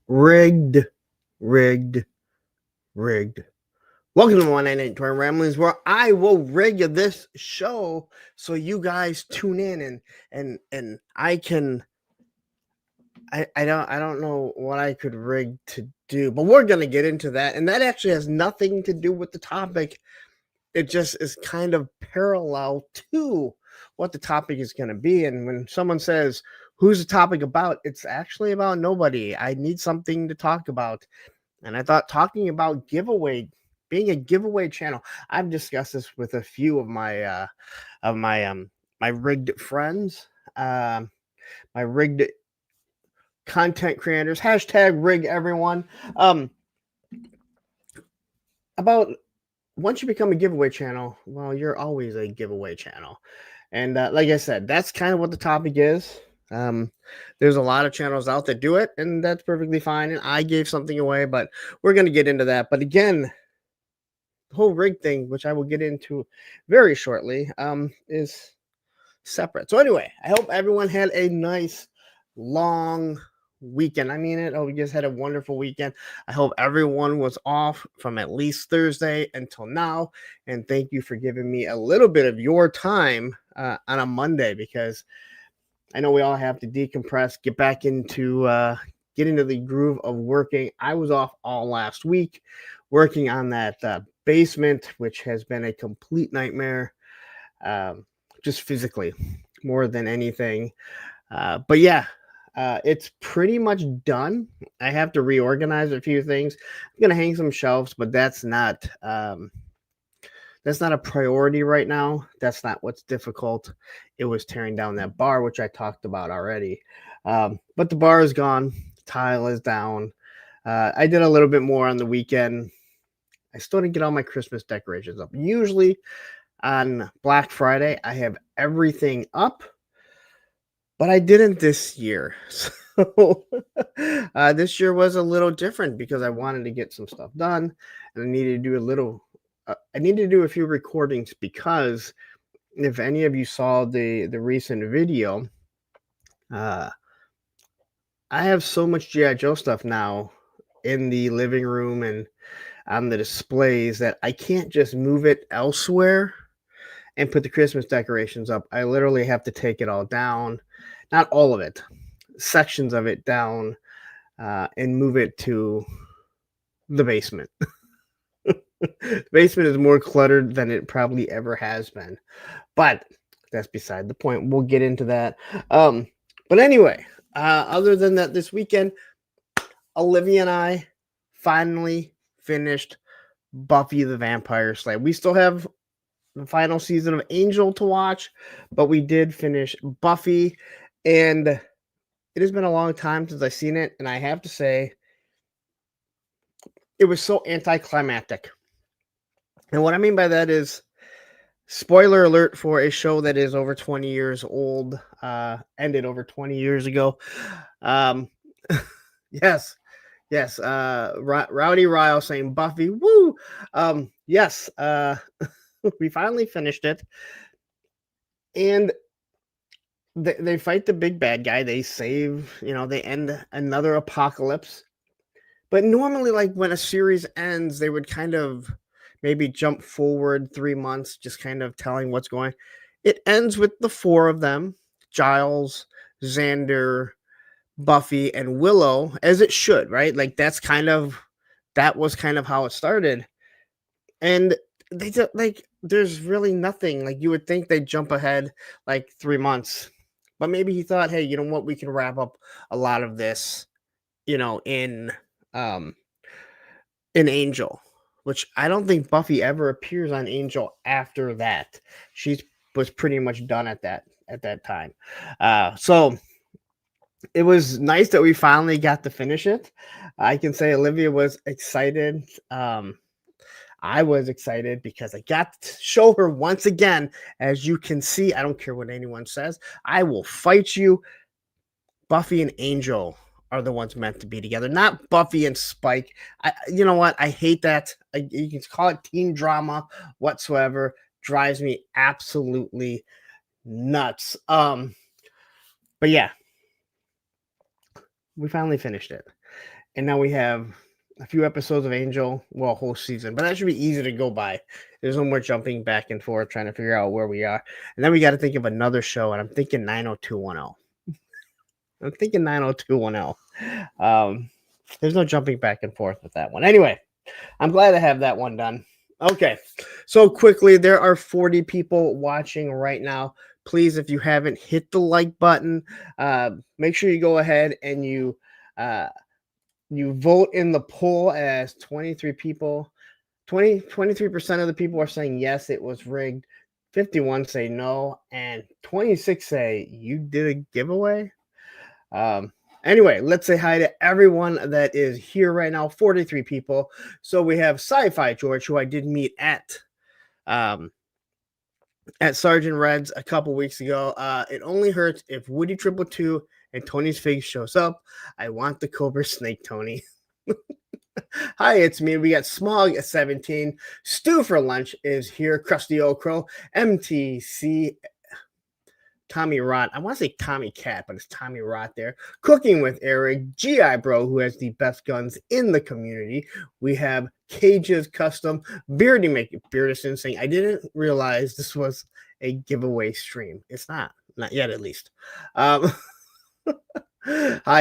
Rigged, rigged, rigged. Welcome to 198 Twin Ramblings, where I will rig this show so you guys tune in and I can. I don't know what I could rig to do, but we're gonna get into that, and that actually has nothing to do with the topic. It just is kind of parallel to what the topic is going to be. And when someone says, "Who's the topic about?" It's actually about nobody. I need something to talk about. And I thought talking about being a giveaway channel. I've discussed this with a few of my rigged friends, um, my rigged content creators. Hashtag rig everyone. Um, about once you become a giveaway channel, well, you're always a giveaway channel. And like I said, that's kind of what the topic is. Um, there's a lot of channels out that do it, and that's perfectly fine. And I gave something away, but we're going to get into that. But again, the whole rig thing, which I will get into very shortly, is separate. So anyway, I hope everyone had a nice long weekend. I mean it. Oh, we just had a wonderful weekend. I hope everyone was off from at least Thursday until now. And thank you for giving me a little bit of your time on a Monday, because I know we all have to decompress, get into the groove of working. I was off all last week working on that basement, which has been a complete nightmare, um, just physically more than anything. But yeah, it's pretty much done. I have to reorganize a few things. I'm gonna hang some shelves, but that's not a priority right now. That's not what's difficult. It was tearing down that bar, which I talked about already. But the bar is gone. The tile is down. I did a little bit more on the weekend. I still didn't get all my Christmas decorations up. Usually on Black Friday, I have everything up, but I didn't this year. So this year was a little different because I wanted to get some stuff done, and I needed to do I needed to do a few recordings because if any of you saw the recent video, uh, I have so much GI Joe stuff now in the living room and on the displays that I can't just move it elsewhere and put the Christmas decorations up. I literally have to take it all down, not all of it, sections of it down, and move it to the basement. The basement is more cluttered than it probably ever has been, but that's beside the point. We'll get into that. Um, but anyway, other than that, this weekend, Olivia and I finally finished Buffy the Vampire Slayer. We still have the final season of Angel to watch, but we did finish Buffy, and it has been a long time since I've seen it, and I have to say, it was so anticlimactic. And what I mean by that is, spoiler alert for a show that is over 20 years old, ended over 20 years ago. Um, yes, yes. Rowdy Ryle saying Buffy, woo. Yes. We finally finished it, and they fight the big bad guy. They save, they end another apocalypse. But normally, like when a series ends, they would kind of maybe jump forward 3 months, just kind of telling what's going. It ends with the four of them: Giles, Xander, Buffy, and Willow, as it should, right? Like that was kind of how it started. And they just like there's really nothing. Like you would think they'd jump ahead like 3 months. But maybe he thought, hey, you know what, we can wrap up a lot of this, you know, um in Angel, which I don't think Buffy ever appears on Angel after that. She was pretty much done at that time. So it was nice that we finally got to finish it. I can say Olivia was excited. I was excited because I got to show her once again. As you can see, I don't care what anyone says. I will fight you. Buffy and Angel are the ones meant to be together, not Buffy and Spike. You know what? I hate that. You can call it teen drama whatsoever. Drives me absolutely nuts. But yeah, We finally finished it. And now we have a few episodes of Angel, well, a whole season, but that should be easy to go by. There's no more jumping back and forth trying to figure out where we are. And then we got to think of another show, and I'm thinking 90210. I'm thinking 90210. There's no jumping back and forth with that one. Anyway, I'm glad to have that one done. Okay, so quickly, there are 40 people watching right now. Please, if you haven't, hit the like button. Make sure you go ahead and you vote in the poll, as 23 people, 23% of the people are saying yes, it was rigged. 51 say no, and 26 say you did a giveaway. Anyway, let's say hi to everyone that is here right now. 43 people. So we have Sci-Fi George, who I did meet at Sergeant Red's a couple weeks ago. It only hurts if Woody 222 and Tony's Fig shows up. I want the Cobra Snake, Tony. Hi, it's me. We got Smog at 17. Stew for Lunch is here. Krusty Old Crow. MTC. Tommy Rot. I want to say Tommy Cat, but it's Tommy Rot there. Cooking with Eric. GI Bro, who has the best guns in the community. We have Cage's Custom. Beardy Beardison saying, I didn't realize this was a giveaway stream. It's not. Not yet, at least. Hi,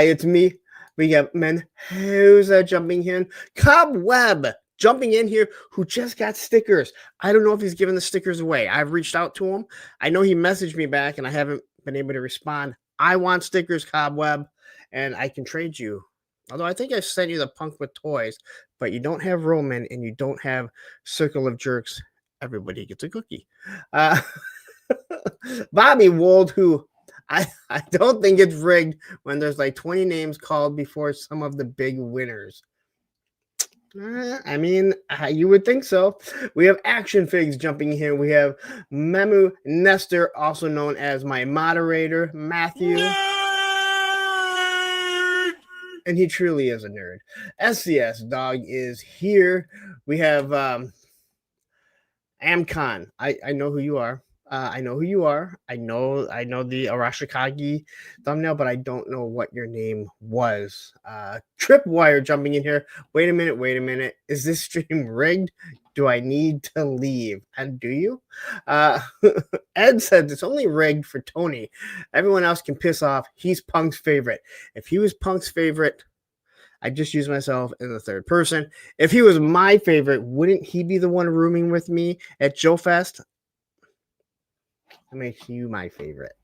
it's me. We got Men. Who's jumping in? Cobweb jumping in here, who just got stickers. I don't know if he's giving the stickers away. I've reached out to him. I know he messaged me back, and I haven't been able to respond. I want stickers, Cobweb, and I can trade you. Although I think I sent you the Punk with Toys, but you don't have Roman and you don't have Circle of Jerks. Everybody gets a cookie. Bobby Wold, who I don't think it's rigged when there's like 20 names called before some of the big winners. I mean, you would think so. We have Action Figs jumping here. We have Memu Nestor, also known as my moderator, Matthew. Nerd! And he truly is a nerd. SCS Dog is here. We have Amcon. I know who you are. I know who you are. I know the Arashikage thumbnail, but I don't know what your name was. Tripwire jumping in here. Wait a minute. Is this stream rigged? Do I need to leave? And do you? Ed said it's only rigged for Tony. Everyone else can piss off. He's Punk's favorite. If he was Punk's favorite, I just use myself in the third person. If he was my favorite, wouldn't he be the one rooming with me at Joe Fest? I make you my favorite.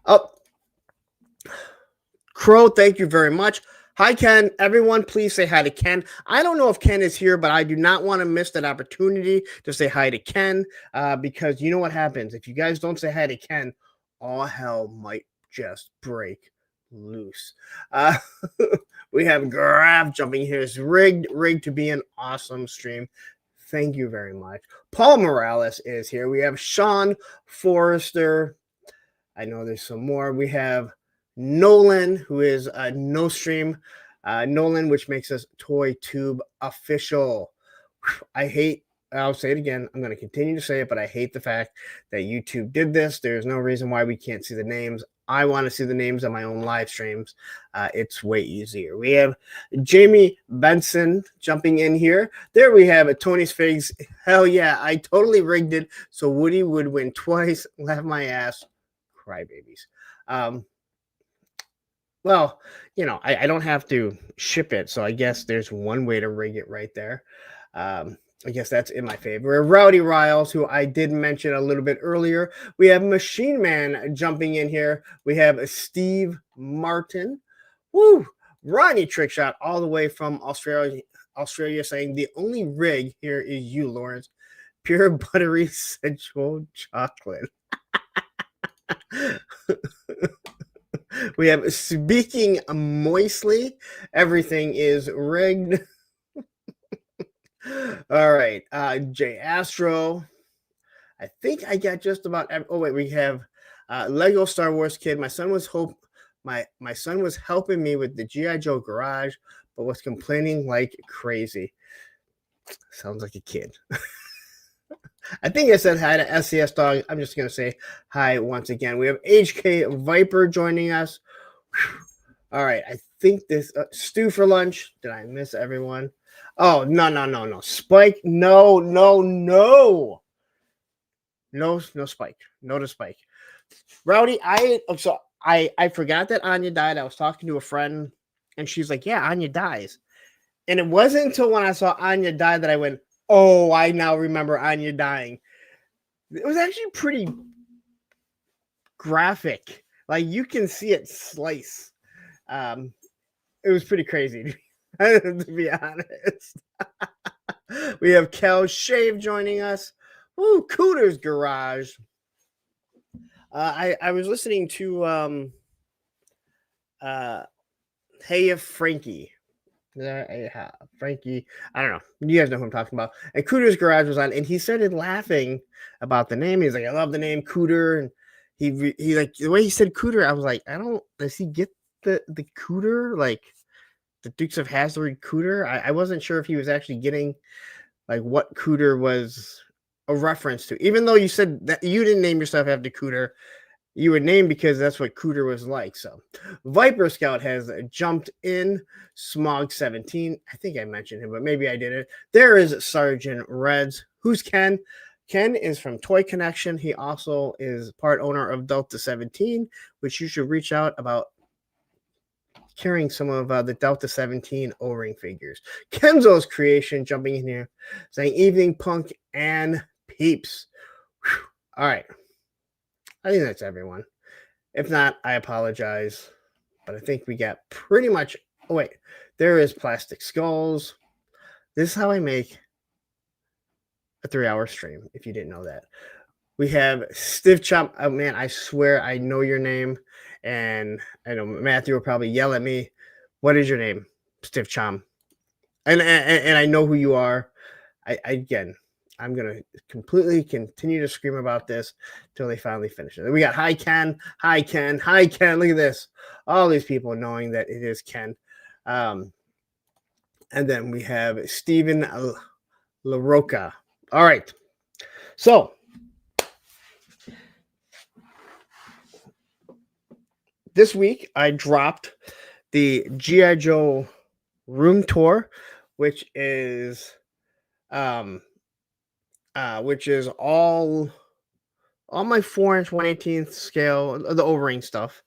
Oh, Crow, thank you very much. Hi, Ken. Everyone, please say hi to Ken. I don't know if Ken is here, but I do not want to miss that opportunity to say hi to Ken, because you know what happens. If you guys don't say hi to Ken, all hell might just break loose. We have Graf jumping here. It's rigged to be an awesome stream. Thank you very much. Paul Morales is here. We have Sean Forrester. I know there's some more. We have Nolan, who is No Stream. Nolan, which makes us Toy Tube official. I'll say it again. I'm going to continue to say it, but I hate the fact that YouTube did this. There's no reason why we can't see the names. I want to see the names on my own live streams. It's way easier. We have Jamie Benson jumping in here. There we have it. Tony's Figs. Hell yeah. I totally rigged it so Woody would win twice. Laugh my ass. Crybabies. Well, I don't have to ship it. So I guess there's one way to rig it right there. I guess that's in my favor. Rowdy Riles, who I did mention a little bit earlier. We have Machine Man jumping in here. We have Steve Martin. Woo! Ronnie Trickshot all the way from Australia saying the only rig here is you, Lawrence. Pure buttery sensual chocolate. We have Speaking Moistly. Everything is rigged. All right, Jay Astro. I think I got just about. Oh wait, we have Lego Star Wars Kid. My son was my son was helping me with the GI Joe garage, but was complaining like crazy. Sounds like a kid. I think I said hi to SCS Dog. I'm just going to say hi once again. We have HK Viper joining us. Whew. All right. I think this stew for lunch. Did I miss everyone? Oh, no. Spike. No. No Spike. No to Spike. Rowdy, I forgot that Anya died. I was talking to a friend and she's like, yeah, Anya dies. And it wasn't until when I saw Anya die that I went, oh, I now remember Anya dying. It was actually pretty graphic. Like you can see it slice. It was pretty crazy, to be honest. We have Kel Shave joining us. Ooh, Cooter's Garage. I was listening to Hey Frankie. Frankie, I don't know. You guys know who I'm talking about. And Cooter's Garage was on, and he started laughing about the name. He's like, "I love the name Cooter," and he like the way he said Cooter. I was like, I don't. Does he get the Cooter, like the Dukes of Hazzard Cooter? I wasn't sure if he was actually getting like what Cooter was a reference to. Even though you said that you didn't name yourself after Cooter, you would name because that's what Cooter was like. So Viper Scout has jumped in. Smog 17. I think I mentioned him, but maybe I didn't. There is Sergeant Reds. Who's Ken? Ken is from Toy Connection. He also is part owner of Delta 17, which you should reach out about carrying some of the Delta 17 O-ring figures. Kenzo's Creation jumping in here, saying evening punk and peeps. Whew. All right. I think that's everyone. If not, I apologize. But I think we got pretty much. Oh, wait. There is Plastic Skulls. This is how I make a 3-hour stream, if you didn't know that. We have Stiff Chomp. Oh, man, I swear I know your name. And I know Matthew will probably yell at me. What is your name? Stiff Chomp. And I know who you are. Again, I'm going to completely continue to scream about this until they finally finish it. We got Hi Ken. Look at this. All these people knowing that it is Ken. And then we have Steven LaRocca. All right. So this week I dropped the G.I. Joe room tour, which is all my 4-inch 1/18 scale, the O-ring stuff.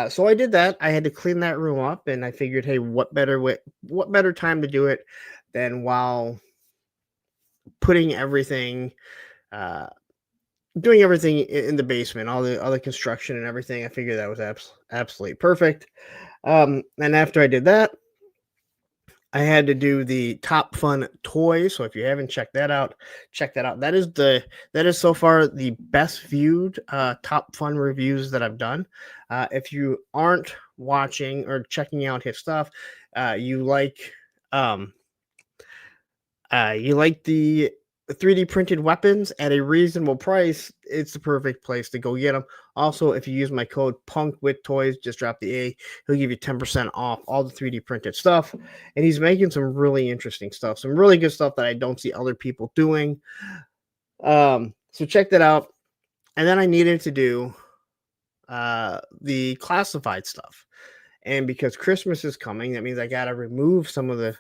So I did that. I had to clean that room up, and I figured, hey, what better time to do it than while putting everything, doing everything in the basement, all the other construction and everything. I figured that was absolutely perfect. And after I did that, I had to do the Top Fun toys. So if you haven't checked that out, check that out. That is so far the best viewed Top Fun reviews that I've done. If you aren't watching or checking out his stuff, you like the 3D printed weapons at a reasonable price, it's the perfect place to go get them. Also, if you use my code PUNKWithToys, just drop the A, he'll give you 10% off all the 3D printed stuff. And he's making some really interesting stuff, some really good stuff that I don't see other people doing. So check that out. And then I needed to do the classified stuff. And because Christmas is coming, that means I got to remove some of the,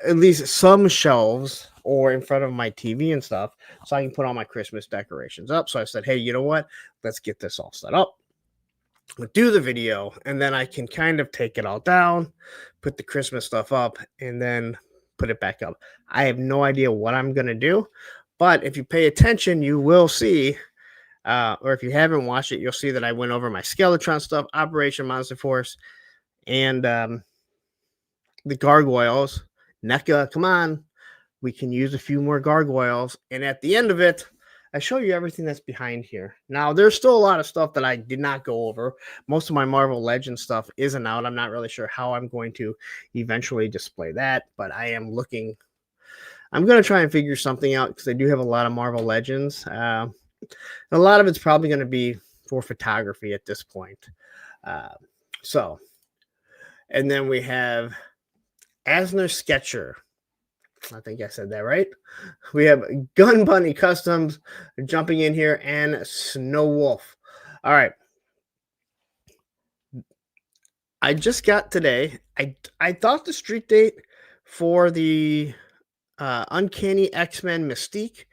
at least some shelves or in front of my TV and stuff, so I can put all my Christmas decorations up. So I said, hey, you know what? Let's get this all set up. We'll do the video, and then I can kind of take it all down, put the Christmas stuff up, and then put it back up. I have no idea what I'm going to do, but if you pay attention, you will see, or if you haven't watched it, you'll see that I went over my Skeletron stuff, Operation Monster Force, and the gargoyles. NECA, come on. We can use a few more gargoyles. And at the end of it, I show you everything that's behind here. Now, there's still a lot of stuff that I did not go over. Most of my Marvel Legends stuff isn't out. I'm not really sure how I'm going to eventually display that, but I am looking. I'm going to try and figure something out because I do have a lot of Marvel Legends. A lot of it's probably going to be for photography at this point. And then we have Asner Sketcher. I think I said that right. We have Gun Bunny Customs jumping in here and Snow Wolf. All right. I just got today. I thought the street date for the Uncanny X-Men Mystique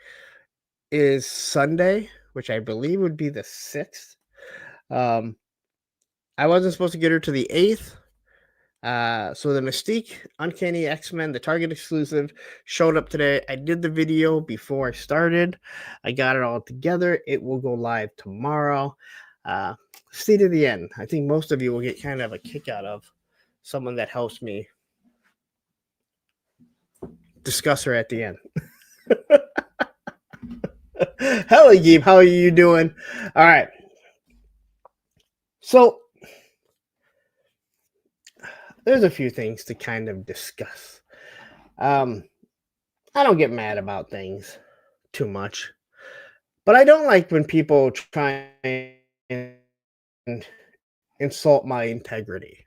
is Sunday, which I believe would be the 6th. I wasn't supposed to get her to the 8th. So the Mystique Uncanny X-Men, the Target exclusive, showed up today. I did the video before I started. I got it all together. It will go live tomorrow. Stay to the end. I think most of you will get kind of a kick out of someone that helps me discuss her at the end. Hello, Gabe. How are you doing? All right. So there's a few things to kind of discuss. I don't get mad about things too much, but I don't like when people try and insult my integrity.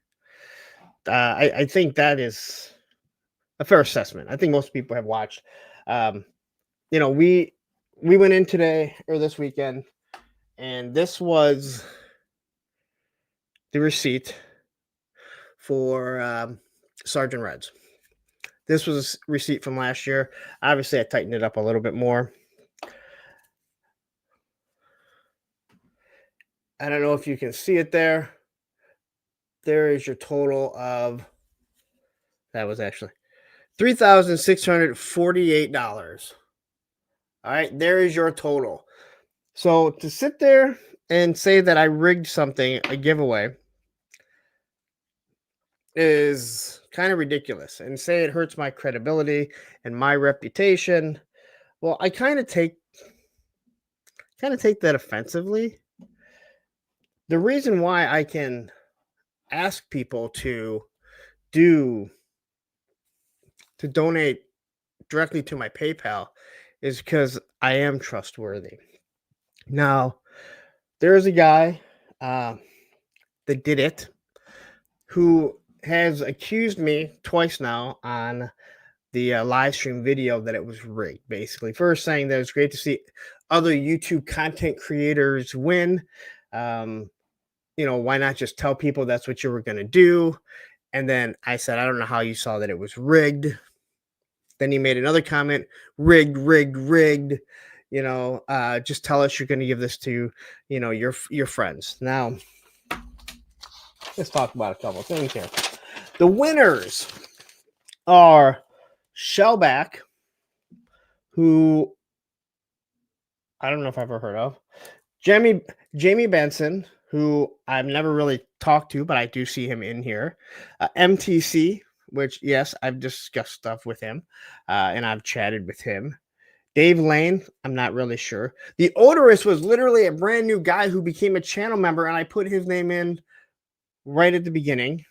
I think that is a fair assessment. I think most people have watched. You know, we went in today or this weekend, and this was the receipt for Sergeant Reds. This was a receipt from last year. Obviously, I tightened it up a little bit more. I don't know if you can see it there. There is your total of, that was actually $3,648. All right, there is your total. So to sit there and say that I rigged something, a giveaway, is kind of ridiculous, and say it hurts my credibility and my reputation. Well, I kind of take that offensively. The reason why I can ask people to donate directly to my PayPal is because I am trustworthy. Now, there is a guy that did it who has accused me twice now on the live stream video that it was rigged. Basically, first saying that it's great to see other YouTube content creators win. You know, why not just tell people that's what you were going to do? And then I said, I don't know how you saw that it was rigged. Then he made another comment, rigged, rigged, rigged. You know, just tell us you're going to give this to, you know, your friends. Now, let's talk about a couple of things here. The winners are Shellback, who I don't know if I've ever heard of. Jamie Benson, who I've never really talked to, but I do see him in here. MTC, which, yes, I've discussed stuff with him, and I've chatted with him. Dave Lane, I'm not really sure. The Odorous was literally a brand new guy who became a channel member, and I put his name in right at the beginning.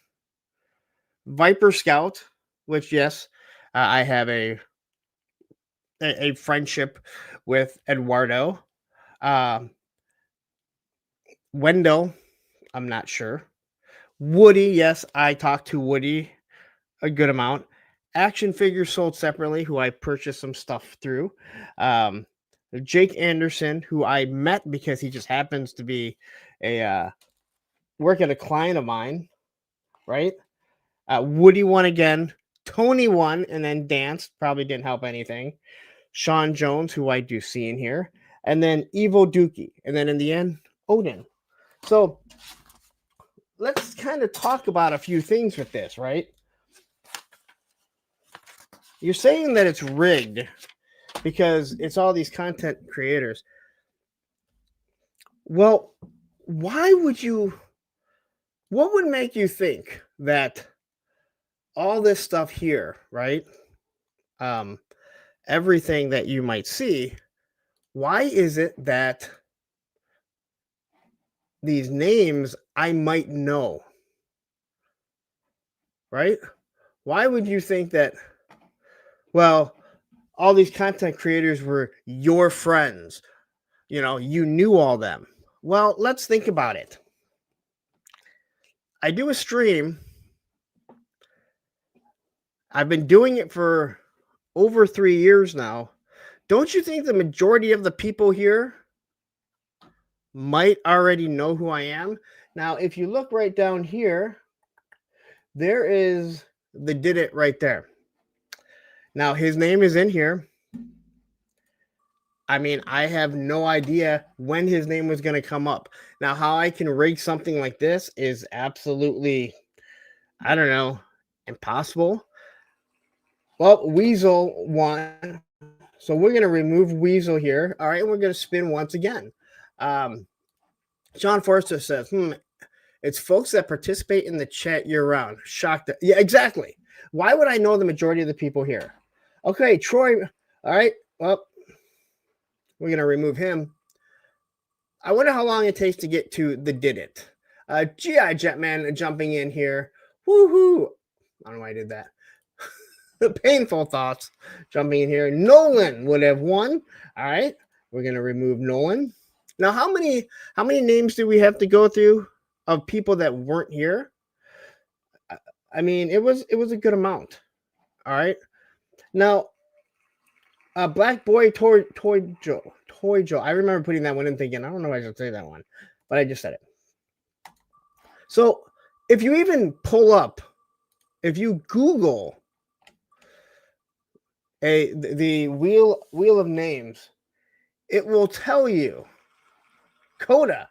Viper Scout, which, yes, I have a friendship with Eduardo. Wendell, I'm not sure. Woody, yes, I talked to Woody a good amount. Action Figures sold separately, who I purchased some stuff through. Jake Anderson, who I met because he just happens to be work at a client of mine, right? Woody won again. Tony won and then danced. Probably didn't help anything. Sean Jones, who I do see in here. And then Evo Dookie. And then in the end, Odin. So let's kind of talk about a few things with this, right? You're saying that it's rigged because it's all these content creators. Well, what would make you think that all this stuff here, right? Everything that you might see, why is it that these names I might know, right? Why would you think that, well, all these content creators were your friends? You know, you knew all them. Well, let's think about it. I do a stream. I've been doing it for over 3 years now. Don't you think the majority of the people here might already know who I am? Now, if you look right down here, there is the Did It right there. Now, his name is in here. I mean, I have no idea when his name was going to come up. Now, how I can rig something like this is absolutely, I don't know, impossible. Well, Weasel won. So we're going to remove Weasel here. All right. We're going to spin once again. John Forster says, it's folks that participate in the chat year round. Shocked. Yeah, exactly. Why would I know the majority of the people here? Okay, Troy. All right. Well, we're going to remove him. I wonder how long it takes to get to the Did It. GI Jetman jumping in here. Woohoo. I don't know why I did that. Painful thoughts jumping in here. Nolan would have won. All right. We're going to remove Nolan. Now, how many names do we have to go through of people that weren't here? I mean, it was a good amount. All right. Now, Black Boy Toy Joe. I remember putting that one in thinking, I don't know if I should say that one, but I just said it. So if you even pull up, if you Google the wheel of names, it will tell you Coda.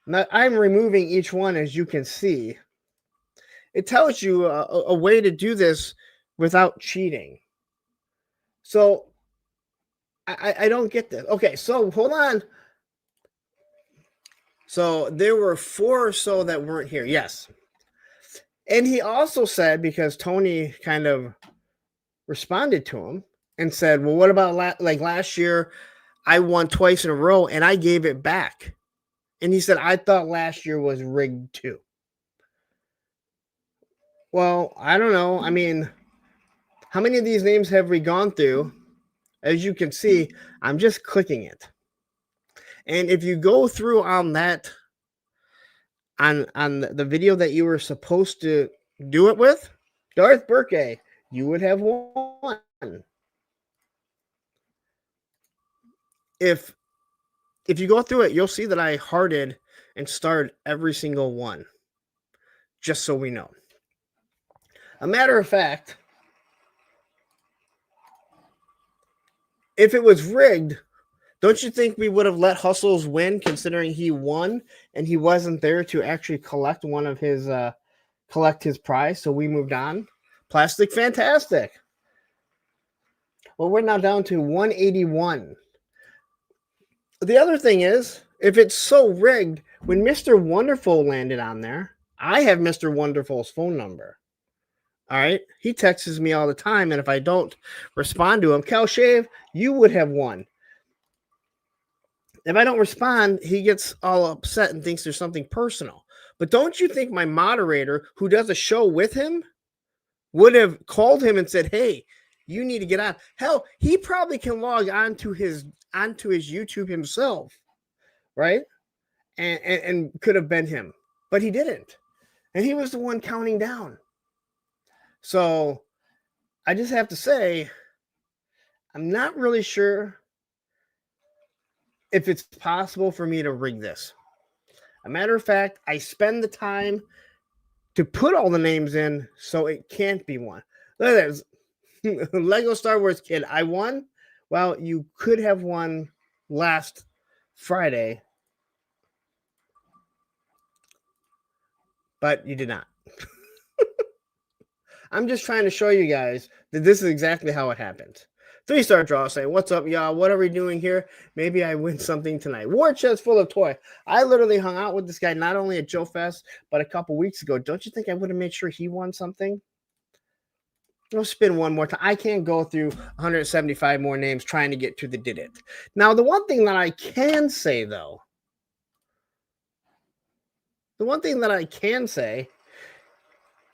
Now I'm removing each one, as you can see. It tells you a way to do this without cheating. So I don't get this. Okay, so hold on. So there were 4 or so that weren't here. Yes. And he also said, because Tony kind of responded to him and said, well, what about last year? I won twice in a row and I gave it back. And he said, I thought last year was rigged too. Well, I don't know. I mean, how many of these names have we gone through? As you can see, I'm just clicking it. And if you go through on that, on the video that you were supposed to do it with, Darth Burke, you would have won. If you go through it, you'll see that I hearted and starred every single one, just so we know. A matter of fact, if it was rigged, don't you think we would have let Hustles win, considering he won and he wasn't there to actually collect one of his collect his prize? So we moved on. Plastic Fantastic. Well, we're now down to 181. The other thing is, if it's so rigged, when Mr. Wonderful landed on there, I have Mr. Wonderful's phone number. All right. He texts me all the time. And if I don't respond to him, Cal Shave, you would have won. If I don't respond, he gets all upset and thinks there's something personal. But don't you think my moderator, who does a show with him, would have called him and said, hey, you need to get on? Hell, he probably can log onto his YouTube himself, right? And could have been him. But he didn't. And he was the one counting down. So I just have to say, I'm not really sure if it's possible for me to rig this. A matter of fact, I spend the time to put all the names in, so it can't be one. Look at this. Lego Star Wars Kid, I won. Well, you could have won last Friday, but you did not. I'm just trying to show you guys that this is exactly how it happened. 3-star draw saying, what's up, y'all? What are we doing here? Maybe I win something tonight. War chest full of toy. I literally hung out with this guy not only at Joe Fest, but a couple weeks ago. Don't you think I would have made sure he won something? I'll spin one more time. I can't go through 175 more names trying to get to the Did It. Now, the one thing that I can say, though,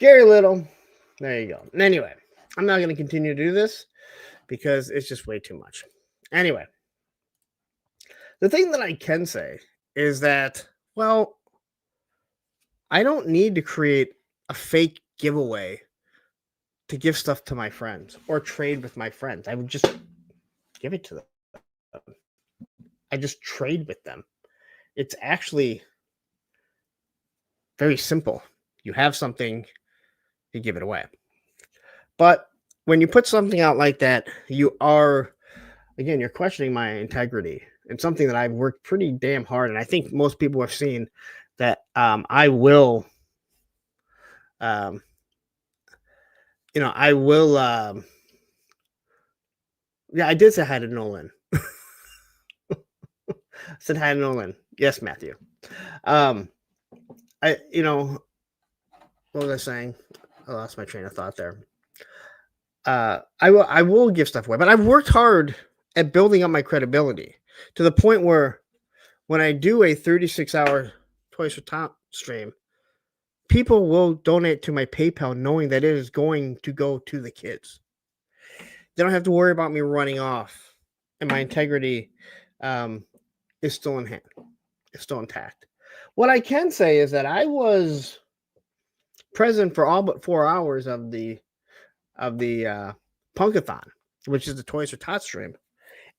Gary Little, there you go. Anyway, I'm not going to continue to do this because it's just way too much. Anyway, the thing that I can say is that, well, I don't need to create a fake giveaway to give stuff to my friends or trade with my friends. I would just give it to them. I just trade with them. It's actually very simple. You have something, you give it away. But when you put something out like that, you are, again, you're questioning my integrity and something that I've worked pretty damn hard. And I think most people have seen that I will, um, I will, yeah, I did say hi to Nolan. Said hi to Nolan. Yes, Matthew. What was I saying? I lost my train of thought there. I will give stuff away, but I've worked hard at building up my credibility to the point where when I do a 36-hour Toys for Tot stream, people will donate to my PayPal knowing that it is going to go to the kids. They don't have to worry about me running off, and my integrity is still in hand. It's still intact. What I can say is that I was present for all but 4 hours of the Punkathon, which is the Toys for Tot stream.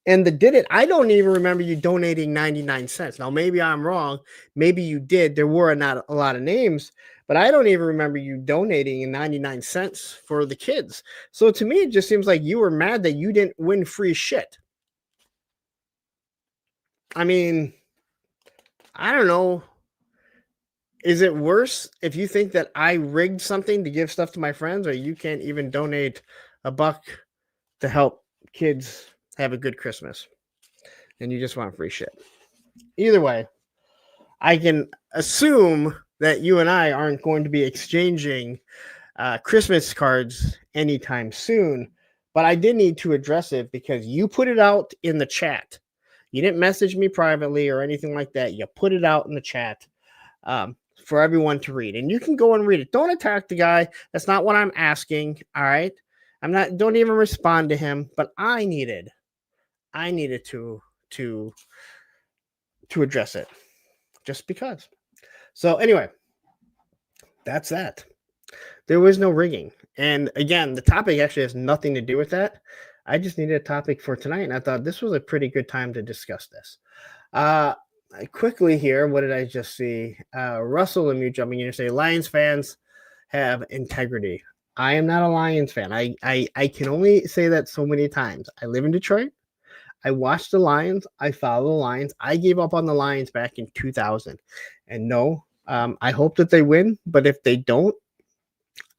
And I don't even remember you donating 99 cents. Now, maybe I'm wrong. Maybe you did. There were not a lot of names, but I don't even remember you donating 99 cents for the kids. So to me, it just seems like you were mad that you didn't win free shit. I mean, I don't know. Is it worse if you think that I rigged something to give stuff to my friends, or you can't even donate $1 to help kids have a good Christmas and you just want free shit? Either way, I can assume that you and I aren't going to be exchanging Christmas cards anytime soon, but I did need to address it because you put it out in the chat. You didn't message me privately or anything like that. You put it out in the chat for everyone to read, and you can go and read it. Don't attack the guy. That's not what I'm asking. All right. Don't even respond to him, but I needed to address it just because. So anyway, that's that. There was no rigging. And again, the topic actually has nothing to do with that. I just needed a topic for tonight, and I thought this was a pretty good time to discuss this. Quickly here, what did I just see? Russell Lemieux jumping in and say Lions fans have integrity. I am not a Lions fan. I can only say that so many times. I live in Detroit. I watch the Lions. I follow the Lions. I gave up on the Lions back in 2000. And no, I hope that they win. But if they don't,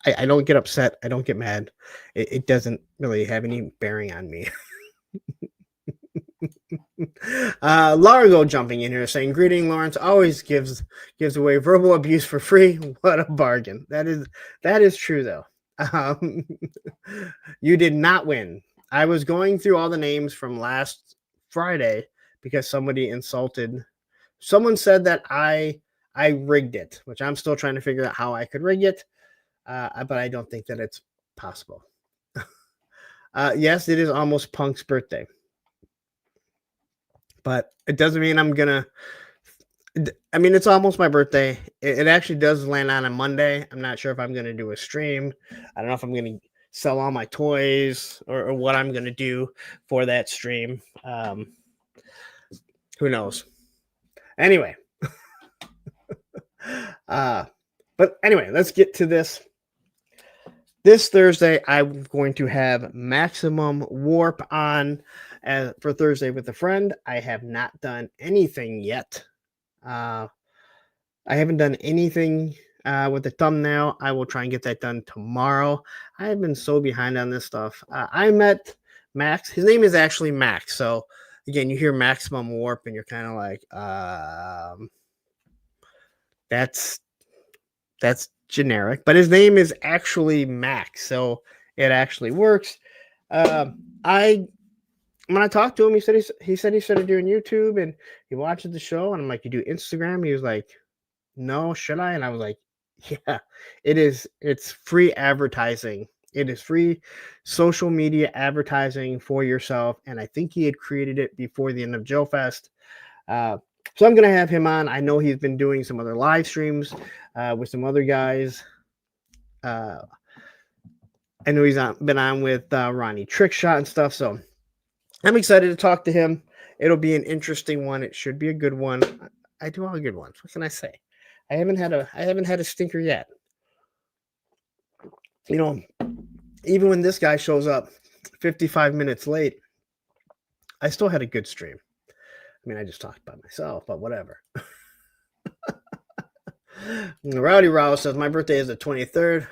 I don't get upset. I don't get mad. It doesn't really have any bearing on me. Largo jumping in here saying, "Greeting, Lawrence. Always gives away verbal abuse for free. What a bargain." That is true though. You did not win. I was going through all the names from last Friday because someone said that I rigged it, which I'm still trying to figure out how I could rig it. But I don't think that it's possible. Yes, it is almost Punk's birthday. But it doesn't mean it's almost my birthday. It actually does land on a Monday. I'm not sure if I'm going to do a stream. I don't know if I'm going to sell all my toys or what I'm going to do for that stream. Who knows? Anyway. But anyway, let's get to this. This Thursday, I'm going to have Maximum Warp on for Thursday with a friend. I have not done anything yet. I haven't done anything with the thumbnail. I will try and get that done tomorrow. I have been so behind on this stuff. I met Max. His name is actually Max. So again, you hear Maximum Warp and you're kind of like, that's generic, but his name is actually Max, so it actually works. When I talked to him, he said he started doing YouTube and he watches the show, and I'm like, "You do Instagram?" He was like, "No, should I?" And I was like, "Yeah, it is. It's free advertising. It is free social media advertising for yourself." And I think he had created it before the end of Joe Fest. So I'm going to have him on. I know he's been doing some other live streams with some other guys. I know he's been on with Ronnie Trickshot and stuff, so I'm excited to talk to him. It'll be an interesting one. It should be a good one. I do all good ones. What can I say? I haven't had a stinker yet. You know, even when this guy shows up 55 minutes late, I still had a good stream. I mean, I just talked about myself, but whatever. Rowdy Rouse says, my birthday is the 23rd.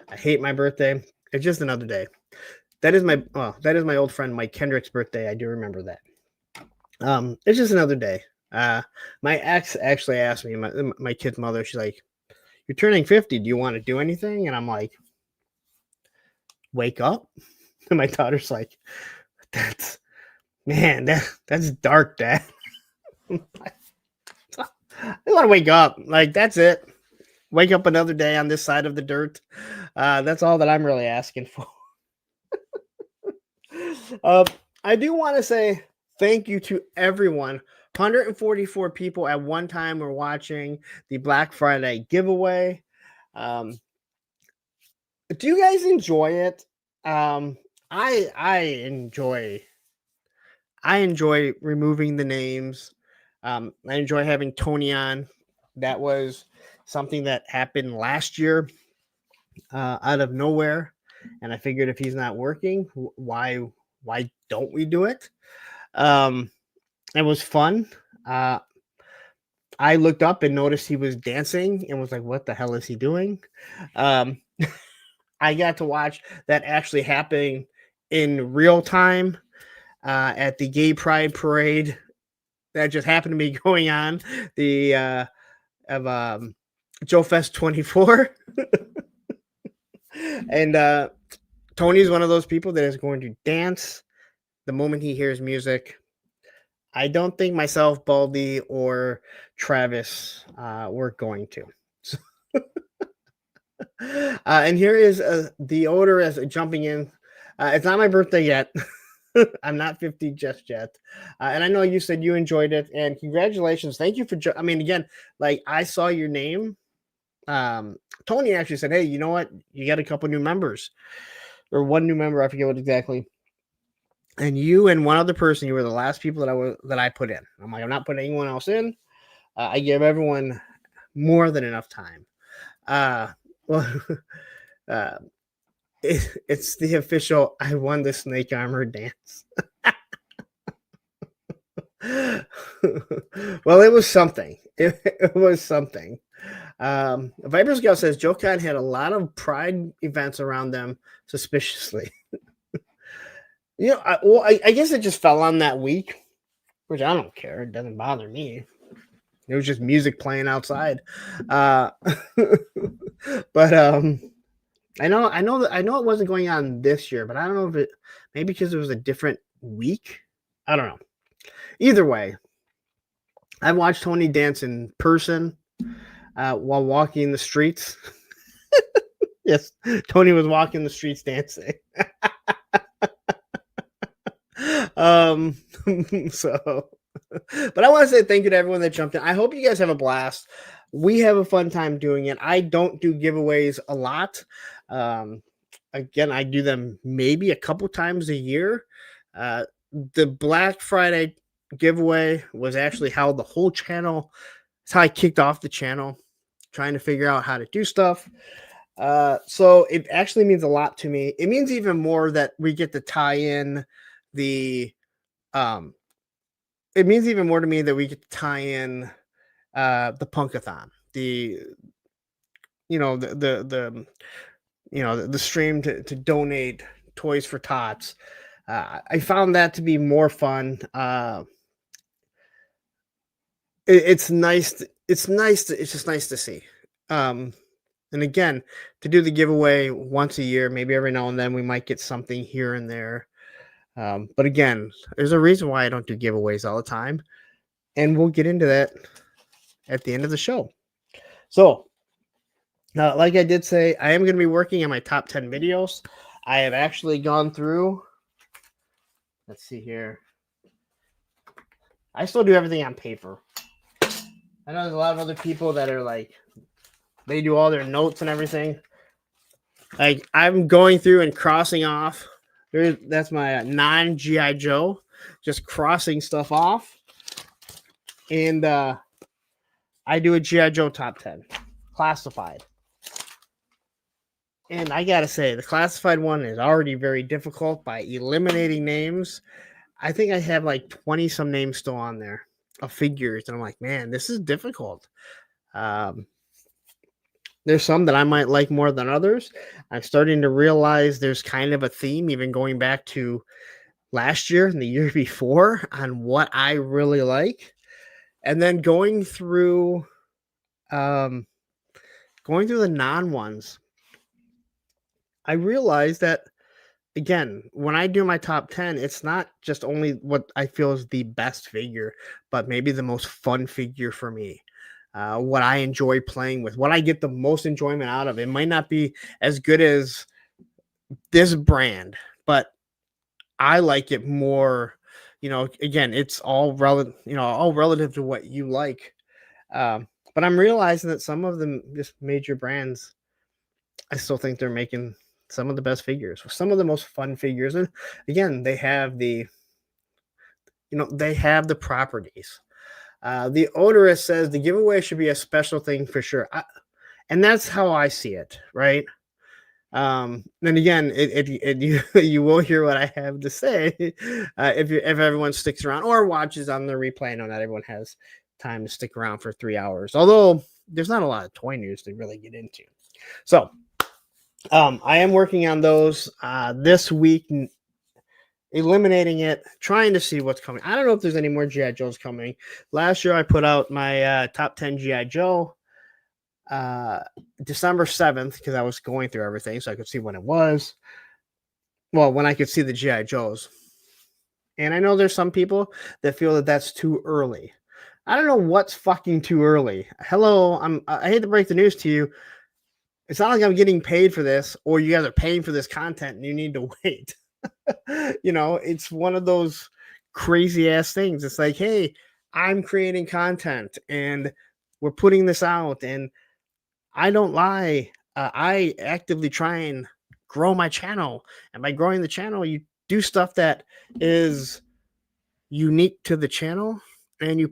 I hate my birthday. It's just another day. That is my old friend Mike Kendrick's birthday. I do remember that. It's just another day. My ex actually asked me, my kid's mother, she's like, you're turning 50. Do you want to do anything? And I'm like, wake up. And my daughter's like, that's dark, Dad. I want to wake up. Like, that's it. Wake up another day on this side of the dirt. That's all that I'm really asking for. I do want to say thank you to everyone. 144 people at one time were watching the Black Friday giveaway. Do you guys enjoy it? I enjoy removing the names. I enjoy having Tony on. That was something that happened last year out of nowhere, and I figured if he's not working, why don't we do it? It was fun. I looked up and noticed he was dancing and was like, what the hell is he doing? I got to watch that actually happening in real time at the Gay Pride Parade that just happened to be going on, the of Joe Fest 24. And Tony's one of those people that is going to dance the moment he hears music. I don't think myself, Baldy, or Travis were going to. So and here is the odor as jumping in. It's not my birthday yet. I'm not 50 just yet. And I know you said you enjoyed it, and congratulations. Thank you for, I mean, again, like I saw your name. Tony actually said, hey, you know what? You got a couple new members or one new member. I forget what exactly. And you and one other person, you were the last people that I put in. I'm like, I'm not putting anyone else in. I give everyone more than enough time. It's the official I won the snake armor dance. Well, it was something. It was something. Viper Scout says JoeCon had a lot of pride events around them suspiciously. I guess it just fell on that week, which I don't care. It doesn't bother me. It was just music playing outside. But I know it wasn't going on this year, but I don't know if it maybe because it was a different week. I don't know. Either way, I've watched Tony dance in person while walking the streets. Yes, Tony was walking the streets dancing. So, but I want to say thank you to everyone that jumped in. I hope you guys have a blast. We have a fun time doing it. I don't do giveaways a lot. Again, I do them maybe a couple times a year. The Black Friday giveaway was actually how the whole channel, it's how I kicked off the channel, trying to figure out how to do stuff. So it actually means a lot to me. It means even more that we get to tie in the it means even more to me that we get to tie in the punkathon, the stream to donate toys for tots. I found that to be more fun. It's nice. It's just nice to see. And again, to do the giveaway once a year, maybe every now and then we might get something here and there. But again, there's a reason why I don't do giveaways all the time. And we'll get into that at the end of the show. So, like I did say, I am going to be working on my top 10 videos. I have actually gone through. Let's see here. I still do everything on paper. I know there's a lot of other people that are like, they do all their notes and everything. Like I'm going through and crossing off. That's my non GI Joe, just crossing stuff off, and I do a GI Joe top 10 classified. And I gotta say, the classified one is already very difficult by eliminating names. I think I have like 20 some names still on there of figures, and I'm like, man, this is difficult. Um, there's some that I might like more than others. I'm starting to realize there's kind of a theme, even going back to last year and the year before, on what I really like. And then um, going through the non ones, I realized that again, when I do my top 10, it's not just only what I feel is the best figure, but maybe the most fun figure for me. What I enjoy playing with, what I get the most enjoyment out of. It might not be as good as this brand, but I like it more. Again, it's all relative. All relative to what you like. But I'm realizing that some of the just major brands, I still think they're making some of the best figures, some of the most fun figures. And again, they have the properties. The odorous says the giveaway should be a special thing for sure. And that's how I see it, right? And again, you will hear what I have to say if everyone sticks around or watches on the replay. I know not everyone has time to stick around for 3 hours, although there's not a lot of toy news to really get into. So I am working on those this week, eliminating it, trying to see what's coming. I don't know if there's any more G.I. Joes coming. Last year I put out my top 10 G.I. Joe December 7th because I was going through everything so I could see when it was. Well, when I could see the G.I. Joes. And I know there's some people that feel that that's too early. I don't know what's fucking too early. Hello, I hate to break the news to you. It's not like I'm getting paid for this or you guys are paying for this content and you need to wait. It's one of those crazy ass things. It's like, hey, I'm creating content and we're putting this out, and I don't lie. I actively try and grow my channel, and by growing the channel, you do stuff that is unique to the channel, and you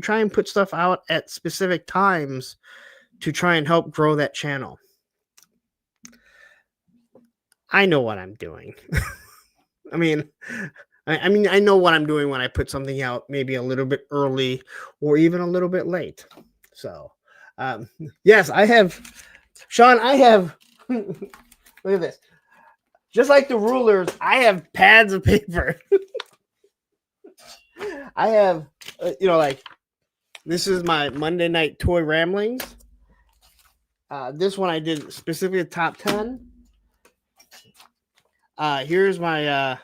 try and put stuff out at specific times to try and help grow that channel. I know what I'm doing. I mean, I know what I'm doing when I put something out maybe a little bit early or even a little bit late. So, yes, I have, Sean, look at this. Just like the rulers, I have pads of paper. I have, like, this is my Monday night toy ramblings. This one I did specifically the top 10. Here's my,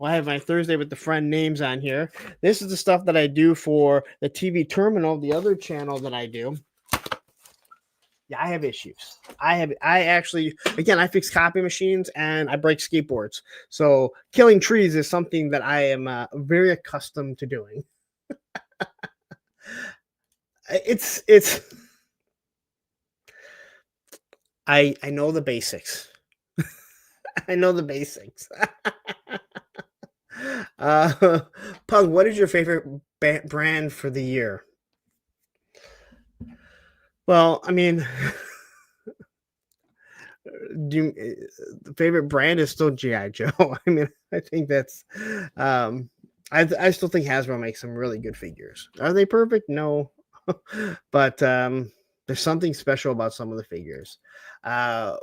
I have my Thursday with the friend names on here. This is the stuff that I do for the TV Terminal, the other channel that I do. Yeah, I have issues. I actually, again, I fix copy machines and I break skateboards. So killing trees is something that I am very accustomed to doing. I know the basics. I know the basics. Pug, what is your favorite brand for the year? Well, I mean, the favorite brand is still G.I. Joe. I mean, I think that's I still think Hasbro makes some really good figures. Are they perfect? No. But there's something special about some of the figures.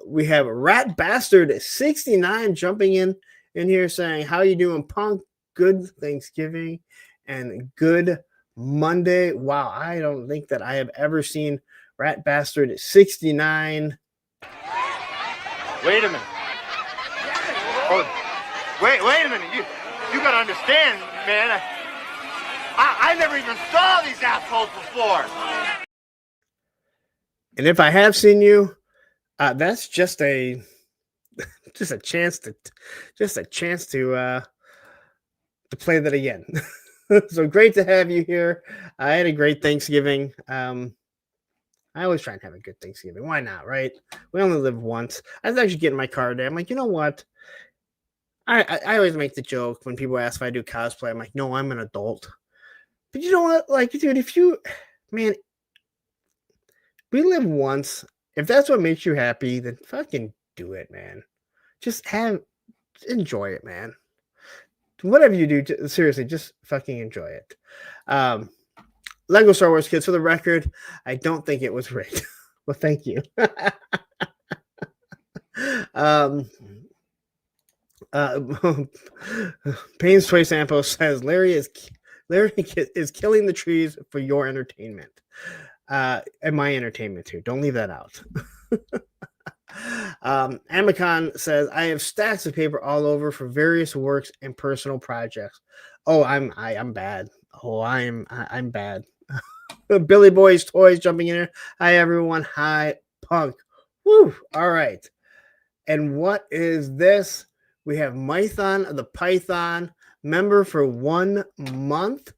We have Rat Bastard 69 jumping in here saying, how you doing, Punk? Good Thanksgiving and good Monday. Wow, I don't think that I have ever seen Rat Bastard 69. Wait a minute. Oh, wait a minute. You gotta understand, man. I never even saw these assholes before. And if I have seen you, that's just a chance to play that again. So great to have you here. I had a great Thanksgiving. I always try and have a good Thanksgiving. Why not, right? We only live once. I was actually getting my car today. I'm like, you know what? I always make the joke when people ask if I do cosplay. I'm like, no, I'm an adult. But you know what? Like, dude, man, we live once. If that's what makes you happy, then fucking do it, man. Just enjoy it, man. Whatever you do, seriously, just fucking enjoy it. Lego Star Wars Kids, for the record, I don't think it was rigged. Well, thank you. Payne's Toy Sampo says Larry is killing the trees for your entertainment. And my entertainment too. Don't leave that out. Amicon says I have stacks of paper all over for various works and personal projects. Oh, I'm bad. Oh, I'm bad. Billy Boy's Toys jumping in here. Hi everyone. Hi Punk. Woo. All right. And what is this? We have Mython the Python, member for 1 month.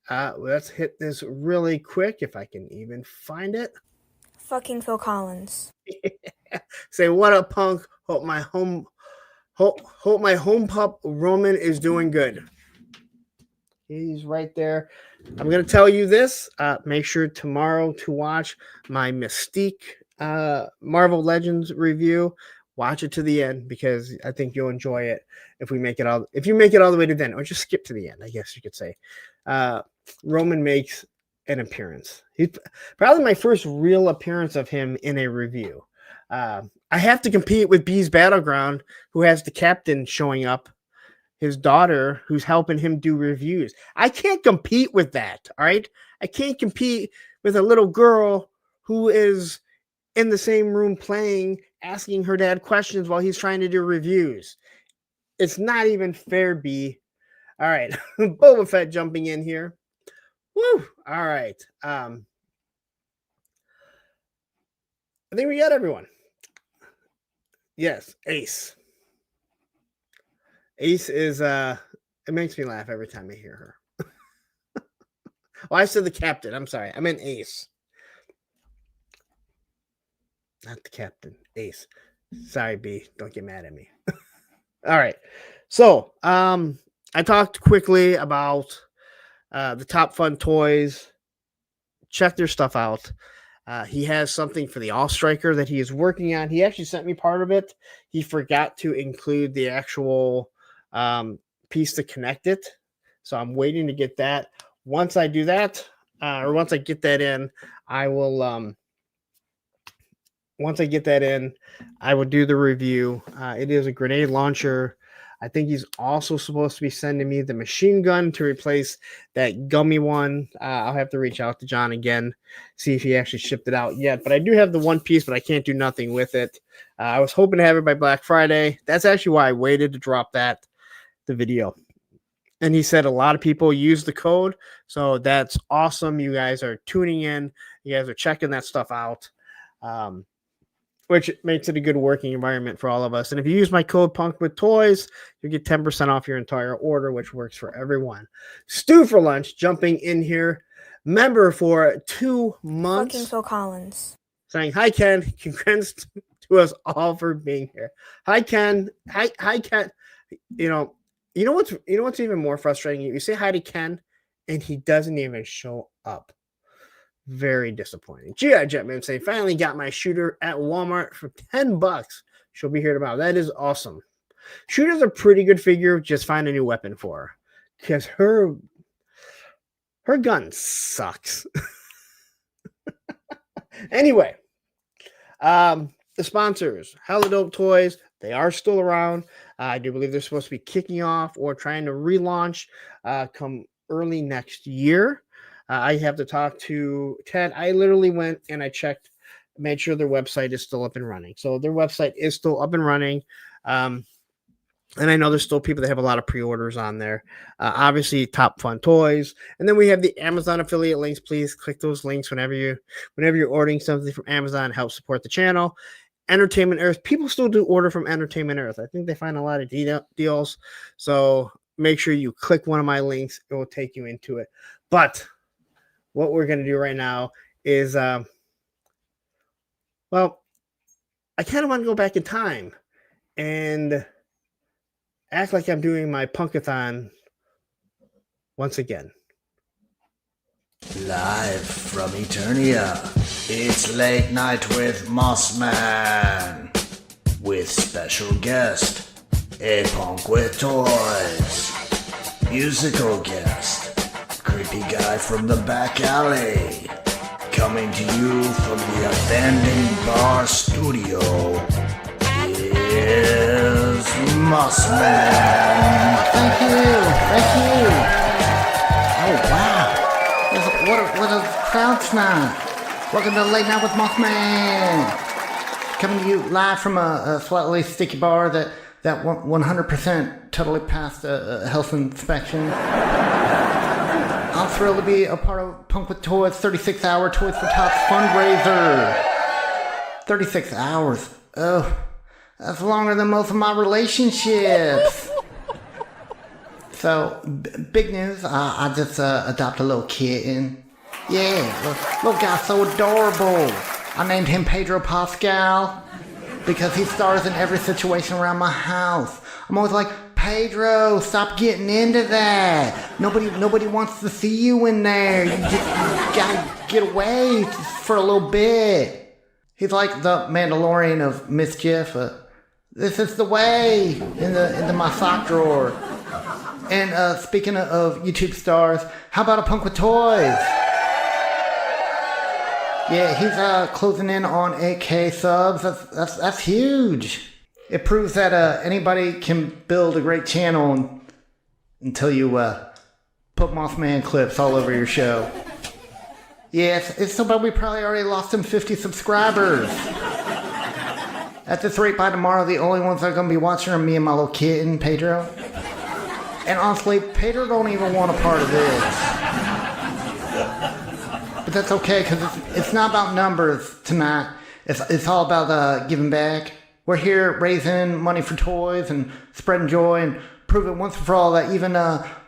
Let's hit this really quick if I can even find it. Fucking Phil Collins. Say what up, Punk? Hope my home pup Roman is doing good. He's right there. I'm gonna tell you this. Make sure tomorrow to watch my Mystique Marvel Legends review. Watch it to the end because I think you'll enjoy it if you make it all the way to the end, or just skip to the end, I guess you could say. Roman makes an appearance. He's probably my first real appearance of him in a review. I have to compete with Bees Battleground, who has the captain showing up, his daughter, who's helping him do reviews. I can't compete with that, all right? I can't compete with a little girl who is in the same room playing, asking her dad questions while he's trying to do reviews. It's not even fair, B. All right. Boba Fett jumping in here. Woo! All right. I think we got everyone. Yes, Ace. Ace is it makes me laugh every time I hear her. Well, I said the captain. I'm sorry. I meant Ace. Not the captain. Ace. Sorry, B. Don't get mad at me. All right. So, I talked quickly about the Top Fun Toys. Check their stuff out. He has something for the All Striker that he is working on. He actually sent me part of it. He forgot to include the actual piece to connect it. So I'm waiting to get that. Once I do that, or once I get that in, I will once I get that in, I will do the review. It is a grenade launcher. I think he's also supposed to be sending me the machine gun to replace that gummy one. I'll have to reach out to John again, see if he actually shipped it out yet. But I do have the one piece, but I can't do nothing with it. I was hoping to have it by Black Friday. That's actually why I waited to drop the video. And he said a lot of people use the code. So that's awesome. You guys are tuning in. You guys are checking that stuff out. Which makes it a good working environment for all of us. And if you use my code Punk with Toys, you get 10% off your entire order, which works for everyone. Stu for Lunch jumping in here, member for 2 months. Fucking Phil Collins. Saying, hi, Ken. Congrats to us all for being here. Hi, Ken. Hi, Ken. You know what's even more frustrating? You say hi to Ken, and he doesn't even show up. Very disappointing. G.I. Jetman saying, finally got my shooter at Walmart for $10. She'll be here tomorrow. That is awesome. Shooter's a pretty good figure. Just find a new weapon for her. Because her gun sucks. Anyway, the sponsors, Hella Dope Toys, they are still around. I do believe they're supposed to be kicking off or trying to relaunch come early next year. I have to talk to Ted. I literally went and I checked, made sure their website is still up and running. So their website is still up and running. And I know there's still people that have a lot of pre-orders on there. Obviously, Top Fun Toys. And then we have the Amazon affiliate links. Please click those links whenever you're ordering something from Amazon. Help support the channel. Entertainment Earth. People still do order from Entertainment Earth. I think they find a lot of deals. So make sure you click one of my links. It will take you into it. But what we're going to do right now is Well, I kind of want to go back in time and act like I'm doing my punkathon once again. Live from Eternia, it's Late Night with Mossman, with special guest, A Punk with Toys, musical guest, creepy guy from the back alley, coming to you from the abandoned bar studio, is Mossman. Thank you. Oh, wow. What a crowd tonight. Welcome to Late Night with Mothman. Coming to you live from a slightly sticky bar that 100% totally passed a health inspection. I'm thrilled to be a part of Punk with Toys 36-hour Toys for Tots fundraiser. 36 hours. Oh, that's longer than most of my relationships. So, big news, I just adopted a little kitten. Yeah, little guy's so adorable. I named him Pedro Pascal because he stars in every situation around my house. I'm always like, Pedro, stop getting into that. Nobody wants to see you in there. You gotta get away for a little bit. He's like the Mandalorian of mischief. This is the way into my sock drawer. And speaking of YouTube stars, how about a Punk with Toys? Yeah, he's closing in on 8K subs. That's huge. It proves that anybody can build a great channel until you put Mothman clips all over your show. Yeah, it's so bad we probably already lost him 50 subscribers. At this rate, by tomorrow, the only ones that are going to be watching are me and my little kitten, Pedro. And honestly, Pedro don't even want a part of this. But that's okay, because it's not about numbers tonight. It's all about giving back. We're here raising money for toys and spreading joy and proving once and for all that even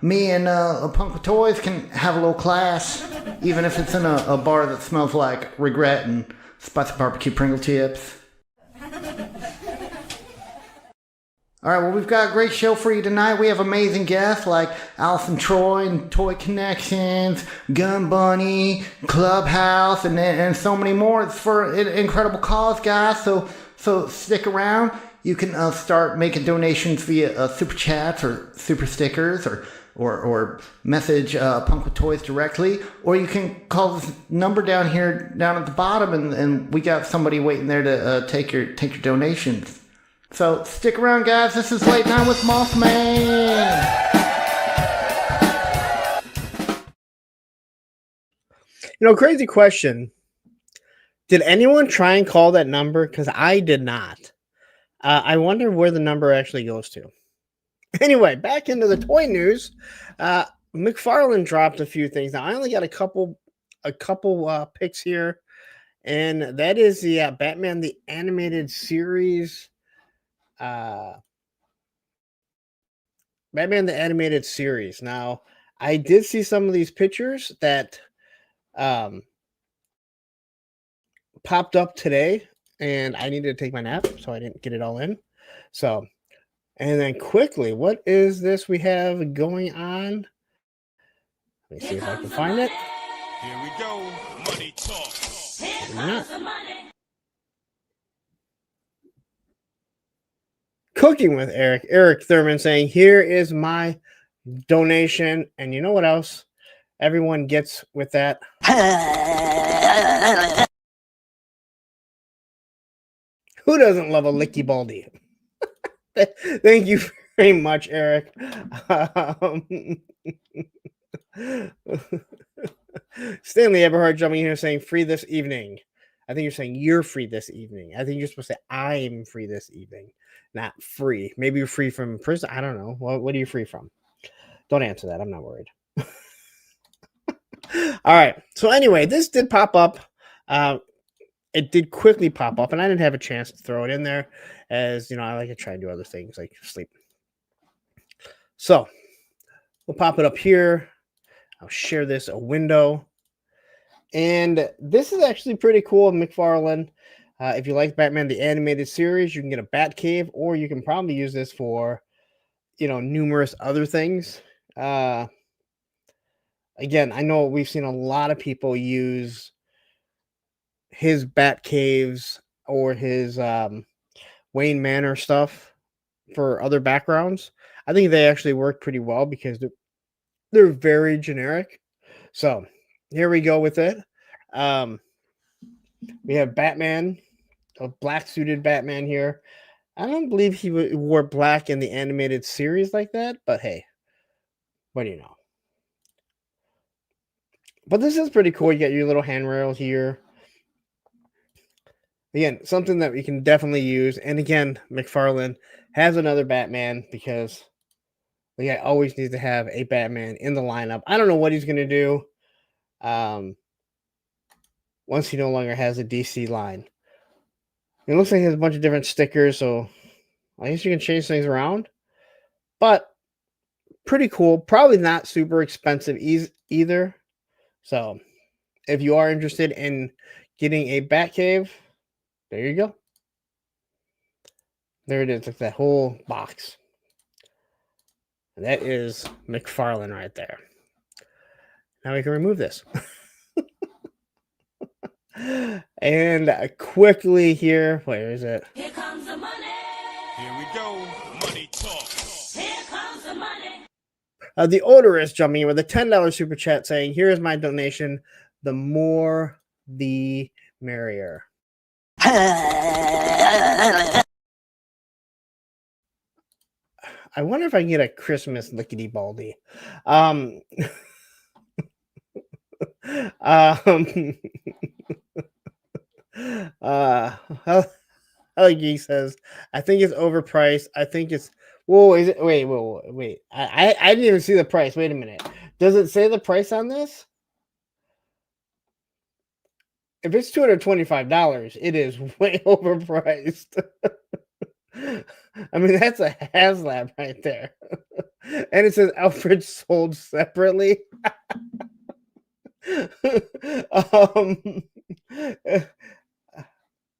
me and a Punk with Toys can have a little class, even if it's in a bar that smells like regret and spicy barbecue Pringle chips. Alright, well, we've got a great show for you tonight. We have amazing guests like Allison Troy and Toy Connections, Gun Bunny, Clubhouse, and so many more. It's for an incredible cause, guys, so stick around. You can start making donations via Super Chats or Super Stickers or message Punk with Toys directly, or you can call this number down here, down at the bottom, and we got somebody waiting there to take your donations. So stick around, guys. This is Late Night with Mothman. Crazy question. Did anyone try and call that number? Because I did not. I wonder where the number actually goes to. Anyway, back into the toy news. McFarlane dropped a few things. Now I only got a couple picks here, and that is the Batman the Animated Series. Batman the Animated Series. Now, I did see some of these pictures that popped up today, and I needed to take my nap, so I didn't get it all in. So, and then quickly, what is this we have going on? Let me see if I can find it. Here we go. Money talk. Cooking with Eric. Eric Thurman saying, here is my donation. And you know what else everyone gets with that? Who doesn't love a licky baldy? Thank you very much, Eric. Stanley Eberhard jumping here saying, free this evening. I think you're saying you're free this evening. I think you're supposed to say, I'm free this evening. Not free. Maybe you're free from prison. I don't know. What are you free from? Don't answer that. I'm not worried. All right. So anyway, this did pop up. It did quickly pop up, and I didn't have a chance to throw it in there, as I like to try and do other things like sleep. So we'll pop it up here. I'll share this a window, and this is actually pretty cool. McFarlane. If you like Batman the Animated Series, you can get a Batcave, or you can probably use this for, numerous other things. Uh, Again, I know we've seen a lot of people use his Batcaves or his Wayne Manor stuff for other backgrounds. I think they actually work pretty well because they're very generic. So here we go with it. We have Batman, a black suited Batman here. I don't believe he wore black in the animated series like that, but hey, what do you know? But this is pretty cool. You got your little handrail here. Again, something that we can definitely use. And again, McFarlane has another Batman because the guy always needs to have a Batman in the lineup. I don't know what he's going to do once he no longer has a DC line. It looks like he has a bunch of different stickers, so I guess you can change things around. But pretty cool. Probably not super expensive either. So if you are interested in getting a Batcave, there you go. There it is, like that whole box. And that is McFarlane right there. Now we can remove this. And quickly here, where is it? Here we go. Money talk. The Odorous jumping in with a $10 super chat saying, "Here is my donation. The more, the merrier." I wonder if I can get a Christmas lickety baldy. Geek says, "I think it's overpriced. I think it's whoa. Is it? Wait. I didn't even see the price. Wait a minute. Does it say the price on this? If it's $225, it is way overpriced. I mean, that's a HasLab right there. And it says Alfred sold separately.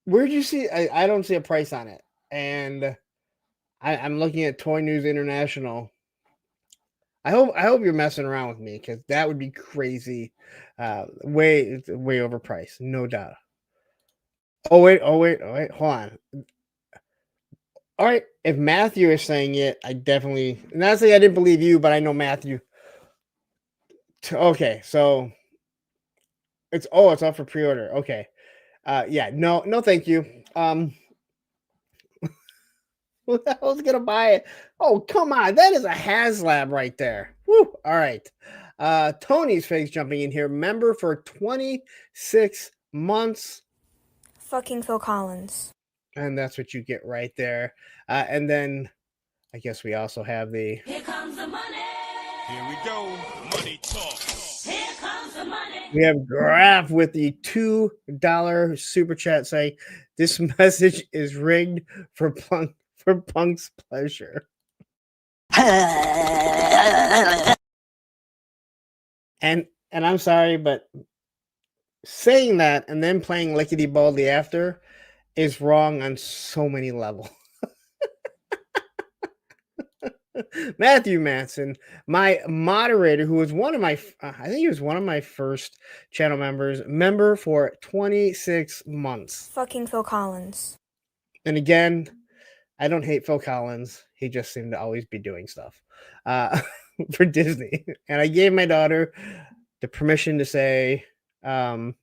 Where'd you see? I don't see a price on it, and I'm looking at Toy News International. I hope you're messing around with me because that would be crazy. Way overpriced, no doubt. Oh wait, hold on. All right, if Matthew is saying it, I definitely not saying I didn't believe you, but I know Matthew. Okay, so it's up for pre-order. Okay. Yeah, no, thank you. Who the hell's gonna buy it? Oh, come on, that is a HasLab right there. Woo! All right. Tony's face jumping in here. Member for 26 months. Fucking Phil Collins. And that's what you get right there. And then I guess we also have the Here comes the money. Here we go. Money talk. Here comes the money. We have Graph with the $2 super chat saying, "This message is rigged for Punk's pleasure." And I'm sorry, but saying that and then playing Lickety Baldy after is wrong on so many levels. Matthew Manson, my moderator, who was one of my, I think he was one of my first channel members, member for 26 months. Fucking Phil Collins. And again, I don't hate Phil Collins. He just seemed to always be doing stuff for Disney. And I gave my daughter the permission to say, I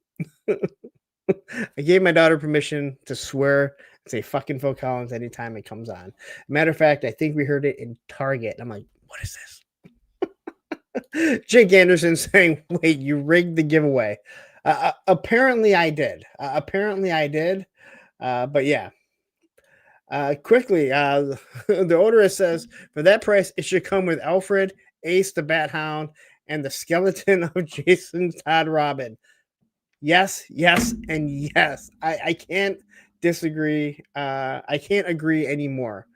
gave my daughter permission to swear and say fucking Phil Collins anytime it comes on. Matter of fact, I think we heard it in Target. I'm like, what is this? Jake Anderson saying, "Wait, you rigged the giveaway." Apparently I did. But yeah. Quickly, the Odorous says, "For that price, it should come with Alfred, Ace the Bat Hound, and the skeleton of Jason Todd Robin." Yes, and yes. I can't disagree. I can't agree anymore.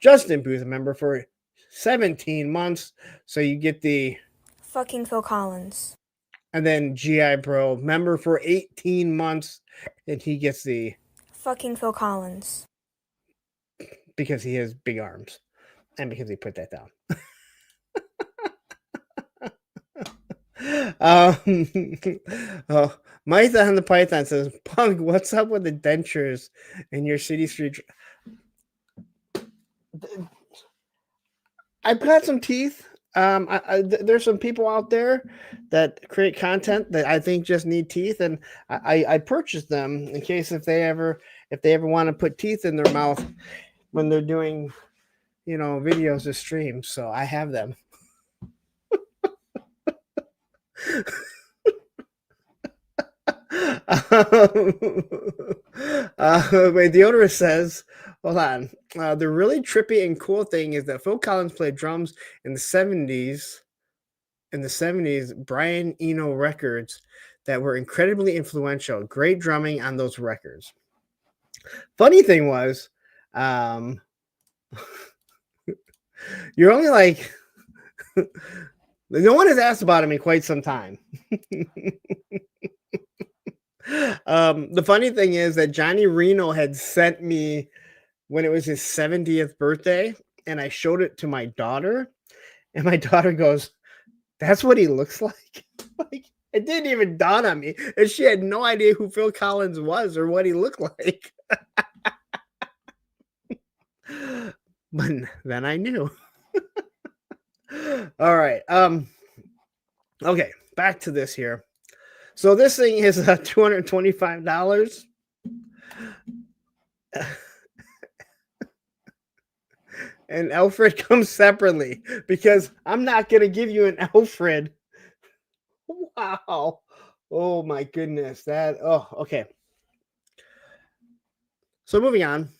Justin Booth, a member for 17 months. So you get the Fucking Phil Collins. And then G.I. Bro, member for 18 months, and he gets the Fucking Phil Collins. because he has big arms and because he put that down. Oh, Mike on the Python says, Punk, what's up with the dentures in your city street? I've got some teeth. There's some people out there that create content that I think just need teeth, and I purchased them in case if they ever want to put teeth in their mouth when they're doing, videos or streams. So I have them. Wait, the owner says, hold on. The really trippy and cool thing is that Phil Collins played drums in the 70s. In the 70s, Brian Eno records that were incredibly influential. Great drumming on those records. Funny thing was, you're only like, no one has asked about him in quite some time. The funny thing is that Johnny Reno had sent me when it was his 70th birthday, and I showed it to my daughter, and my daughter goes, "That's what he looks like." Like, it didn't even dawn on me, and she had no idea who Phil Collins was or what he looked like. But then I knew. All right. Okay, back to this here. So this thing is $225. And Alfred comes separately because I'm not going to give you an Alfred. Wow. Oh my goodness. Okay. So moving on.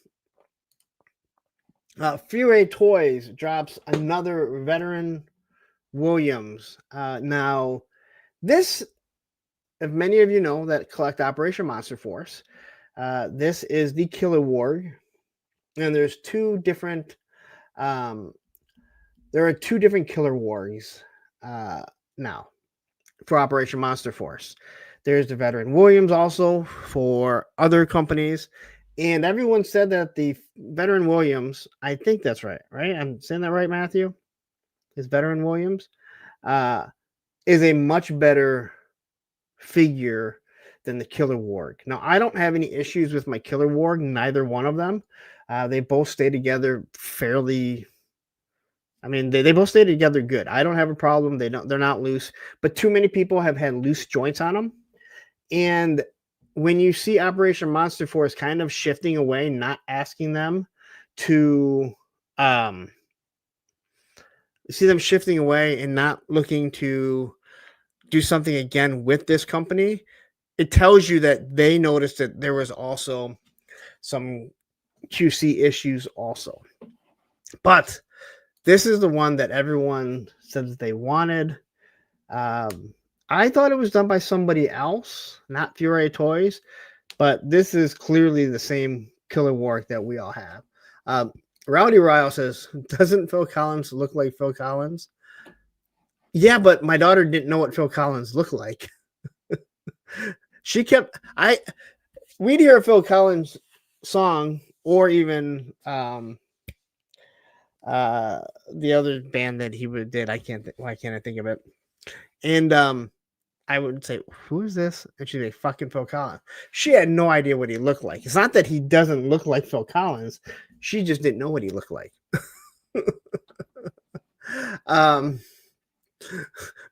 Fury Toys drops another veteran Williams. Now, this, if many of you know that collect Operation Monster Force, this is the Killer Warg, and there's two different. There are two different Killer Wargs now for Operation Monster Force. There's the veteran Williams also for other companies. And everyone said that the veteran Williams, I think that's right? I'm saying that right, Matthew? Is veteran Williams is a much better figure than the Killer Warg. Now, I don't have any issues with my Killer Warg, neither one of them. They both stay together fairly. I mean, they both stay together good. I don't have a problem. They're not loose, but too many people have had loose joints on them. And when you see Operation Monster Force kind of shifting away, not asking them to see them shifting away and not looking to do something again with this company, it tells you that they noticed that there was also some QC issues also. But this is the one that everyone said that they wanted. I thought it was done by somebody else, not Fury Toys, but this is clearly the same Killer Warg that we all have. Rowdy Ryle says, doesn't Phil Collins look like Phil Collins? Yeah, but my daughter didn't know what Phil Collins looked like. We'd hear a Phil Collins song or even the other band that he did. Why can't I think of it? And I would say, who is this? And she'd say, fucking Phil Collins. She had no idea what he looked like. It's not that he doesn't look like Phil Collins. She just didn't know what he looked like.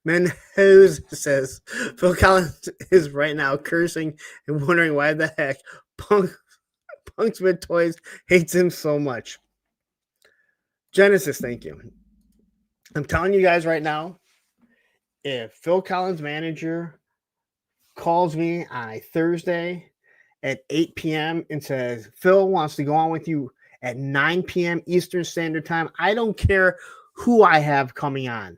Menhoz says, Phil Collins is right now cursing and wondering why the heck Punks with Toys hates him so much. Genesis, thank you. I'm telling you guys right now, if Phil Collins' manager calls me on a Thursday at 8 p.m. and says, Phil wants to go on with you at 9 p.m. Eastern Standard Time, I don't care who I have coming on.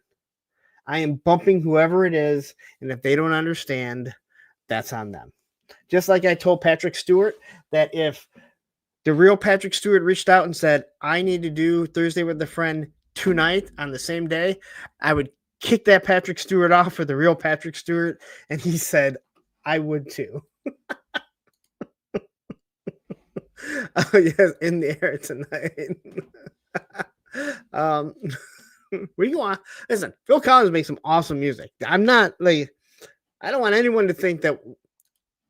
I am bumping whoever it is, and if they don't understand, that's on them. Just like I told Patrick Stewart that if the real Patrick Stewart reached out and said, I need to do Thursday with a Friend tonight on the same day, I would kick that Patrick Stewart off for the real Patrick Stewart? And he said, I would too. Oh, yes, in the air tonight. We want listen, Phil Collins makes some awesome music. I'm not like I don't want anyone to think that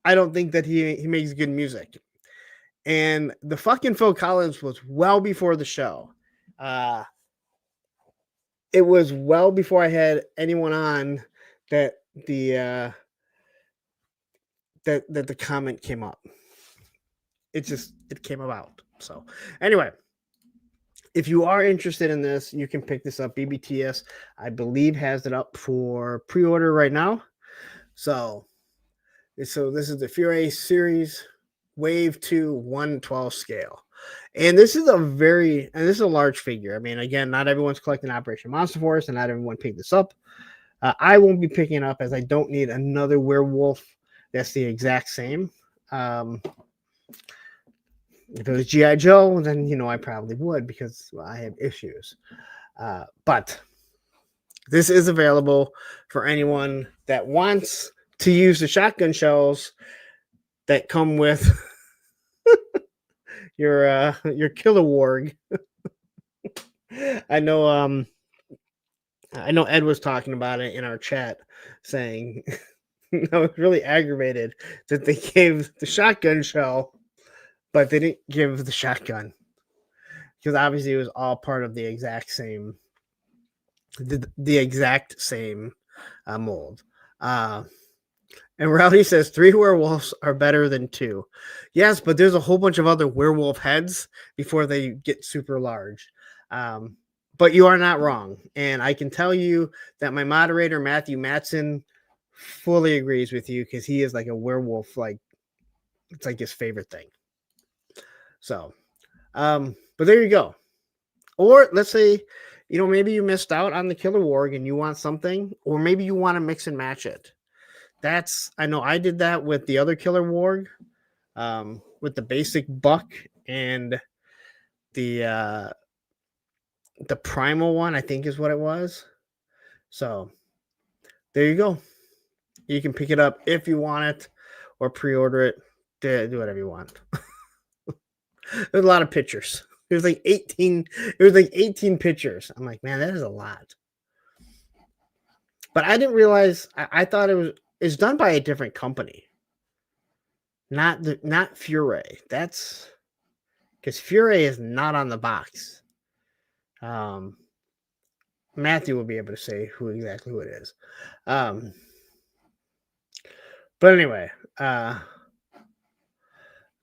I don't think that he makes good music. And the fucking Phil Collins was well before the show. It was well before I had anyone on that the that the comment came up. It came about. So anyway, if you are interested in this, you can pick this up. BBTS, I believe, has it up for pre-order right now. So this is the Fury series Wave 2 1/12 scale. And this is a large figure. I mean, again, not everyone's collecting Operation Monster Force, and not everyone picked this up. I won't be picking it up as I don't need another werewolf that's the exact same. If it was G.I. Joe, then, I probably would because I have issues. But this is available for anyone that wants to use the shotgun shells that come with your Killer Warg. I know Ed was talking about it in our chat, saying I was really aggravated that they gave the shotgun shell, but they didn't give the shotgun, because obviously it was all part of the exact same mold. And Rowdy says 3 werewolves are better than 2. Yes, but there's a whole bunch of other werewolf heads before they get super large. But you are not wrong. And I can tell you that my moderator, Matthew Matson, fully agrees with you, because he is like a werewolf. Like, it's like his favorite thing. So, but there you go. Or let's say, maybe you missed out on the Killer Warg and you want something, or maybe you want to mix and match it. I know I did that with the other Killer Warg, with the basic buck and the primal one, I think is what it was. So there you go. You can pick it up if you want it, or pre-order it. Do whatever you want. There's a lot of pictures. There's like 18. It was like 18 pictures. I'm like, man, that is a lot. But I didn't realize. I thought it's done by a different company. Not Fury. That's because Fury is not on the box. Matthew will be able to say who it is. But anyway,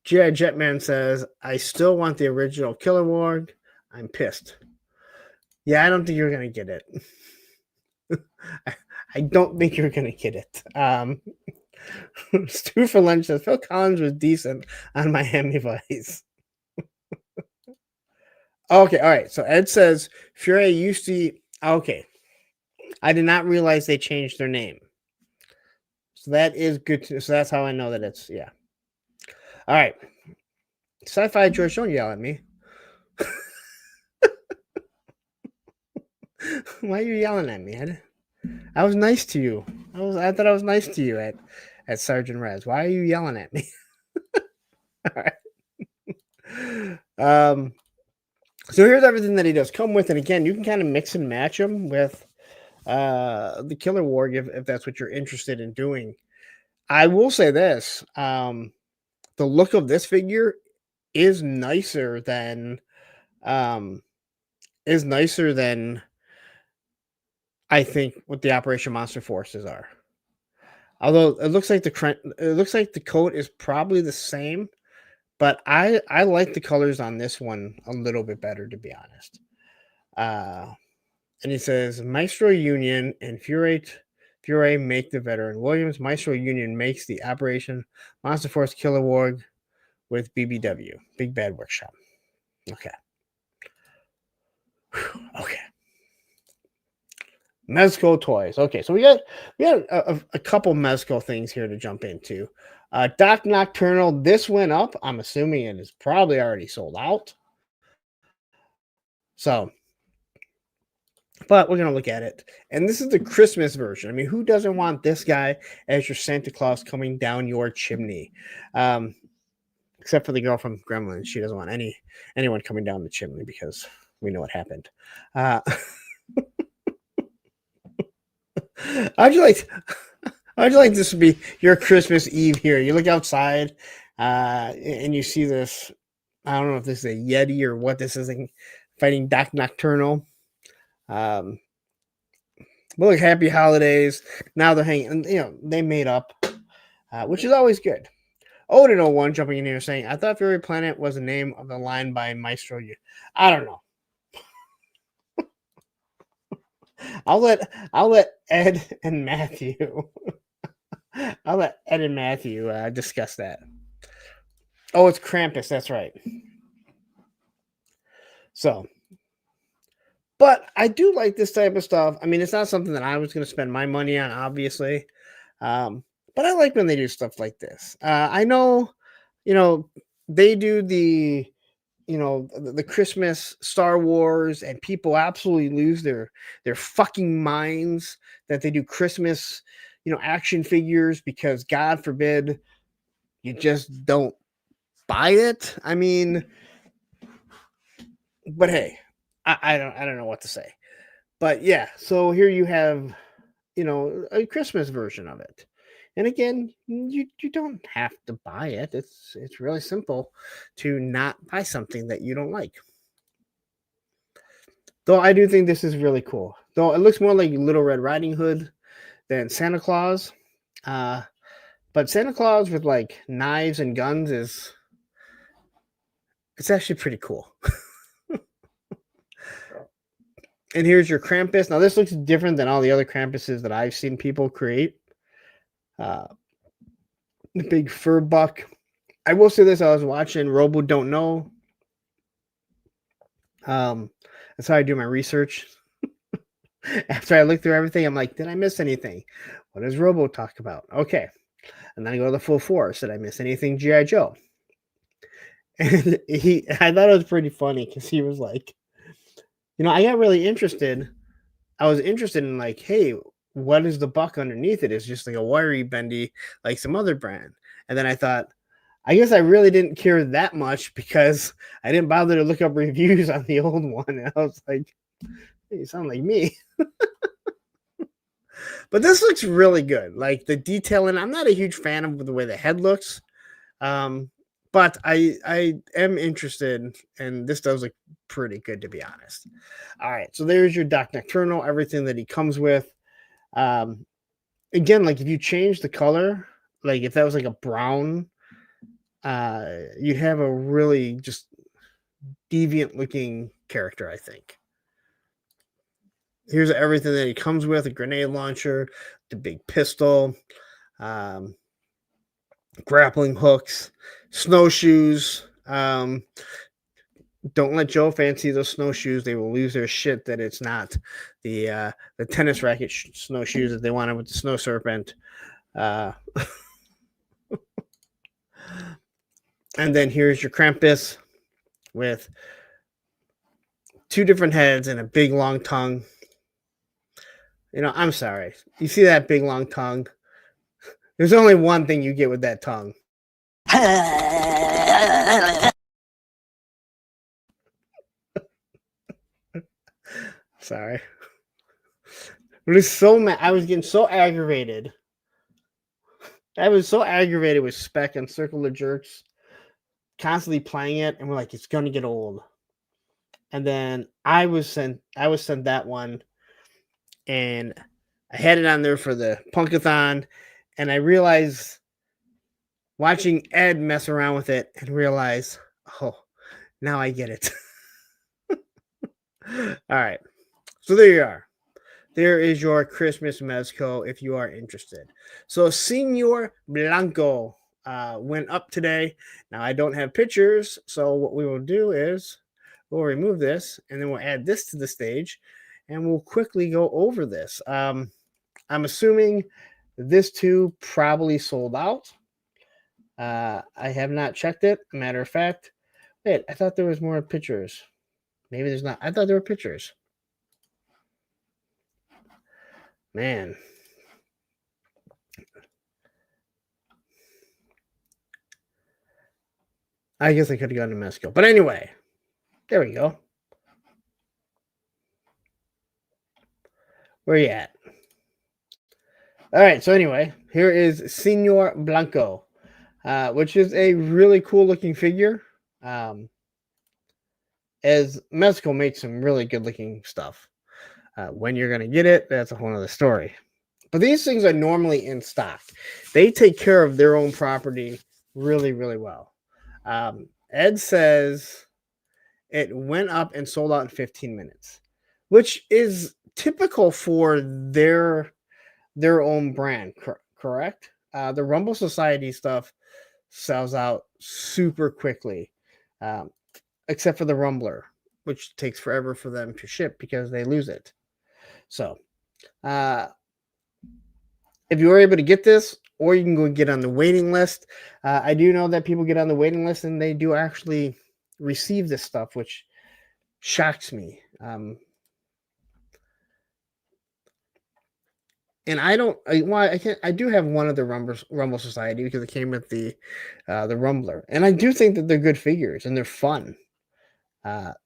G.I. Jetman says, I still want the original Killer Warg. I'm pissed. Yeah, I don't think you're going to get it. I don't think you're going to get it. Stu for Lunch says, Phil Collins was decent on Miami Vice. Okay, all right. So Ed says, Fury used to... Okay. I did not realize they changed their name. So that is good. So that's how I know that it's... Yeah. All right. Sci-Fi George, don't yell at me. Why are you yelling at me? I was nice to you. I thought I was nice to you at Sergeant Rez. Why are you yelling at me? All right. So here's everything that he does come with, and again, you can kind of mix and match them with the Killer Warg if that's what you're interested in doing. I will say this: the look of this figure is nicer than I think what the Operation Monster Forces are. Although it looks like the coat is probably the same, but I like the colors on this one a little bit better, to be honest. And he says Maestro Union and Fury make the veteran Williams. Maestro Union makes the Operation Monster Force Killer Warg with BBW, Big Bad Workshop. Okay. Okay. Mezco toys. Okay, so we got a couple Mezco things here to jump into. Doc Nocturnal. This went up. I'm assuming it is probably already sold out. So But we're going to look at it. And this is the Christmas version. I mean, who doesn't want this guy as your Santa Claus coming down your chimney? Except for the girl from Gremlins. She doesn't want anyone coming down the chimney because we know what happened. How'd you like this to be your Christmas Eve here? You look outside and you see this. I don't know if this is a Yeti or what this is, like, fighting Doc Nocturnal. But look, happy holidays. Now they're hanging, they made up, which is always good. Odin01 jumping in here saying, I thought Fury Planet was the name of the line by Maestro. I don't know. I'll let Ed and Matthew discuss that. Oh, it's Krampus. That's right. So, but I do like this type of stuff. I mean, it's not something that I was going to spend my money on, obviously. But I like when they do stuff like this. I know, they do the Christmas Star Wars, and people absolutely lose their fucking minds that they do Christmas, action figures, because God forbid you just don't buy it. I mean, but hey, I don't know what to say. But yeah, so here you have, a Christmas version of it. And again, you don't have to buy it. It's really simple to not buy something that you don't like. Though I do think this is really cool. Though it looks more like Little Red Riding Hood than Santa Claus. But Santa Claus with like knives and guns it's actually pretty cool. And here's your Krampus. Now this looks different than all the other Krampuses that I've seen people create. The big fur buck. I will say this: I was watching Robo Don't Know. That's how I do my research. After I look through everything, I'm like, did I miss anything? What does Robo talk about? Okay, and then I go to the full force. Did I miss anything? G.I. Joe. And I thought it was pretty funny because he was like, I got really interested. I was interested in like, hey, what is the buck underneath it? It's just like a wiry bendy, like some other brand. And then I thought, I guess I really didn't care that much because I didn't bother to look up reviews on the old one. And I was like, hey, you sound like me. But this looks really good. Like the detailing, I'm not a huge fan of the way the head looks. But I am interested, and this does look pretty good, to be honest. All right, so there's your Doc Nocturnal, everything that he comes with. Again, like if you change the color, like if that was like a brown, you'd have a really just deviant looking character, I think. Here's everything that he comes with: a grenade launcher, the big pistol, grappling hooks, snowshoes. Don't let Joe fancy those snowshoes. They will lose their shit that it's not the tennis racket snowshoes that they wanted with the snow serpent. And then here's your Krampus with two different heads and a big long tongue. I'm sorry. You see that big long tongue? There's only one thing you get with that tongue. Sorry. I was so mad. I was getting so aggravated. I was so aggravated with Spec and Circle of Jerks constantly playing it, and we're like, it's gonna get old. And then I was sent that one, and I had it on there for the Punkathon, and I realized watching Ed mess around with it and realize, oh, now I get it. All right. So there you are. There is your Christmas Mezco if you are interested. So Senor Blanco went up today. Now I don't have pictures, so what we will do is we'll remove this, and then we'll add this to the stage, and we'll quickly go over this. I'm assuming this too probably sold out. I have not checked it. Matter of fact, wait, I thought there was more pictures. Maybe there's not. I thought there were pictures. Man. I guess I could have gone to Mezco. But anyway, there we go. Where you at? All right, so anyway, here is Senor Blanco, which is a really cool looking figure. As Mezco makes some really good looking stuff. When you're going to get it, that's a whole other story. But these things are normally in stock. They take care of their own property really, really well. Ed says it went up and sold out in 15 minutes, which is typical for their own brand, correct? The Rumble Society stuff sells out super quickly, except for the Rumbler, which takes forever for them to ship because they lose it. So, if you were able to get this, or you can go get on the waiting list. I do know that people get on the waiting list and they do actually receive this stuff, which shocks me. And I do have one of the Rumble Society because it came with the Rumbler, and I do think that they're good figures and they're fun.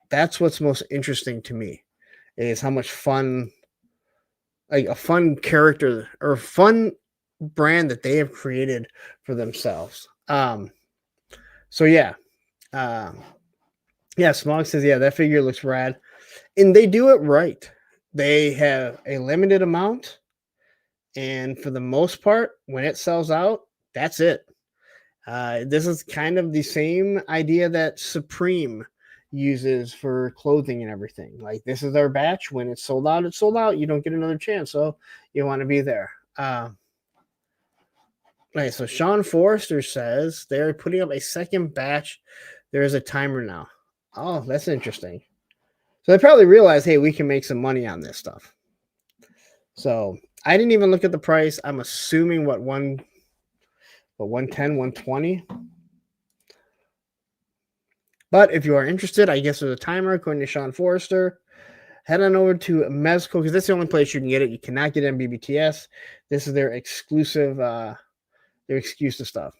That's what's most interesting to me, is how much fun, like a fun character or fun brand that they have created for themselves. So yeah, Smog says, yeah, that figure looks rad, and they do it right. They have a limited amount. And for the most part, when it sells out, that's it. This is kind of the same idea that Supreme uses for clothing and everything. Like, this is their batch. When it's sold out, it's sold out. You don't get another chance. So you want to be there. Right. So Sean Forrester says they're putting up a second batch. There is a timer now. Oh, that's interesting. So they probably realized, hey, we can make some money on this stuff. So I didn't even look at the price. I'm assuming 110, 120. But if you are interested, I guess there's a timer according to Sean Forrester. Head on over to Mezco because that's the only place you can get it. You cannot get it on BBTS. This is their exclusive stuff.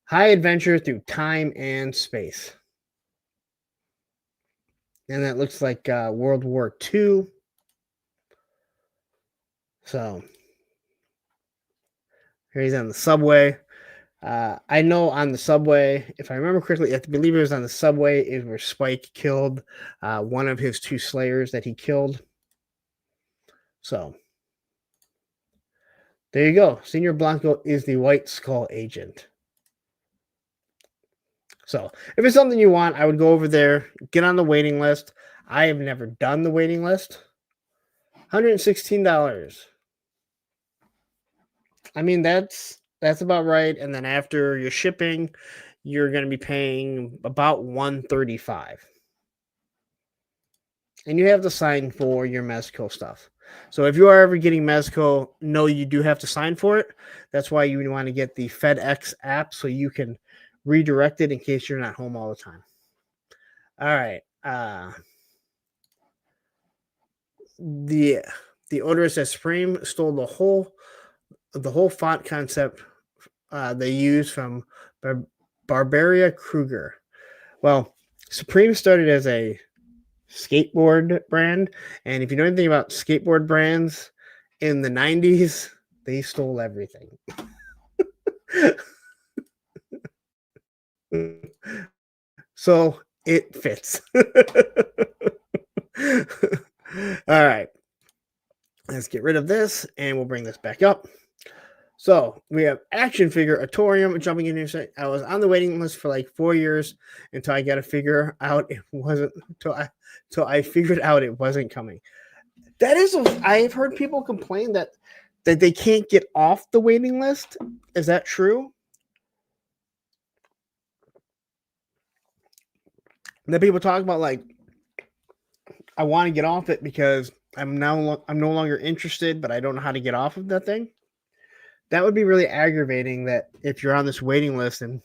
High adventure through time and space. And that looks like World War II. So here he's on the subway. I know on the subway, if I remember correctly, I believe it was on the subway is where Spike killed one of his two slayers that he killed. So there you go. Senor Blanco is the White Skull agent. So if it's something you want, I would go over there, get on the waiting list. I have never done the waiting list. $116. I mean, that's about right. And then after your shipping, you're going to be paying about $135. And you have to sign for your Mezco stuff. So if you are ever getting Mezco, no, you do have to sign for it. That's why you want to get the FedEx app so you can redirect it in case you're not home all the time. All right. The Odorous as Supreme stole the whole font concept they used from Barbaria Kruger. Well, Supreme started as a skateboard brand, and if you know anything about skateboard brands in the 90s, they stole everything. So it fits. All right. Let's get rid of this and we'll bring this back up. So we have action figure Atorium jumping in here. I was on the waiting list for like 4 years until I got to figure out it wasn't until I figured out it wasn't coming. That is, I've heard people complain that they can't get off the waiting list. Is that true? That people talk about, like, I want to get off it because I'm no longer interested, but I don't know how to get off of that thing. That would be really aggravating, that if you're on this waiting list and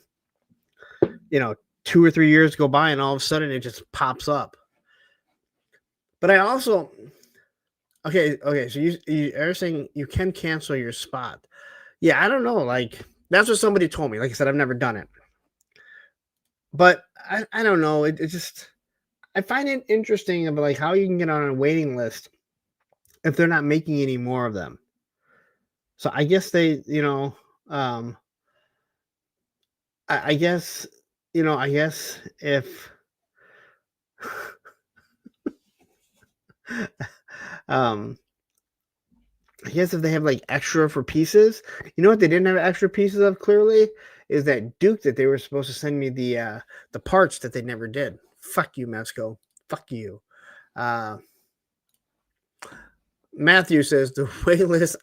2 or 3 years go by and all of a sudden it just pops up. But I also Okay. So you are saying you can cancel your spot. Yeah, I don't know. Like that's what somebody told me. Like I said, I've never done it, but I don't know. It just I find it interesting about like how you can get on a waiting list if they're not making any more of them. So I guess they, I guess, I guess if, um, I guess if they have like extra for pieces, you know what they didn't have extra pieces of clearly is that Duke that they were supposed to send me the parts that they never did. Fuck you, Mesco. Fuck you. Uh, Matthew says the wait list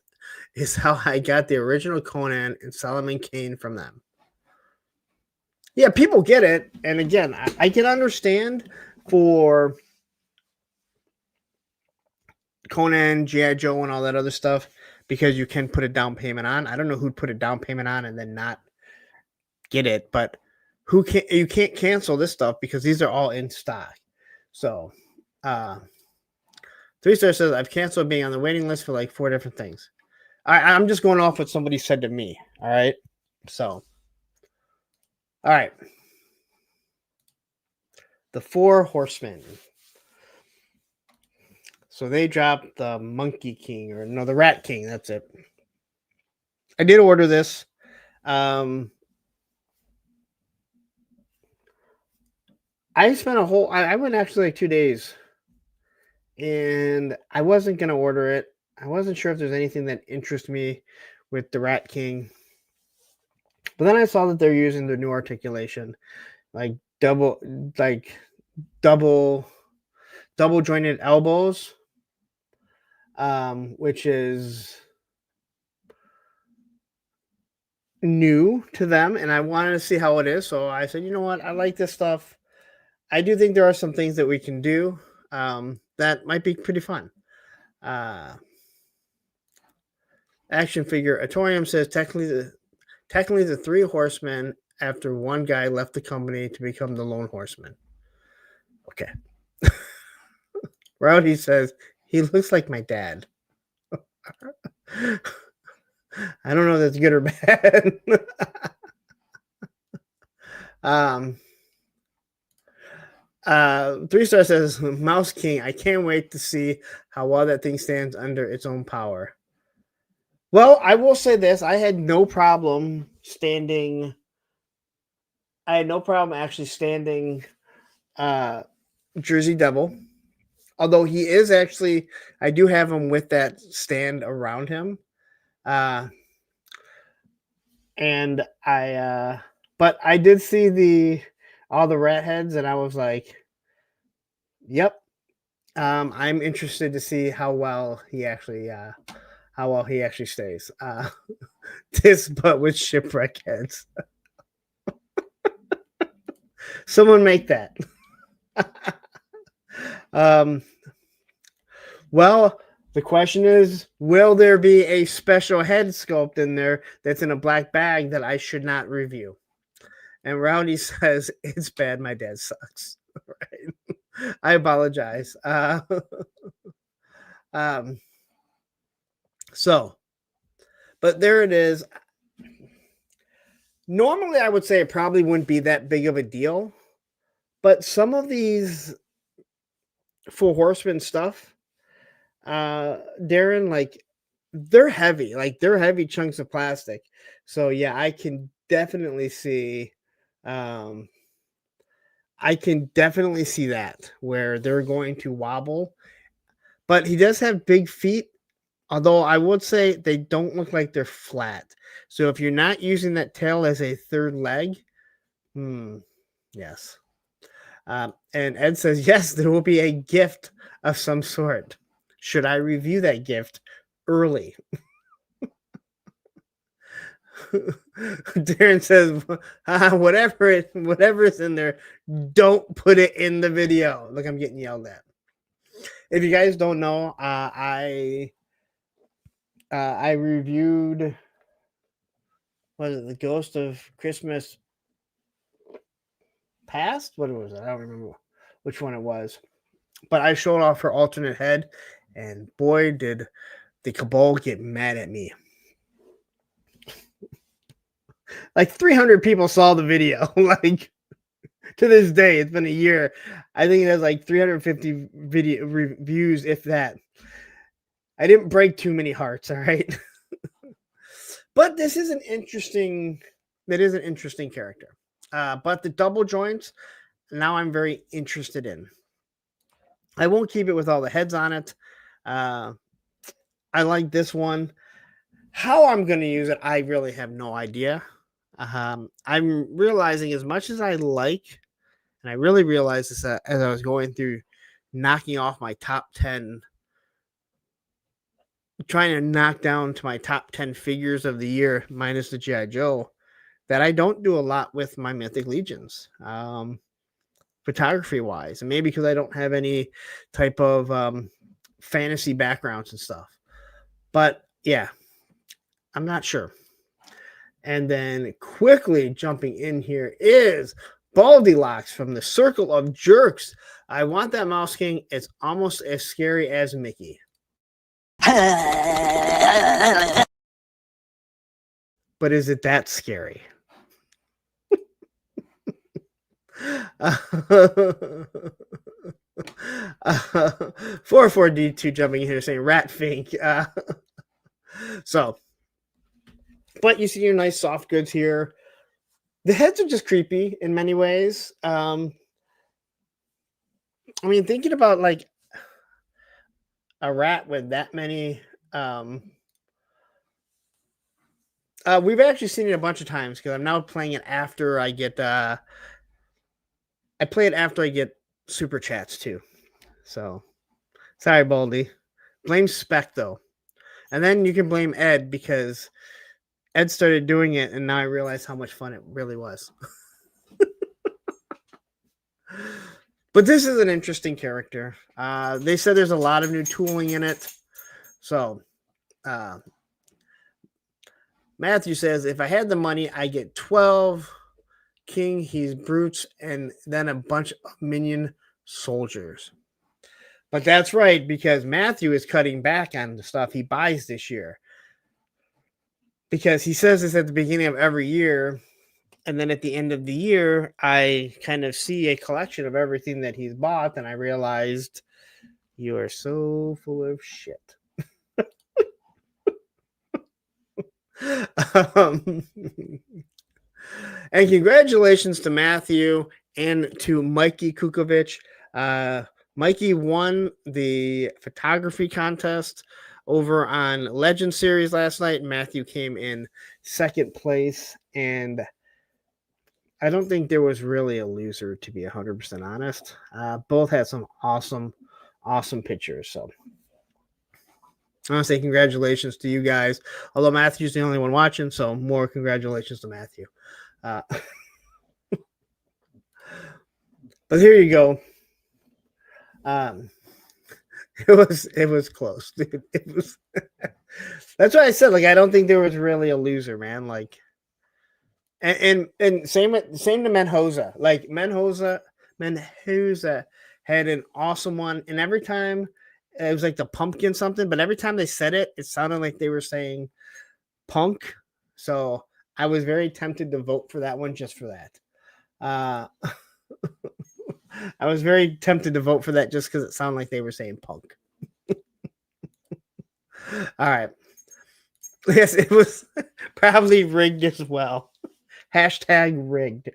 is how I got the original Conan and Solomon Kane from them. Yeah, people get it. And again, I can understand for Conan, G.I. Joe, and all that other stuff because you can put a down payment on. I don't know who'd put a down payment on and then not get it, but you can't cancel this stuff because these are all in stock. So 3-star says I've canceled being on the waiting list for like 4 different things. I'm just going off what somebody said to me. All right. So all right. The 4 Horsemen. So they dropped the Monkey King, or no, the Rat King. That's it. I did order this. I spent I went actually like 2 days, and I wasn't gonna order it. I wasn't sure if there's anything that interests me with the Rat King, but then I saw that they're using the new articulation, like double jointed elbows, which is new to them, and I wanted to see how it is. So I said, you know what, I like this stuff. I do think there are some things that we can do that might be pretty fun. Action figure Atorium says technically the 3 horsemen after one guy left the company to become the lone horseman. Okay. Rowdy says he looks like my dad. I don't know if that's good or bad. 3-star says Mouse King. I can't wait to see how well that thing stands under its own power. Well, I will say this: I had no problem standing. I had no problem actually standing Jersey Devil. Although he is actually, I do have him with that stand around him. But I did see all the rat heads, and I was like, yep. I'm interested to see how well he actually stays. This, but with shipwreck heads. Someone make that. Well, the question is, will there be a special head sculpt in there that's in a black bag that I should not review? And Rowdy says, it's bad. My dad sucks. Right. I apologize. But there it is. Normally, I would say it probably wouldn't be that big of a deal. But some of these 4 Horsemen stuff, Darren, like they're heavy. Like they're heavy chunks of plastic. So yeah, I can definitely see that where they're going to wobble. But he does have big feet, although I would say they don't look like they're flat. So if you're not using that tail as a third leg, yes. And Ed says, yes, there will be a gift of some sort. Should I review that gift early? Darren says, whatever is in there, don't put it in the video. Look, I'm getting yelled at. If you guys don't know, I reviewed, was it The Ghost of Christmas Past? What was it? I don't remember which one it was. But I showed off her alternate head, And boy, did the cabal get mad at me. Like 300 people saw the video. Like to this day, it's been a year. I think it has like 350 video reviews, if that. I didn't break too many hearts, all right? But this is an interesting character. But the double joints, now I'm very interested in. I won't keep it with all the heads on it. I like this one. How I'm going to use it, I really have no idea. I'm realizing as much as I like, and I really realized this as I was going through knocking off my top 10, trying to knock down to my top 10 figures of the year, minus the G.I. Joe, that I don't do a lot with my Mythic Legions, photography wise, and maybe because I don't have any type of fantasy backgrounds and stuff. But yeah, I'm not sure. And then quickly jumping in here is Baldylocks from the Circle of Jerks. I want that Mouse King. It's almost as scary as Mickey. But is it that scary? 44D2 jumping in here saying Rat Fink. But you see your nice soft goods here. The heads are just creepy in many ways. I mean, thinking about like a rat with that many. We've actually seen it a bunch of times because I'm now playing it after I get. I play it after I get super chats too. So, sorry, Baldy. Blame Spec though, and then you can blame Ed because Ed started doing it, and now I realize how much fun it really was. But this is an interesting character. They said there's a lot of new tooling in it. So, Matthew says, if I had the money, I get 12 King, he's brutes, and then a bunch of minion soldiers. But that's right, because Matthew is cutting back on the stuff he buys this year. Because he says this at the beginning of every year, and then at the end of the year, I kind of see a collection of everything that he's bought, and I realized you are so full of shit. And congratulations to Matthew and to Mikey Kukovic. Mikey won the photography contest over on Legend Series last night. Matthew came in second place, and I don't think there was really a loser, to be 100% honest. Both had some awesome pictures. So I want to say congratulations to you guys. Although Matthew's the only one watching, so more congratulations to Matthew. But here you go. It was close, dude. It was. That's why I said, like, I don't think there was really a loser, man. Like, and same to Menhoza. Like Menhoza had an awesome one, and every time it was like the pumpkin something, but every time they said it, it sounded like they were saying punk. So I was very tempted to vote for that one just for that. I was very tempted to vote for that just because it sounded like they were saying punk. All right. Yes, it was probably rigged as well. Hashtag rigged.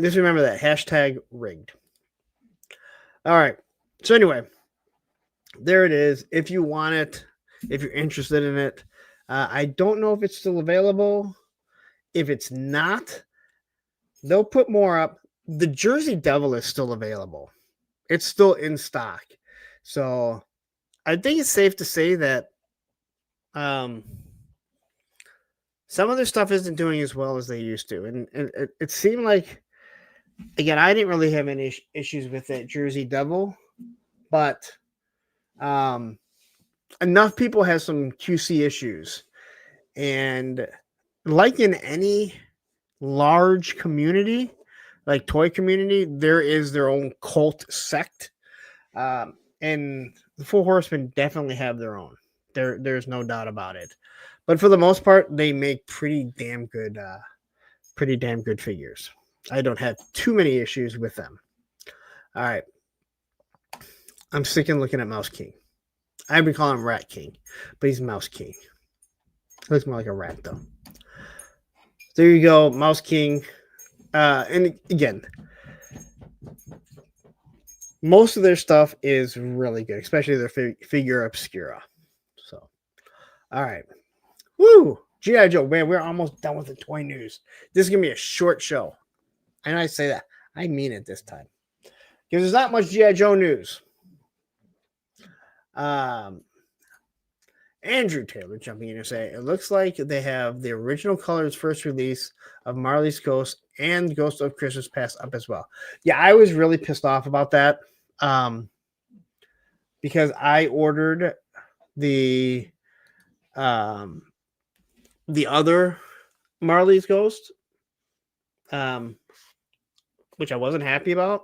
Just remember that. Hashtag rigged. All right. So anyway, there it is. If you want it, if you're interested in it, I don't know if it's still available. If it's not, they'll put more up. The Jersey Devil is still available. It's still in stock. So I think it's safe to say that some of their stuff isn't doing as well as they used to. And it seemed like, again, I didn't really have any issues with that Jersey Devil, but enough people have some QC issues. And like in any large community, like toy community, there is their own cult sect. And the Four Horsemen definitely have their own. There's no doubt about it. But for the most part, they make pretty damn good figures. I don't have too many issues with them. All right. I'm sick of looking at Mouse King. I've been calling him Rat King, but he's Mouse King. Looks more like a rat, though. There you go, Mouse King. And again, most of their stuff is really good, especially their figure obscura. So, all right. Woo! G.I. Joe, man, we're almost done with the toy news. This is going to be a short show. And I say that. I mean it this time. Because there's not much G.I. Joe news. Andrew Taylor jumping in and saying, it looks like they have the original colors first release of Marley's Ghost and Ghost of Christmas Past up as well. Yeah, I was really pissed off about that. Because I ordered the other Marley's Ghost, which I wasn't happy about,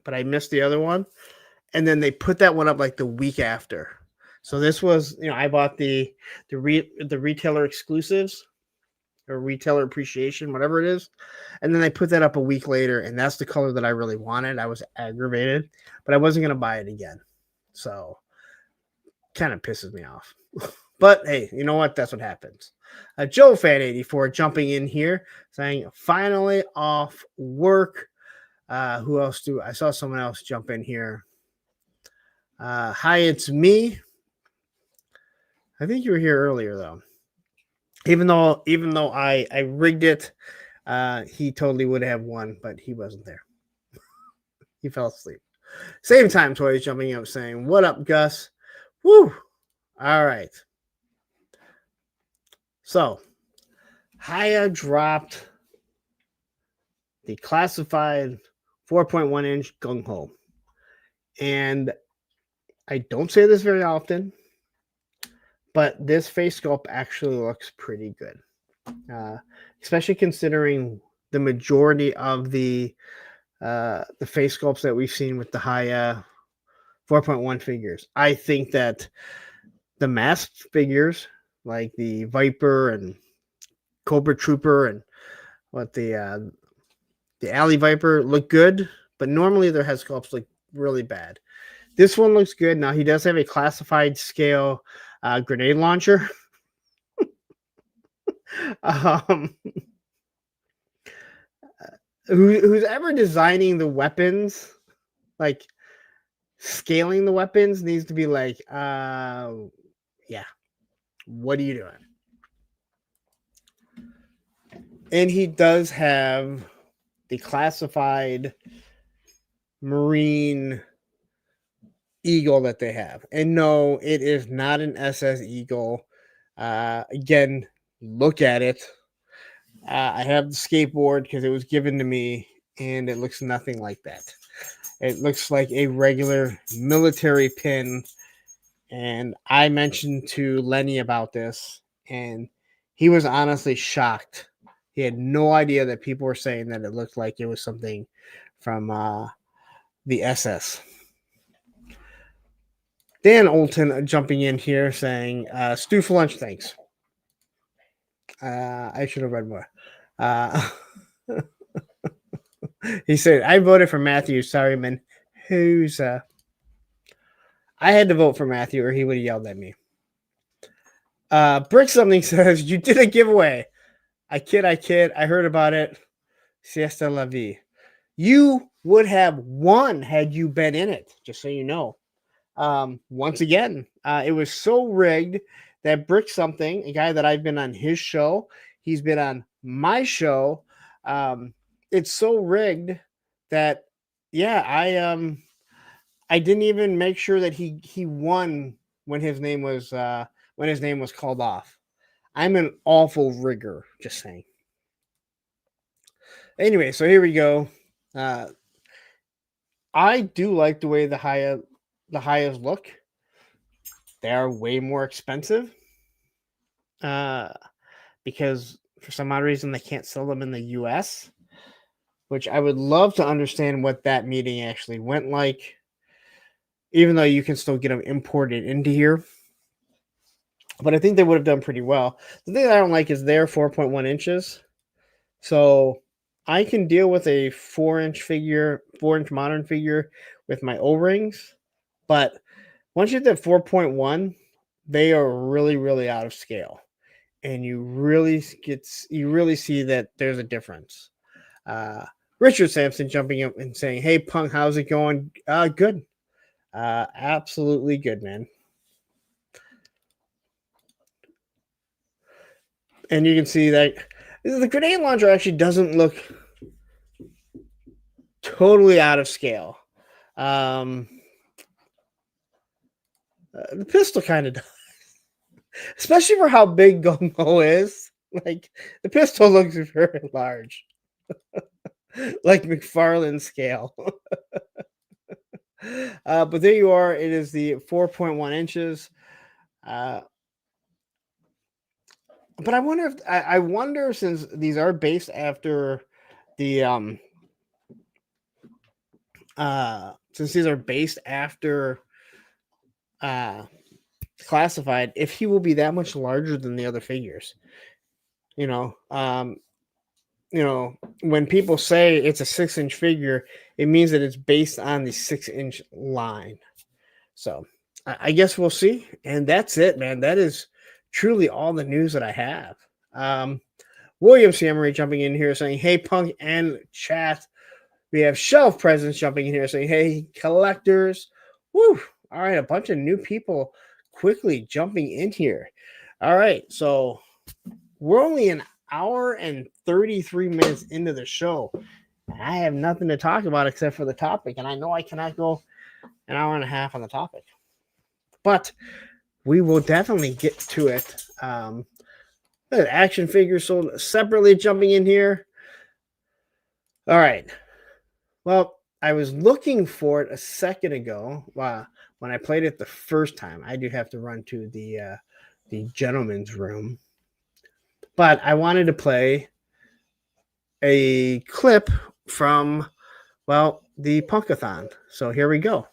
but I missed the other one. And then they put that one up like the week after. So this was, I bought the retailer exclusives or retailer appreciation, whatever it is. And then they put that up a week later, and that's the color that I really wanted. I was aggravated, but I wasn't going to buy it again. So kind of pisses me off. But hey, you know what? That's what happens. Joe Fan 84 jumping in here saying, finally off work. Who else I saw someone else jump in here. Hi, it's me. I think you were here earlier though. Even though I rigged it, he totally would have won, but he wasn't there. He fell asleep. Same time toys jumping up saying, what up, Gus? Woo! All right. So, Hiya dropped the classified 4.1 inch gung ho. And I don't say this very often, but this face sculpt actually looks pretty good. Especially considering the majority of the face sculpts that we've seen with the Hiya 4.1 figures. I think that the masked figures, like the Viper and Cobra Trooper and the Alley Viper, look good, but normally their head sculpts look really bad. This one looks good. Now, he does have a classified scale grenade launcher. Who's ever designing the weapons, like scaling the weapons, needs to be like, yeah, what are you doing? And he does have the classified Marine Eagle that they have. And no, it is not an SS Eagle. Again, look at it. I have the skateboard because it was given to me, and it looks nothing like that. It looks like a regular military pin. And I mentioned to Lenny about this, and he was honestly shocked. He had no idea that people were saying that it looked like it was something from the SS. Dan Olton jumping in here saying, stew for lunch, thanks. I should have read more. He said, I voted for Matthew. Sorry, man. I had to vote for Matthew or he would have yelled at me. Brick Something says, you did a giveaway. I kid. I heard about it. Siesta la vie. You would have won had you been in it, just so you know. Once again, it was so rigged that Brick Something, a guy that I've been on his show, he's been on my show. It's so rigged that, yeah, I didn't even make sure that he won when his name was called off. I'm an awful rigger, just saying. Anyway, so here we go. I do like the way the Hiyas look. They are way more expensive. because for some odd reason they can't sell them in the US, which I would love to understand what that meeting actually went like, even though you can still get them imported into here. But I think they would have done pretty well. The thing that I don't like is they're 4.1 inches. So I can deal with a 4-inch modern figure with my O-rings. But once you hit that 4.1, they are really, really out of scale. And you really see that there's a difference. Richard Sampson jumping up and saying, "Hey, Punk, how's it going?" Good. Absolutely good, man. And you can see that the grenade launcher actually doesn't look totally out of scale. The pistol kind of does, especially for how big Gung Ho is. Like, the pistol looks very large, like McFarlane scale. But there you are. It is the 4.1 inches. But I wonder if I wonder, since these are based after the since these are based after Classified, if he will be that much larger than the other figures. When people say it's a 6-inch figure, it means that it's based on the 6-inch line. So I guess we'll see. And that's it, man. That is truly all the news that I have. William Samurai jumping in here saying, "Hey, Punk and chat." We have Shelf Presence jumping in here saying, "Hey, collectors." Woo! All right, a bunch of new people quickly jumping in here. All right, so we're only an hour and 33 minutes into the show. And I have nothing to talk about except for the topic, and I know I cannot go an hour and a half on the topic. But we will definitely get to it. Action figures sold separately jumping in here. All right. Well, I was looking for it a second ago. When I played it the first time, I do have to run to the gentleman's room. But I wanted to play a clip from, the Punkathon. So here we go.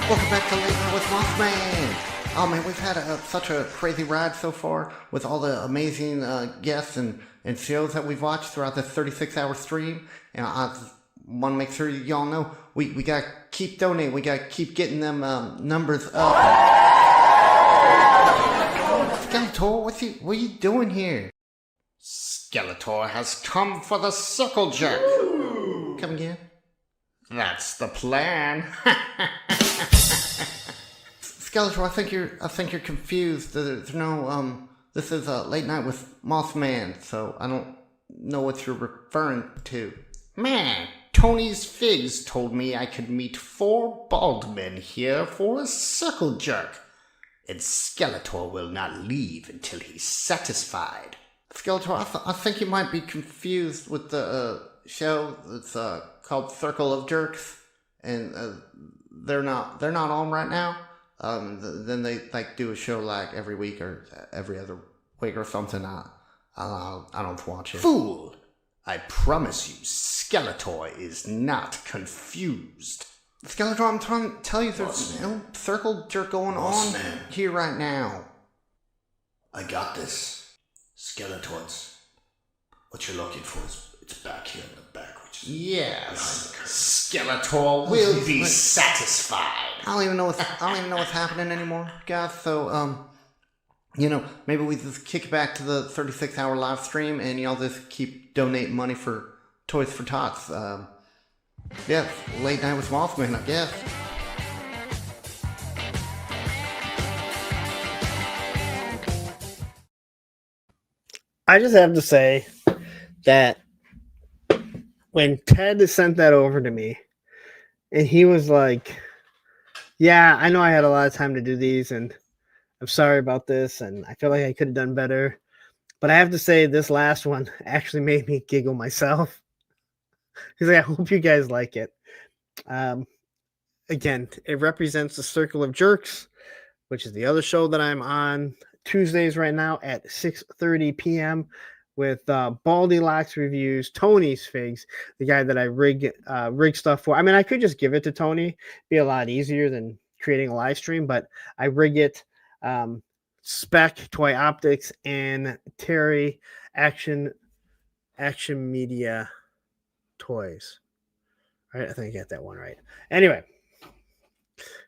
Welcome back to Late Night with Mothman. Oh man, we've had such a crazy ride so far with all the amazing guests and shows that we've watched throughout this 36-hour stream. And I want to make sure y'all know we got to keep donating. We got to keep getting them numbers up. Skeletor, what are you doing here? Skeletor has come for the circle jerk. Ooh. Come again? That's the plan. Skeletor, I think you're confused. There's no this is a Late Night with Mothman, so I don't know what you're referring to. Man, Tony's Figs told me I could meet 4 bald men here for a circle jerk. And Skeletor will not leave until he's satisfied. Skeletor, I think you might be confused with the show that's called Circle of Jerks, and they're not on right now. Then they do a show like every week or every other week or something. I don't watch it. Fool! I promise you, Skeletor is not confused. Skeletor, I'm trying to tell you there's no circle jerk going on here right now. I got this. Skeletons. What you're looking for is it's back here in the back. Yes. Skeletor will be satisfied. I don't even know what's happening anymore, guys. So maybe we just kick it back to the 36-hour live stream, and y'all just keep donating money for Toys for Tots. Late Night with Mothman, I guess. I just have to say that when Ted sent that over to me, and he was like, "Yeah, I know I had a lot of time to do these, and I'm sorry about this, and I feel like I could have done better. But I have to say, this last one actually made me giggle myself." He's like, "I hope you guys like it." Again, it represents the circle of jerks. which is the other show that I'm on Tuesdays right now at 6:30 p.m. with Baldy Locks Reviews, Tony's Figs, the guy that I rig stuff for. I mean, I could just give it to Tony, be a lot easier than creating a live stream, but I rig it. Spec Toy Optics and Terry Action Media Toys. All right, I think I got that one right. Anyway,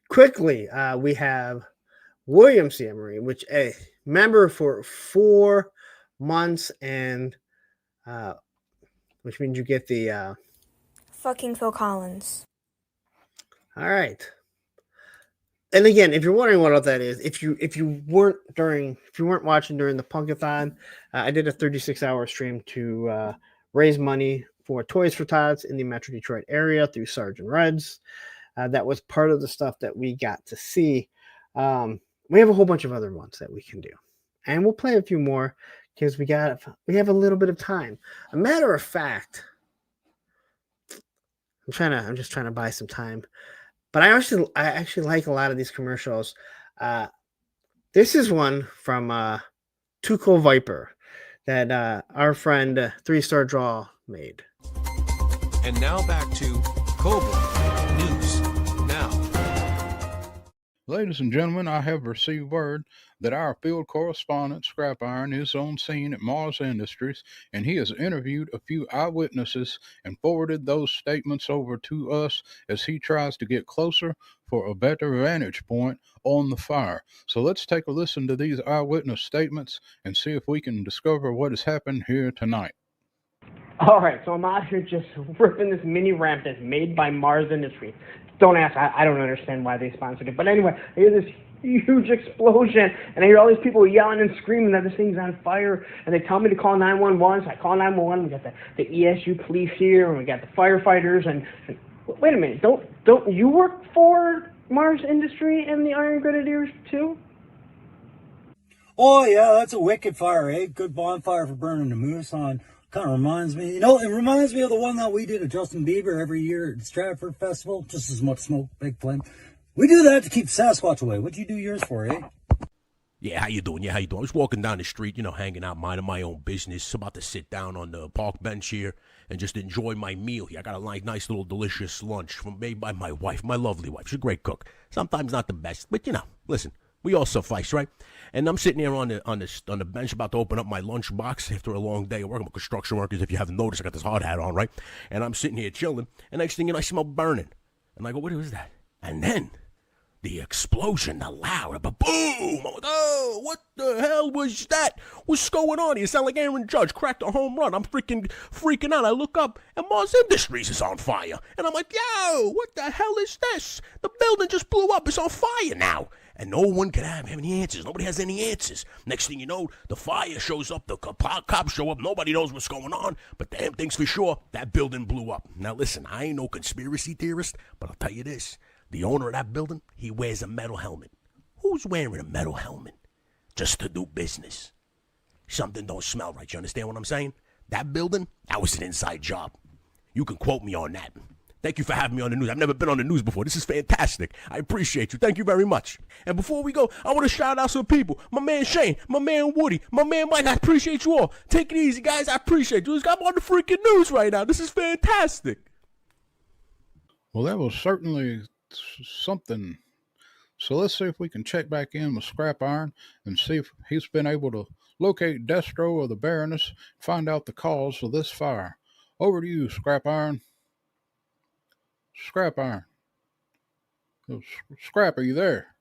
quickly, we have William C. Emery, which a member for 4 months, and which means you get the Fucking Phil Collins. all right. And again, if you're wondering what that is, if you weren't watching during the Punkathon, I did a 36-hour stream to raise money for Toys for Tots in the Metro Detroit area through Sergeant Reds. That was part of the stuff that we got to see. We have a whole bunch of other ones that we can do, and we'll play a few more because we have a little bit of time. A matter of fact, I'm just trying to buy some time. But I actually like a lot of these commercials. This is one from Tuco Viper that our friend 3-Star Draw made. And now back to Cobra News Now. Ladies and gentlemen, I have received word that our field correspondent, Scrap Iron, is on scene at Mars Industries, and he has interviewed a few eyewitnesses and forwarded those statements over to us as he tries to get closer for a better vantage point on the fire. So let's take a listen to these eyewitness statements and see if we can discover what has happened here tonight. All right, so I'm out here just ripping this mini ramp that's made by Mars Industries. Don't ask, I don't understand why they sponsored it. But anyway, I hear this huge explosion, and I hear all these people yelling and screaming that this thing's on fire, and they tell me to call 911, so I call 911. We got the ESU police here, and we got the firefighters, and wait a minute, don't you work for Mars Industry and the Iron Grenadiers too? Oh yeah, that's a wicked fire, eh? Good bonfire for burning the moose on. Kind of reminds me, it reminds me of the one that we did at Justin Bieber every year at Stratford Festival. Just as much smoke, big flame. We do that to keep Sasquatch away. What'd you do yours for, eh? Yeah, how you doing? I was walking down the street, hanging out, minding my own business. About to sit down on the park bench here and just enjoy my meal here. I got a nice little delicious lunch made by my wife, my lovely wife. She's a great cook. Sometimes not the best, but listen, we all suffice, right? And I'm sitting here on the bench about to open up my lunch box after a long day of working with construction workers. If you haven't noticed, I got this hard hat on, right? And I'm sitting here chilling, and next thing you know, I smell burning. And I go, what is that? And then the explosion, the loud, boom! I'm like, oh, what the hell was that? What's going on? You sound like Aaron Judge cracked a home run. I'm freaking out. I look up, and Mars Industries is on fire. And I'm like, yo, what the hell is this? The building just blew up. It's on fire now. And no one can have any answers. Nobody has any answers. Next thing you know, the fire shows up. The cops show up. Nobody knows what's going on. But damn things for sure, that building blew up. Now listen, I ain't no conspiracy theorist, but I'll tell you this. The owner of that building, he wears a metal helmet. Who's wearing a metal helmet? Just to do business. Something don't smell right. You understand what I'm saying? That building, that was an inside job. You can quote me on that. Thank you for having me on the news. I've never been on the news before. This is fantastic. I appreciate you. Thank you very much. And before we go, I want to shout out some people. My man Shane, my man Woody, my man Mike. I appreciate you all. Take it easy, guys. I appreciate you. I'm on the freaking news right now. This is fantastic. Well, that was certainly something. So let's see if we can check back in with Scrap Iron and see if he's been able to locate Destro or the Baroness, find out the cause of this fire. Over to you, Scrap Iron. Scrap Iron. Scrap, are you there?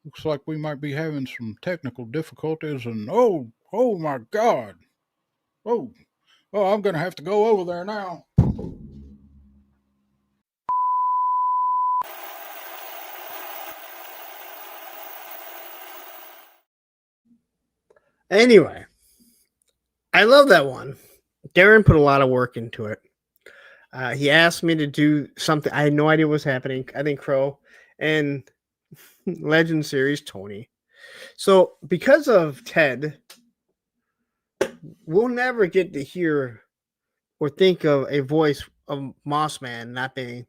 Looks like we might be having some technical difficulties, and oh my God. Oh, I'm going to have to go over there now. Anyway, I love that one. Darren put a lot of work into it. He asked me to do something. I had no idea what was happening. I think Crow and Legend Series Tony. So because of Ted, we'll never get to hear or think of a voice of Mossman not being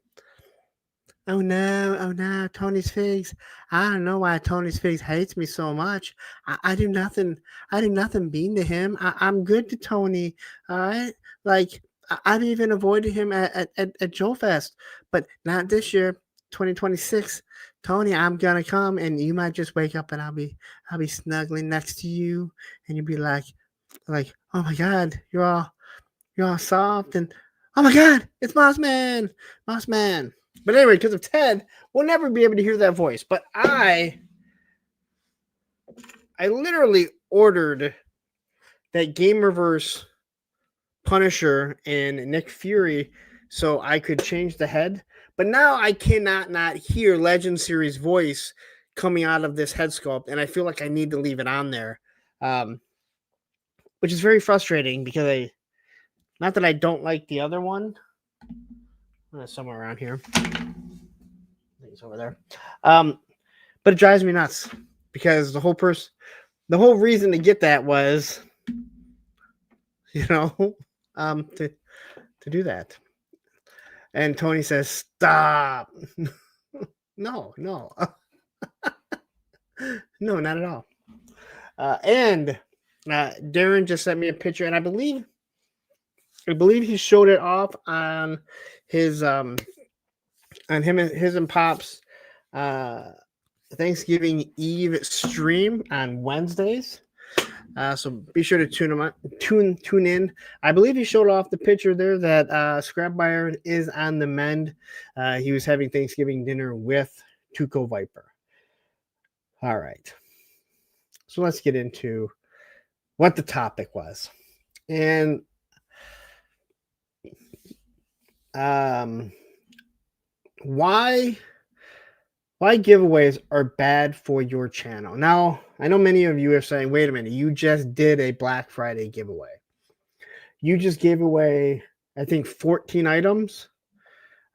Oh no, Tony's Figs. I don't know why Tony's Figs hates me so much. I do nothing. I do nothing mean to him. I'm good to Tony. All right, like I've even avoided him at Joe Fest, but not this year, 2026. Tony, I'm gonna come, and you might just wake up, and I'll be snuggling next to you, and you'll be like, oh my God, you're all soft, and oh my God, it's Moss Man. But anyway, because of Ted, we'll never be able to hear that voice. But I literally ordered that Gamerverse Punisher and Nick Fury so I could change the head. But now I cannot not hear Legend Series voice coming out of this head sculpt, and I feel like I need to leave it on there, which is very frustrating because not that I don't like the other one. Somewhere around here. I think it's over there. But it drives me nuts because the whole reason to get that was, to do that. And Tony says, stop. No. No, not at all. And Darren just sent me a picture, and I believe he showed it off on his on his and Pop's Thanksgiving Eve stream on Wednesdays. So be sure to tune in. I believe he showed off the picture there that Scrap Byron is on the mend. He was having Thanksgiving dinner with Tuco Viper. All right. So let's get into what the topic was. And why giveaways are bad for your channel. Now, I know many of you are saying, wait a minute, you just did a Black Friday giveaway. You just gave away, I think, 14 items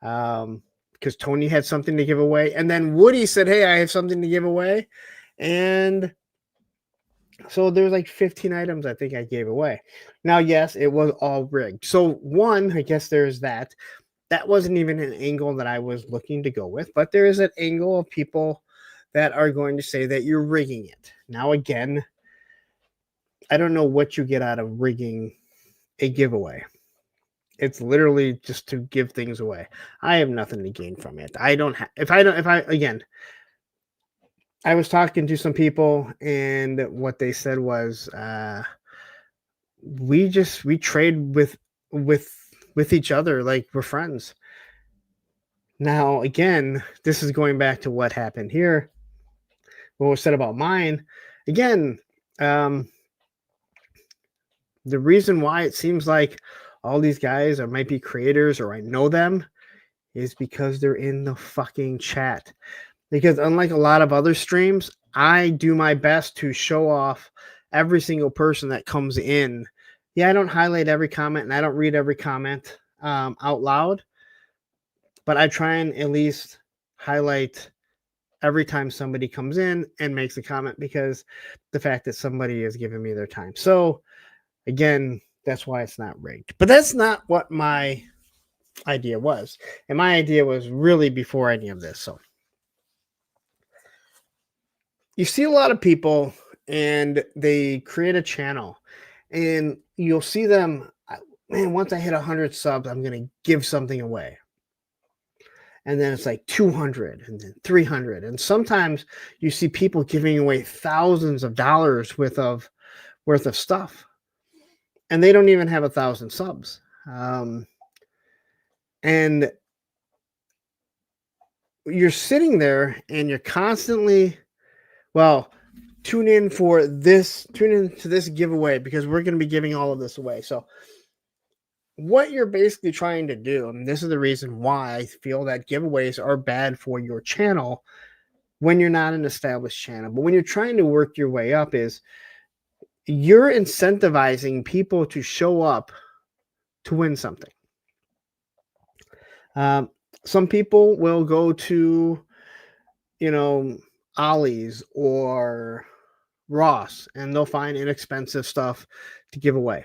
because Tony had something to give away. And then Woody said, hey, I have something to give away. And so there's like 15 items I think I gave away. Now, yes, it was all rigged. So one, I guess there's that. That wasn't even an angle that I was looking to go with, but there is an angle of people that are going to say that you're rigging it. Now, again, I don't know what you get out of rigging a giveaway. It's literally just to give things away. I have nothing to gain from it. I was talking to some people, and what they said was, we trade with each other like we're friends. Now, again, this is going back to what happened here. What was said about mine. Again, the reason why it seems like all these guys might be creators or I know them is because they're in the fucking chat. Because unlike a lot of other streams, I do my best to show off every single person that comes in. Yeah, I don't highlight every comment and I don't read every comment out loud, but I try and at least highlight every time somebody comes in and makes a comment because the fact that somebody is giving me their time. So again, that's why it's not rigged. But that's not what my idea was. And my idea was really before any of this. So you see a lot of people and they create a channel and you'll see them, man, once I hit 100 subs, I'm going to give something away. And then it's like 200 and then 300. And sometimes you see people giving away thousands of dollars worth of stuff. And they don't even have 1,000 subs. And you're sitting there and you're constantly, tune into this giveaway because we're going to be giving all of this away. So what you're basically trying to do, and this is the reason why I feel that giveaways are bad for your channel when you're not an established channel, but when you're trying to work your way up, is you're incentivizing people to show up to win something. Some people will go to, Ollie's or Ross, and they'll find inexpensive stuff to give away.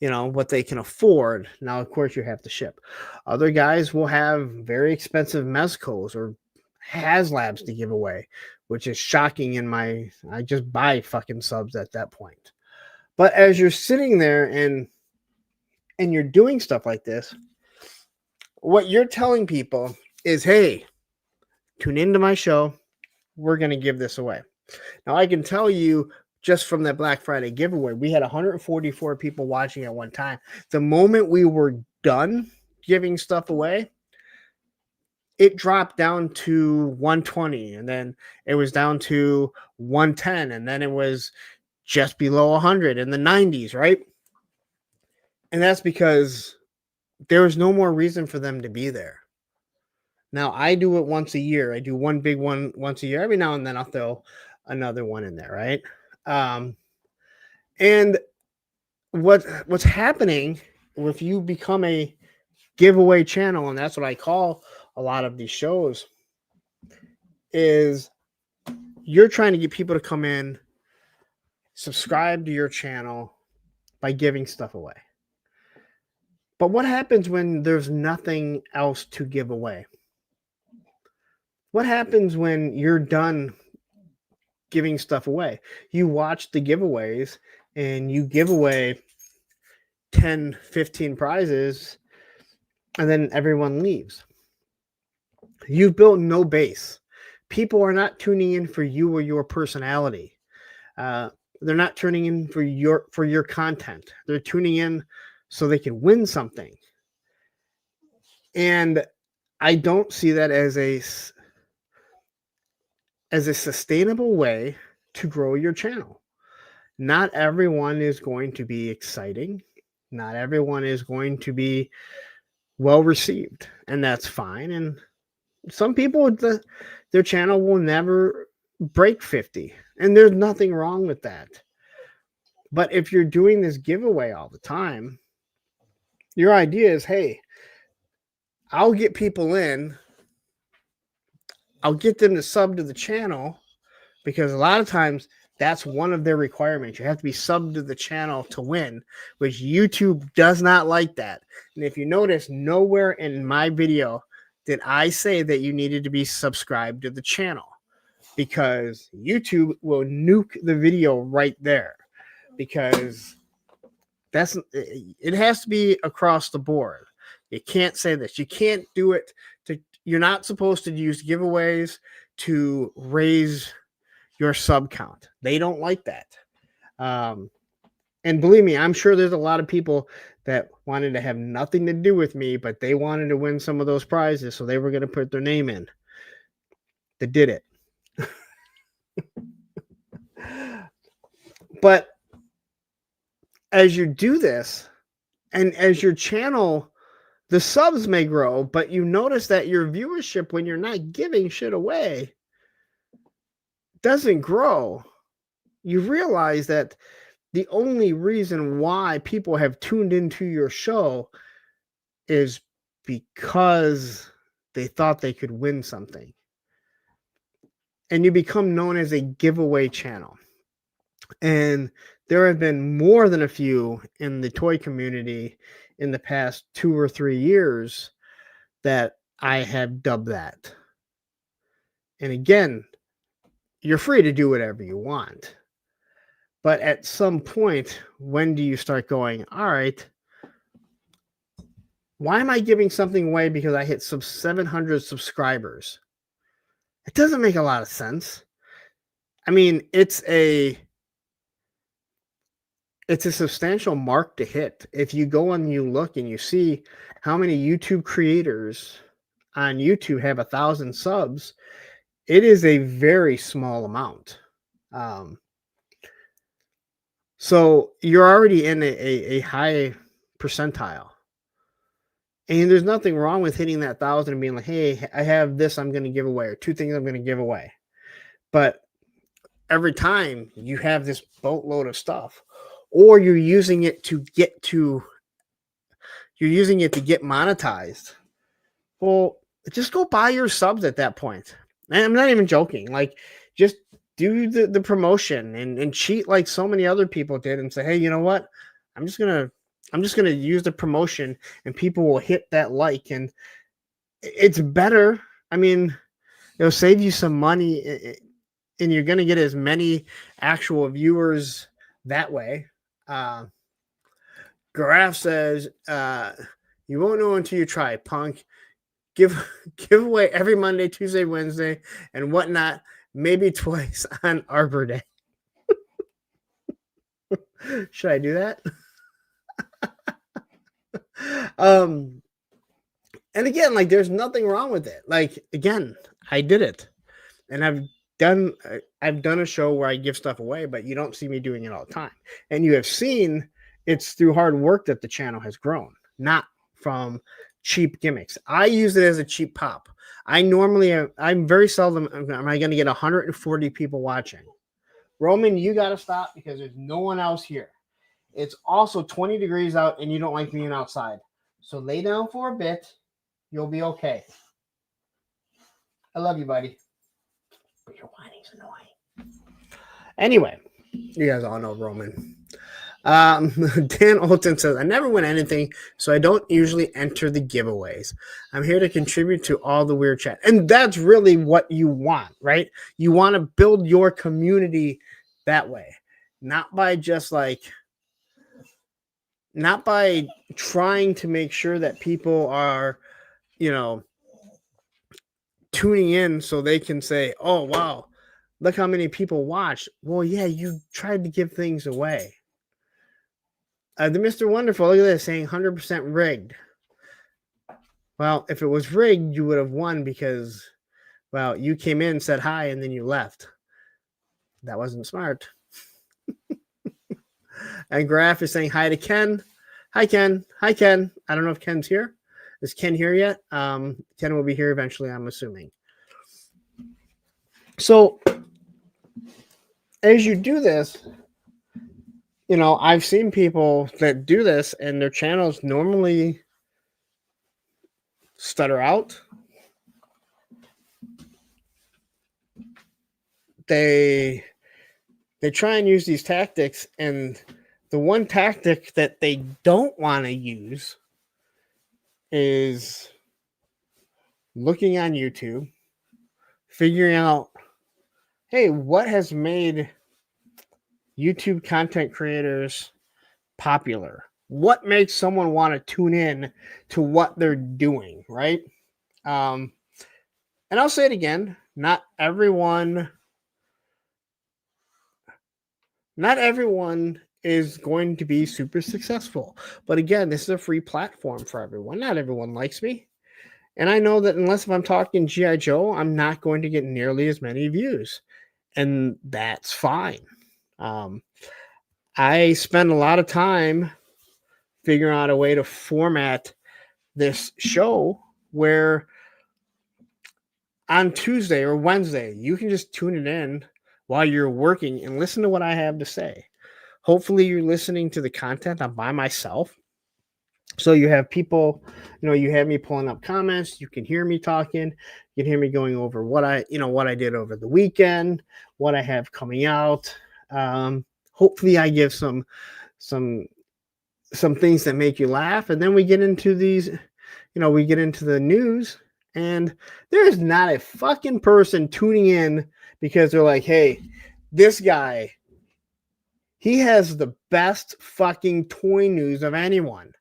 what they can afford. Now, of course, you have to ship. Other guys will have very expensive Mezcos or HasLabs to give away, which is shocking I just buy fucking subs at that point. But as you're sitting there and you're doing stuff like this, what you're telling people is, hey, tune into my show. We're going to give this away. Now, I can tell you just from that Black Friday giveaway, we had 144 people watching at one time. The moment we were done giving stuff away, it dropped down to 120, and then it was down to 110, and then it was just below 100 in the 90s, right? And that's because there was no more reason for them to be there. Now, I do it once a year. I do one big one once a year. Every now and then I'll throw another one in there, right? And what's happening if you become a giveaway channel, and that's what I call a lot of these shows, is you're trying to get people to come in, subscribe to your channel by giving stuff away. But what happens when there's nothing else to give away? What happens when you're done giving stuff away? You watch the giveaways and you give away 10, 15 prizes, and then everyone leaves. You've built no base. People are not tuning in for you or your personality. They're not tuning in for your content. They're tuning in so they can win something. And I don't see that as a sustainable way to grow your channel. Not everyone is going to be exciting. Not everyone is going to be well received, and that's fine. And some people, their channel will never break 50, and there's nothing wrong with that. But if you're doing this giveaway all the time, your idea is, hey, I'll get people in, I'll get them to sub to the channel, because a lot of times that's one of their requirements. You have to be subbed to the channel to win, which YouTube does not like that. And if you notice, nowhere in my video did I say that you needed to be subscribed to the channel, because YouTube will nuke the video right there, because it has to be across the board. You can't say this. You can't do it you're not supposed to use giveaways to raise your sub count. They don't like that. And believe me, I'm sure there's a lot of people that wanted to have nothing to do with me, but they wanted to win some of those prizes, so they were going to put their name in. They did it. But as you do this, and as your channel, the subs may grow, but you notice that your viewership, when you're not giving shit away, doesn't grow. You realize that the only reason why people have tuned into your show is because they thought they could win something. And you become known as a giveaway channel. And there have been more than a few in the toy community in the past 2 or 3 years that I have dubbed that. And again, you're free to do whatever you want. But at some point, when do you start going, all right, why am I giving something away because I hit 700 subscribers? It doesn't make a lot of sense. I mean, it's a substantial mark to hit. If you go and you look and you see how many YouTube creators on YouTube have 1,000 subs, it is a very small amount. So you're already in a high percentile. And there's nothing wrong with hitting that 1,000 and being like, hey, I have this I'm going to give away, or 2 things I'm going to give away. But every time you have this boatload of stuff, or you're using it to get monetized, well, just go buy your subs at that point. And I'm not even joking. Like, just do the promotion and cheat like so many other people did and say, hey, you know what? I'm just going to I'm just going to use the promotion and people will hit that like, and it's better. I mean, it'll save you some money and you're going to get as many actual viewers that way. Graf says, you won't know until you try, punk. Give away every Monday, Tuesday, Wednesday, and whatnot, maybe twice on Arbor Day. Should I do that? And again, like, there's nothing wrong with it. Like, again, I did it, and I've done a show where I give stuff away, but you don't see me doing it all the time. And you have seen it's through hard work that the channel has grown, not from cheap gimmicks. I use it as a cheap pop. I'm very seldom am I going to get 140 people watching. Roman, you got to stop because there's no one else here. It's also 20 degrees out and you don't like being outside. So lay down for a bit. You'll be okay. I love you, buddy. But your whining's annoying. Anyway, you guys all know Roman. Dan Olton says, I never win anything, so I don't usually enter the giveaways. I'm here to contribute to all the weird chat. And that's really what you want, right? You want to build your community that way. Not by just not by trying to make sure that people are, tuning in so they can say, oh, wow, look how many people watched. Well, yeah, you tried to give things away. The Mr. Wonderful, look at this, saying 100% rigged. Well, if it was rigged, you would have won because, well, you came in, said hi, and then you left. That wasn't smart. And Graf is saying hi to Ken. Hi, Ken. Hi, Ken. I don't know if Ken's here. Is Ken here yet? Ken will be here eventually, I'm assuming. So, as you do this, I've seen people that do this and their channels normally stutter out. They try and use these tactics, and the one tactic that they don't want to use is looking on YouTube, figuring out, hey, what has made YouTube content creators popular? What makes someone want to tune in to what they're doing, right? And I'll say it again, not everyone is going to be super successful. But again, this is a free platform for everyone. Not everyone likes me. And I know that unless if I'm talking G.I. Joe, I'm not going to get nearly as many views. And that's fine. I spend a lot of time figuring out a way to format this show where on Tuesday or Wednesday, you can just tune it in while you're working and listen to what I have to say. Hopefully you're listening to the content. I'm by myself. So you have people, you have me pulling up comments. You can hear me talking. You can hear me going over what I did over the weekend, what I have coming out. Hopefully I give some things that make you laugh. And then we get into these, we get into the news, and there's not a fucking person tuning in because they're like, hey, this guy, he has the best fucking toy news of anyone.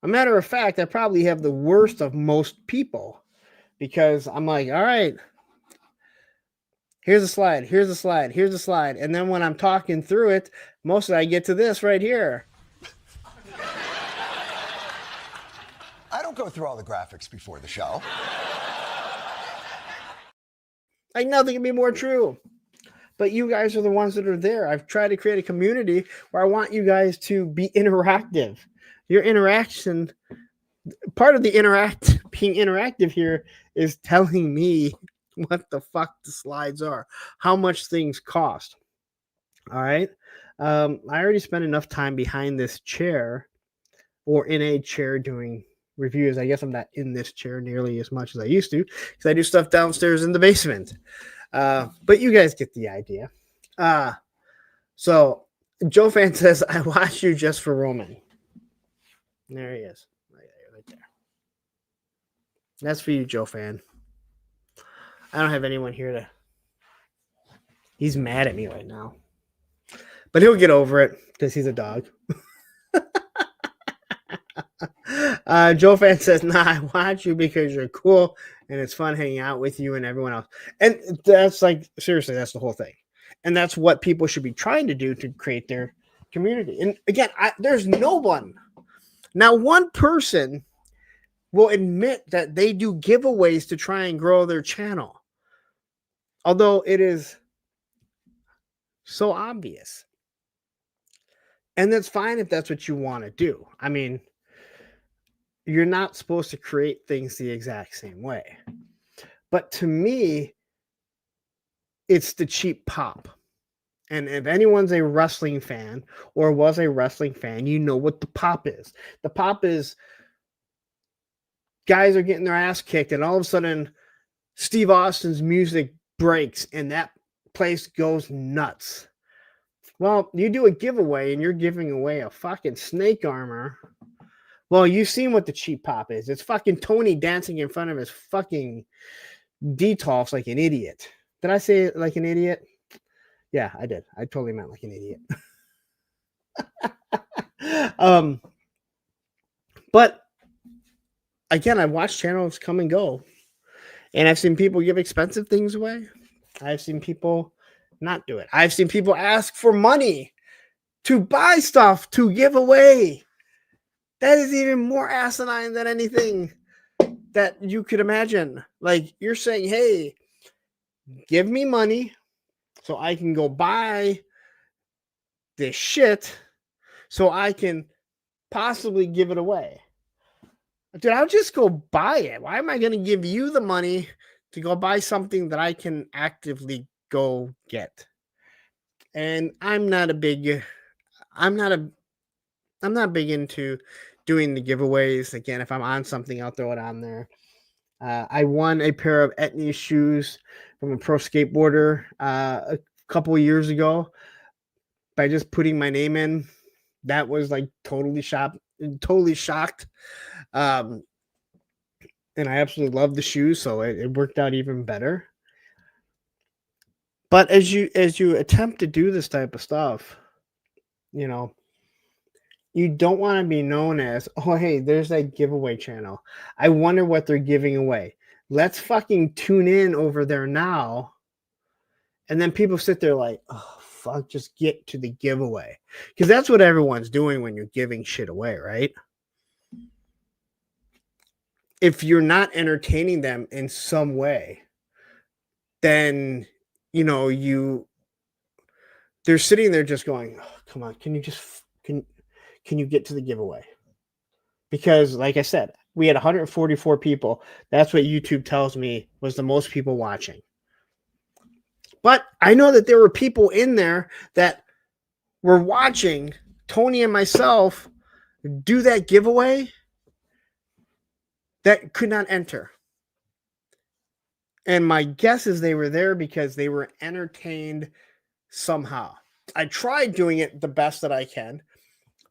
A matter of fact, I probably have the worst of most people because I'm like, all right, here's a slide, here's a slide, here's a slide. And then when I'm talking through it, most of it, I get to this right here. I don't go through all the graphics before the show. Like, nothing can be more true. But you guys are the ones that are there. I've tried to create a community where I want you guys to be interactive. Your interaction, part of the being interactive here is telling me what the fuck the slides are, how much things cost. All right. I already spent enough time behind this chair or in a chair doing reviews. I guess I'm not in this chair nearly as much as I used to because I do stuff downstairs in the basement. But you guys get the idea. So Joe Fan says, I watched you just for Roman. There he is. Right there. That's for you, Joe Fan. I don't have anyone here to. He's mad at me right now. But he'll get over it because he's a dog. Joe Fan says, nah, I watch you because you're cool and it's fun hanging out with you and everyone else. And that's like, seriously, that's the whole thing. And that's what people should be trying to do to create their community. And again, there's no one. Now, one person will admit that they do giveaways to try and grow their channel. Although it is so obvious. And that's fine if that's what you want to do. I mean, you're not supposed to create things the exact same way. But to me, it's the cheap pop. And if anyone's a wrestling fan or was a wrestling fan, you know what the pop is. The pop is guys are getting their ass kicked, and all of a sudden, Steve Austin's music breaks, and that place goes nuts. Well, you do a giveaway, and you're giving away a fucking snake armor. Well, you've seen what the cheap pop is. It's fucking Tony dancing in front of his fucking Detolfs like an idiot. Did I say it like an idiot? Yeah, I did. I totally meant like an idiot. But again, I've watched channels come and go, and I've seen people give expensive things away. I've seen people not do it. I've seen people ask for money to buy stuff to give away. That is even more asinine than anything that you could imagine. Like, you're saying, hey, give me money so I can go buy this shit so I can possibly give it away. Dude, I'll just go buy it. Why am I going to give you the money to go buy something that I can actively go get? And I'm not big into doing the giveaways. Again, if I'm on something, I'll throw it on there. I won a pair of Etnies shoes from a pro skateboarder a couple of years ago by just putting my name in. That was like totally shocked. And I absolutely love the shoes, so it worked out even better. But as you attempt to do this type of stuff, you know, you don't want to be known as, oh, hey, there's that giveaway channel. I wonder what they're giving away. Let's fucking tune in over there now. And then people sit there like, oh, fuck, just get to the giveaway. Because that's what everyone's doing when you're giving shit away, right? If you're not entertaining them in some way, then, you know, they're sitting there just going, oh, come on, can you get to the giveaway? Because, like I said, we had 144 people. That's what YouTube tells me was the most people watching. But I know that there were people in there that were watching Tony and myself do that giveaway that could not enter. And my guess is they were there because they were entertained somehow. I tried doing it the best that I can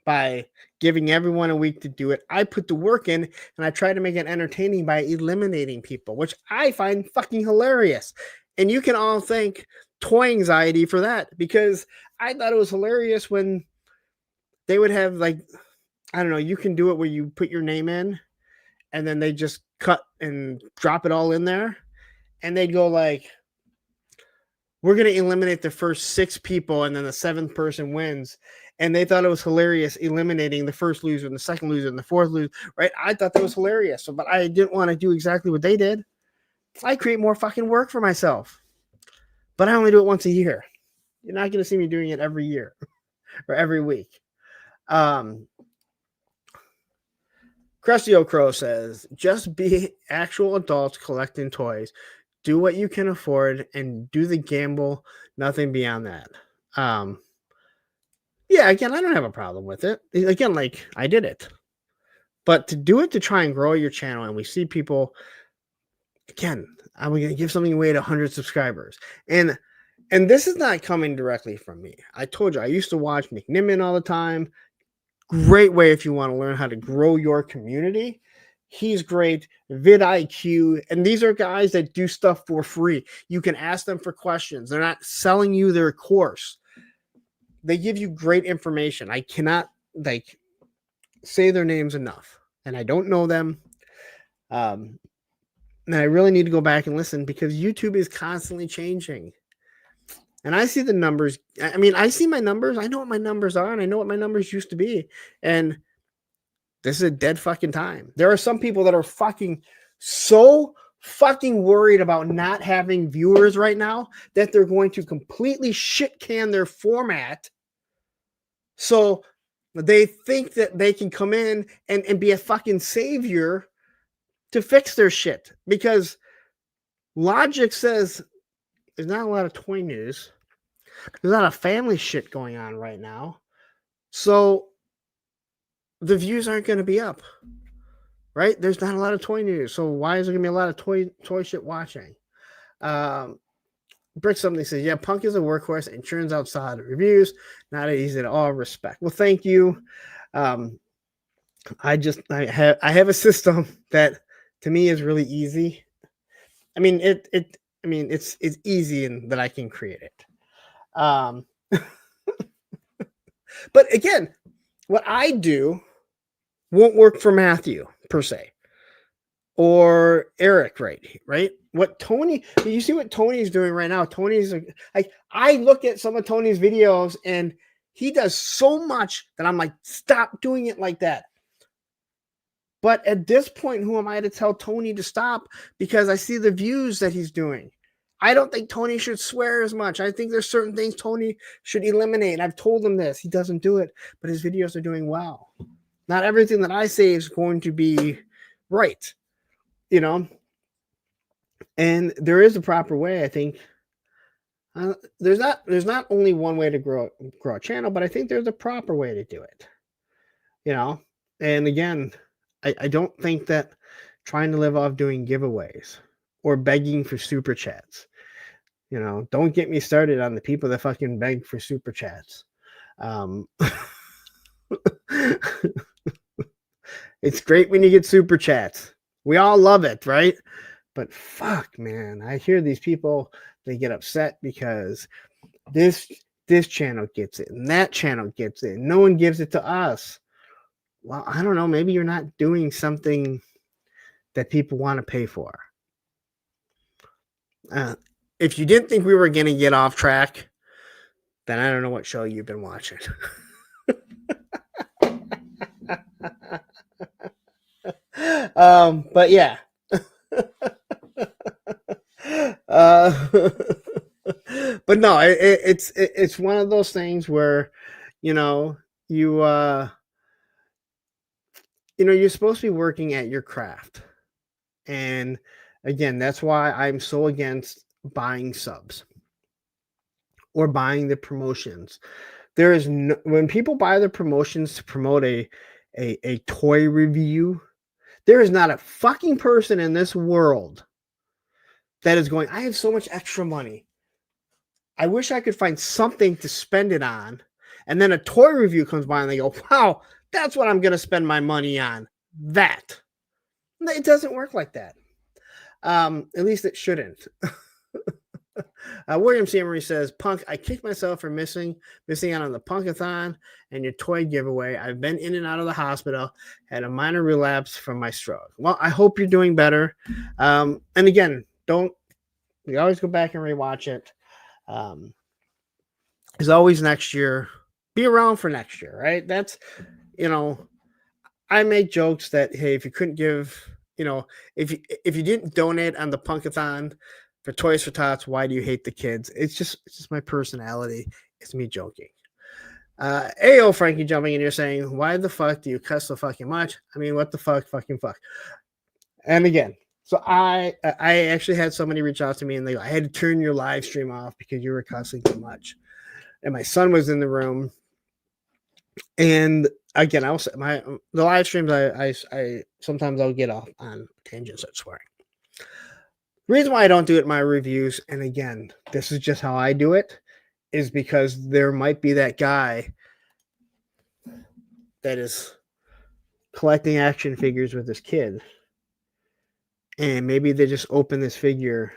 by giving everyone a week to do it. I put the work in, and I try to make it entertaining by eliminating people, which I find fucking hilarious. And you can all thank Toy Anxiety for that, because I thought it was hilarious when they would have, like, I don't know, you can do it where you put your name in and then they just cut and drop it all in there. And they'd go like, we're going to eliminate the first 6 people and then the 7th person wins. And they thought it was hilarious eliminating the first loser and the second loser and the fourth loser, right? I thought that was hilarious. But I didn't want to do exactly what they did. I create more fucking work for myself. But I only do it once a year. You're not going to see me doing it every year or every week. Krusty O'Crow says, just be actual adults collecting toys. Do what you can afford and do the gamble. Nothing beyond that. Yeah, again, I don't have a problem with it. Again, like, I did it. But to do it to try and grow your channel, and we see people, again, I'm going to give something away to 100 subscribers. And And this is not coming directly from me. I told you, I used to watch McNiven all the time. Great way if you want to learn how to grow your community. He's great. vidIQ. And these are guys that do stuff for free. You can ask them for questions. They're not selling you their course. They give you great information. I cannot say their names enough. And I don't know them. And I really need to go back and listen because YouTube is constantly changing. And I see the numbers. I mean, I see my numbers. I know what my numbers are, and I know what my numbers used to be. And this is a dead fucking time. There are some people that are so fucking worried about not having viewers right now that they're going to completely shit can their format. So they think that they can come in and be a fucking savior to fix their shit. Because logic says there's not a lot of toy news. There's a lot of family shit going on right now. So the views aren't going to be up. Right? There's not a lot of toy news. So why is there going to be a lot of toy shit watching? Brick something says, yeah, Punk is a workhorse and churns out solid reviews. Not easy at all. Respect. Well, thank you. I have a system that to me is really easy. I mean, it's easy in that I can create it. But again, what I do won't work for Matthew per se or Eric, right? What Tony, you see what Tony's doing right now. Tony's like, I look at some of Tony's videos and he does so much that I'm like, stop doing it like that. But at this point, who am I to tell Tony to stop? Because I see the views that he's doing. I don't think Tony should swear as much. I think there's certain things Tony should eliminate. I've told him this. He doesn't do it, but his videos are doing well. Not everything that I say is going to be right, And there is a proper way, I think. There's not only one way to grow a channel, but I think there's a proper way to do it. And again, I don't think that trying to live off doing giveaways or begging for super chats. Don't get me started on the people that fucking beg for super chats. It's great when you get super chats. We all love it, right? But fuck, man, I hear these people, they get upset because this channel gets it and that channel gets it. And no one gives it to us. Well, I don't know. Maybe you're not doing something that people want to pay for. If you didn't think we were going to get off track, then I don't know what show you've been watching. But yeah. But no, it's one of those things where, you're supposed to be working at your craft. And again, that's why I'm so against buying subs or buying the promotions. There is when people buy the promotions to promote a toy review, there is not a fucking person in this world that is going, I have so much extra money. I wish I could find something to spend it on. And then a toy review comes by and they go, wow, that's what I'm going to spend my money on. That. It doesn't work like that. At least it shouldn't. William Samory says, Punk, I kicked myself for missing out on the Punkathon and your toy giveaway. I've been in and out of the hospital, had a minor relapse from my stroke. Well, I hope you're doing better. And again, we always go back and rewatch it. As always, next year, be around for next year, right? That's, I make jokes that, hey, if you couldn't give, if you didn't donate on the Punkathon for Toys for Tots, why do you hate the kids? It's just my personality. It's me joking. Ayo, Frankie jumping in here saying, why the fuck do you cuss so fucking much? I mean, what the fuck, fucking fuck. And again, so I actually had somebody reach out to me and they go, I had to turn your live stream off because you were cussing too much. And my son was in the room. And again, the live streams, I sometimes I'll get off on tangents at swearing. The reason why I don't do it in my reviews, and again, this is just how I do it, is because there might be that guy that is collecting action figures with his kid, and maybe they just open this figure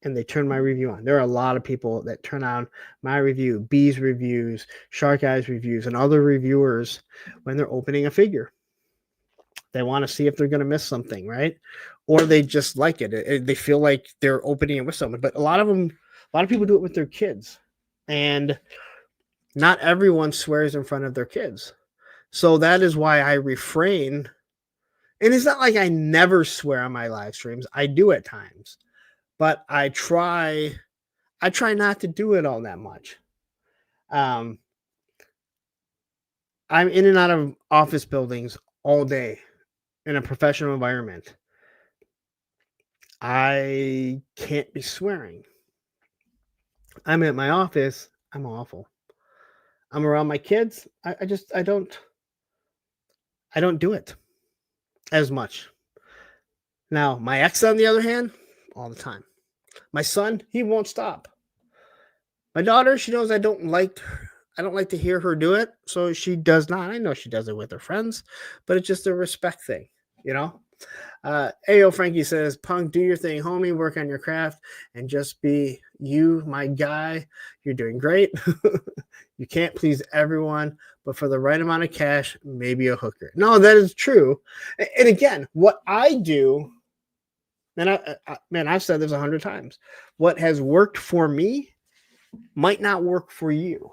and they turn my review on. There are a lot of people that turn on my review, B's reviews, Shark Eyes reviews, and other reviewers when they're opening a figure. They want to see if they're going to miss something, right? Or they just like it. They feel like they're opening it with someone. But a lot of people do it with their kids. And not everyone swears in front of their kids. So that is why I refrain. And it's not like I never swear on my live streams. I do at times. But I try not to do it all that much. I'm in and out of office buildings all day in a professional environment. I can't be swearing. I'm at my office. I'm awful. I'm around my kids. I don't do it as much. Now, my ex, on the other hand, all the time. My son, he won't stop. My daughter, she knows I don't like to hear her do it, so she does not. I know she does it with her friends, but it's just a respect thing, you know? Ayo Frankie says, Punk, do your thing, homie, work on your craft, and just be you, my guy. You're doing great. You can't please everyone, but for the right amount of cash, maybe a hooker. No, that is true. And again, what I do, and I've said this 100 times, what has worked for me might not work for you.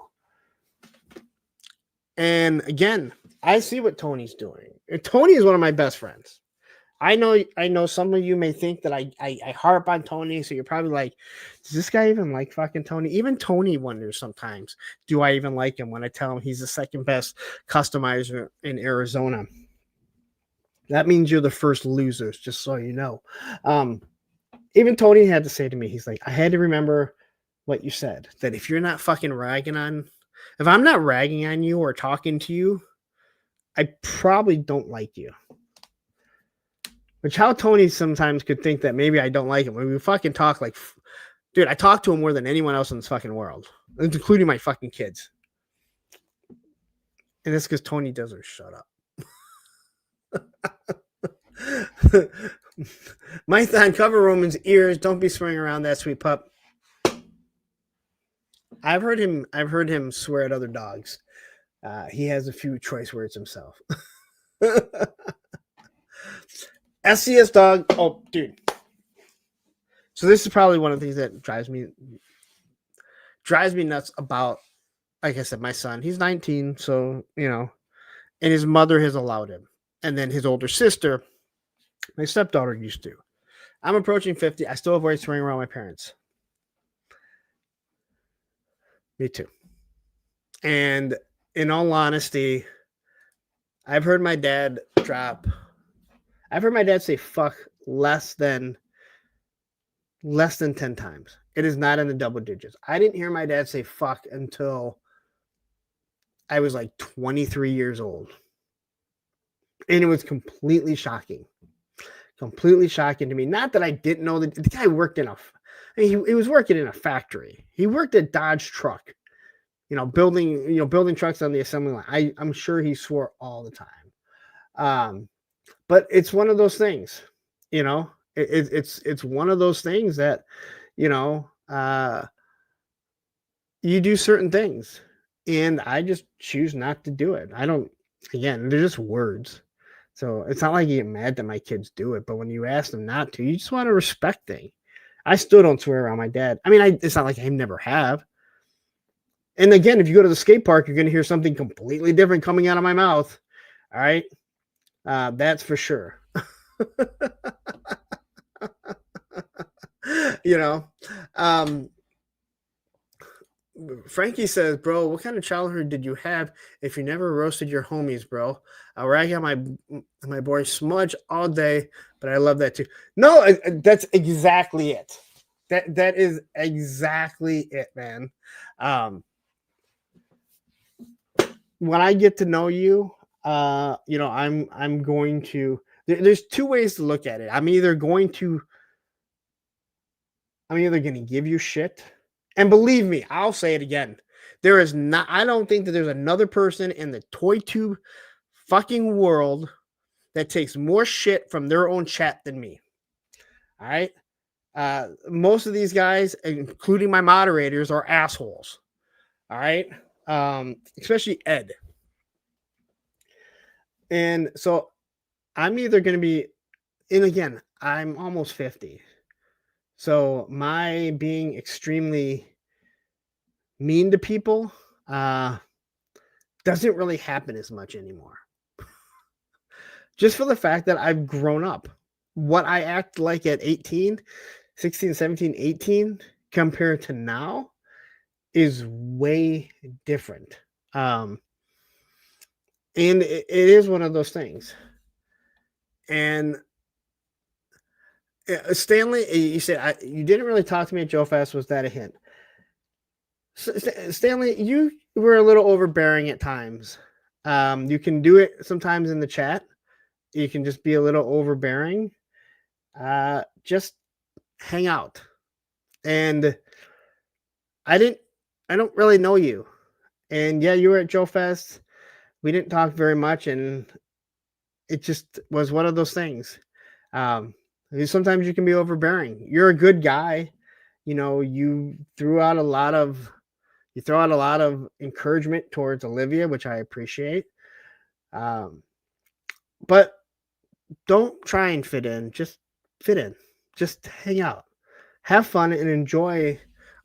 And again, I see what Tony's doing. And Tony is one of my best friends. I know some of you may think that I harp on Tony, so you're probably like, does this guy even like fucking Tony? Even Tony wonders sometimes, do I even like him when I tell him he's the second best customizer in Arizona? That means you're the first losers, just so you know. Even Tony had to say to me, he's like, I had to remember what you said, that if you're not fucking if I'm not ragging on you or talking to you, I probably don't like you. Which how Tony sometimes could think that maybe I don't like him. When we fucking talk like, dude, I talk to him more than anyone else in this fucking world, including my fucking kids. And it's because Tony doesn't shut up. Mython, cover Roman's ears. Don't be swearing around that sweet pup. I've heard him swear at other dogs. He has a few choice words himself. SCS dog. Oh, dude. So this is probably one of the things that drives me nuts about, like I said, my son. He's 19, so, you know, and his mother has allowed him. And then his older sister, my stepdaughter, used to. I'm approaching 50. I still avoid swearing around my parents. Me too. And in all honesty, I've heard my dad say fuck less than 10 times. It is not in the double digits. I didn't hear my dad say fuck until I was like 23 years old. And it was completely shocking. Completely shocking to me. Not that I didn't know that the guy worked he was working in a factory. He worked at Dodge Truck, building trucks on the assembly line. I'm sure he swore all the time. But it's one of those things, it's one of those things that, you do certain things, and I just choose not to do it. They're just words. So it's not like you get mad that my kids do it, but when you ask them not to, you just want to respect things. I still don't swear around my dad. I mean, it's not like I never have. And again, if you go to the skate park, you're going to hear something completely different coming out of my mouth. All right. That's for sure. Frankie says, bro, what kind of childhood did you have if you never roasted your homies, bro? I rag on my boy Smudge all day, but I love that too. No, that's exactly it. That is exactly it, man. When I get to know you, I'm going to. There's two ways to look at it. I'm either going to I'm either going to give you shit. And believe me, I'll say it again. I don't think that there's another person in the ToyTube fucking world that takes more shit from their own chat than me. All right. Most of these guys, including my moderators, are assholes. All right. Especially Ed. And so I'm either going to be, and again, I'm almost 50. So my being extremely mean to people doesn't really happen as much anymore. Just for the fact that I've grown up. What I act like at 18, 16, 17, 18 compared to now is way different. And it is one of those things. And Stanley, you said you didn't really talk to me at Joe Fest. Was that a hint? Stanley, you were a little overbearing at times. You can do it sometimes in the chat. You can just be a little overbearing. Just hang out. And I don't really know you. And yeah, you were at Joe Fest. We didn't talk very much, and it just was one of those things. Sometimes you can be overbearing. You're a good guy. You know, you throw out a lot of encouragement towards Olivia, which I appreciate. But don't try and fit in. Just fit in. Just hang out. Have fun and enjoy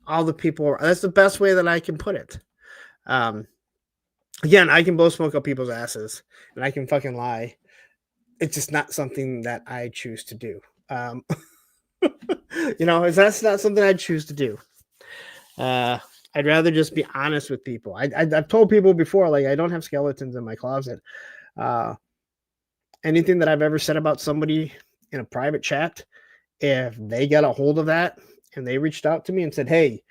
all the people. That's the best way that I can put it. Again, I can blow smoke up people's asses and I can fucking lie. It's just not something that I choose to do. That's not something I'd choose to do. I'd rather just be honest with people. I've told people before, like, I don't have skeletons in my closet. Anything that I've ever said about somebody in a private chat, if they got a hold of that and they reached out to me and said, hey,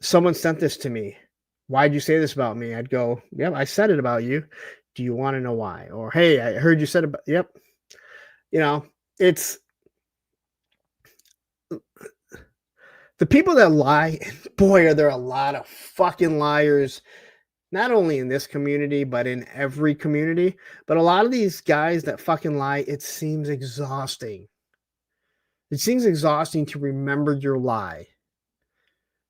someone sent this to me. Why'd you say this about me? I'd go, yep, I said it about you. Do you want to know why? Or, hey, I heard you said about, yep. It's the people that lie. Boy, are there a lot of fucking liars, not only in this community, but in every community. But a lot of these guys that fucking lie, it seems exhausting. It seems exhausting to remember your lie.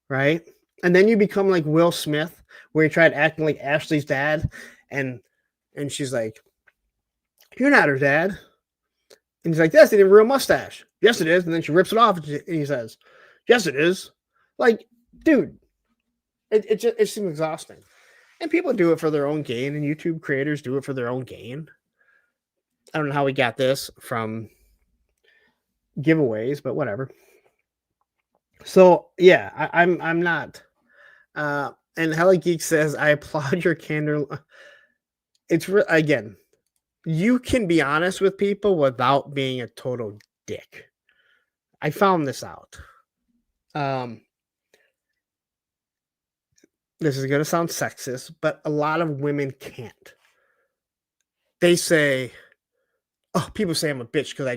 Right? And then you become like Will Smith, where he tried acting like Ashley's dad, and she's like, you're not her dad. And he's like, yes, they have a real mustache. Yes, it is. And then she rips it off, and he says, yes, it is. Like, dude, it seems exhausting. And people do it for their own gain, and YouTube creators do it for their own gain. I don't know how we got this from giveaways, but whatever. So yeah, I'm not. And Hella Geek says, I applaud your candor. It's again, you can be honest with people without being a total dick. I found this out. This is going to sound sexist, but a lot of women can't. They say, oh, people say I'm a bitch because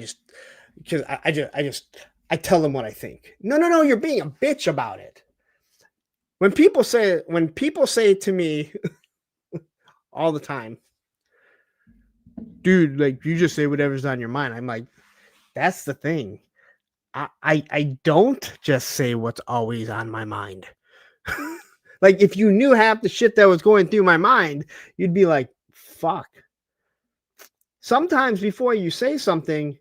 I tell them what I think. No, you're being a bitch about it. When people say to me all the time, dude, like, you just say whatever's on your mind. I'm like, that's the thing. I don't just say what's always on my mind. Like, if you knew half the shit that was going through my mind, you'd be like, fuck. Sometimes before you say something,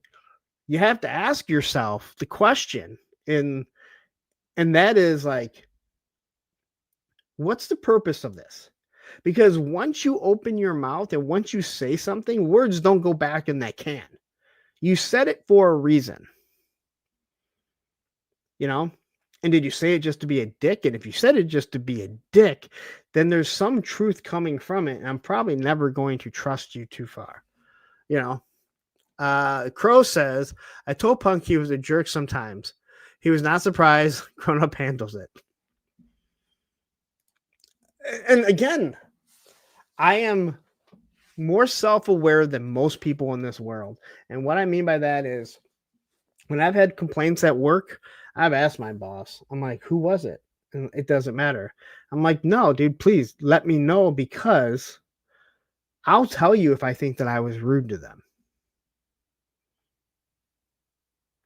you have to ask yourself the question. And that is like, what's the purpose of this? Because once you open your mouth and once you say something, words don't go back in that can. You said it for a reason. And did you say it just to be a dick? And if you said it just to be a dick, then there's some truth coming from it. And I'm probably never going to trust you too far. Crow says, I told Punk he was a jerk sometimes. He was not surprised. Grown Up handles it. And again, I am more self-aware than most people in this world. And what I mean by that is, When I've had complaints at work, I've asked my boss, I'm like, who was it? And it doesn't matter. I'm like, no, dude, please let me know, because I'll tell you if I think that I was rude to them.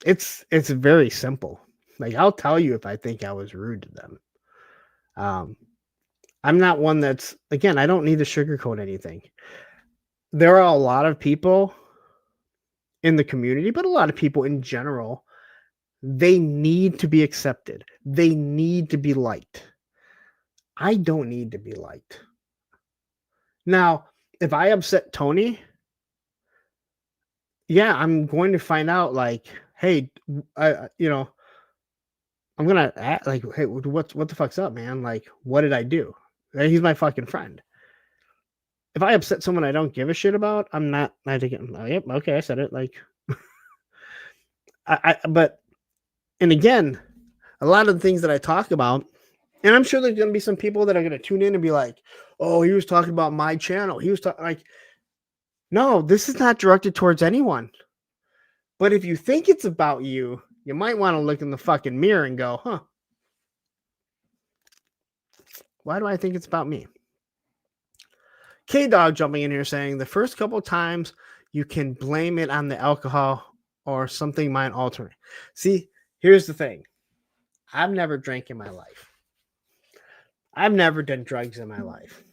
It's very simple. Like, I'll tell you if I think I was rude to them. I'm not one that's, again, I don't need to sugarcoat anything. There are a lot of people in the community, but a lot of people in general, they need to be accepted. They need to be liked. I don't need to be liked. Now, if I upset Tony, yeah, I'm going to find out, like, hey, I'm gonna act like, hey, what the fuck's up, man? Like, what did I do? He's my fucking friend. If I upset someone I don't give a shit about, I'm not thinking, oh, yep, okay, I said it. Like, but again, a lot of the things that I talk about, and I'm sure there's going to be some people that are going to tune in and be like, oh, he was talking about my channel. He was talking, like, no, this is not directed towards anyone. But if you think it's about you, you might want to look in the fucking mirror and go, huh, why do I think it's about me? K-Dog jumping in here saying the first couple of times you can blame it on the alcohol or something mind altering. See, here's the thing. I've never drank in my life. I've never done drugs in my life.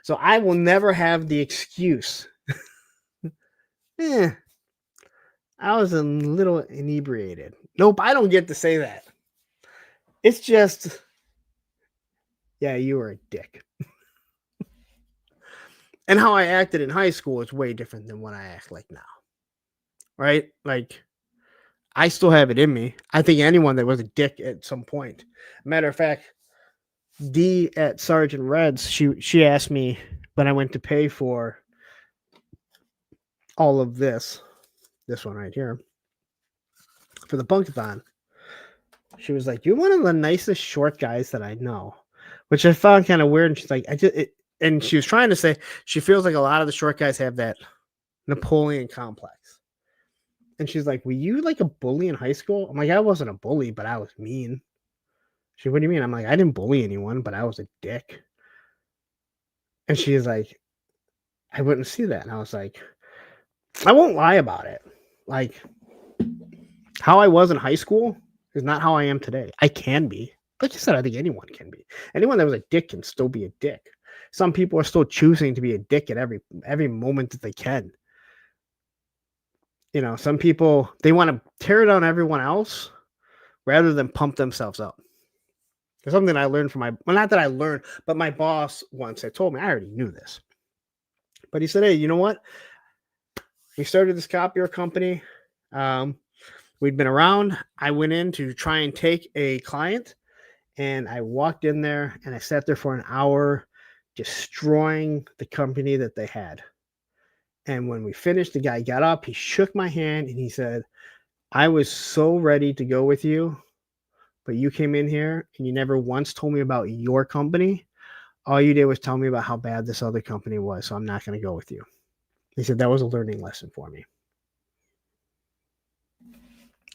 So I will never have the excuse. I was a little inebriated. Nope, I don't get to say that. It's just, yeah, you were a dick. And how I acted in high school is way different than what I act like now. Right? Like, I still have it in me. I think anyone that was a dick at some point. Matter of fact, D at Sergeant Reds, she asked me when I went to pay for all of this one right here, for the Punkathon. She was like, "You're one of the nicest short guys that I know," which I found kind of weird. And she's like, and she was trying to say she feels like a lot of the short guys have that Napoleon complex. And she's like, were you like a bully in high school? I'm like, I wasn't a bully, but I was mean. She, what do you mean? I'm like, I didn't bully anyone, but I was a dick. And she's like, I wouldn't see that. And I was like, I won't lie about it. Like, how I was in high school is not how I am today. I can be. Like you said, I think anyone can be. Anyone that was a dick can still be a dick. Some people are still choosing to be a dick at every moment that they can. You know, some people, they want to tear down everyone else rather than pump themselves up. There's something I learned from not that I learned, but my boss once had told me, I already knew this. But he said, hey, you know what? We started this copier company. We'd been around. I went in to try and take a client, and I walked in there and I sat there for an hour destroying the company that they had. And when we finished, the guy got up, he shook my hand, and he said, I was so ready to go with you, but you came in here and you never once told me about your company. All you did was tell me about how bad this other company was, so I'm not going to go with you. He said that was a learning lesson for me.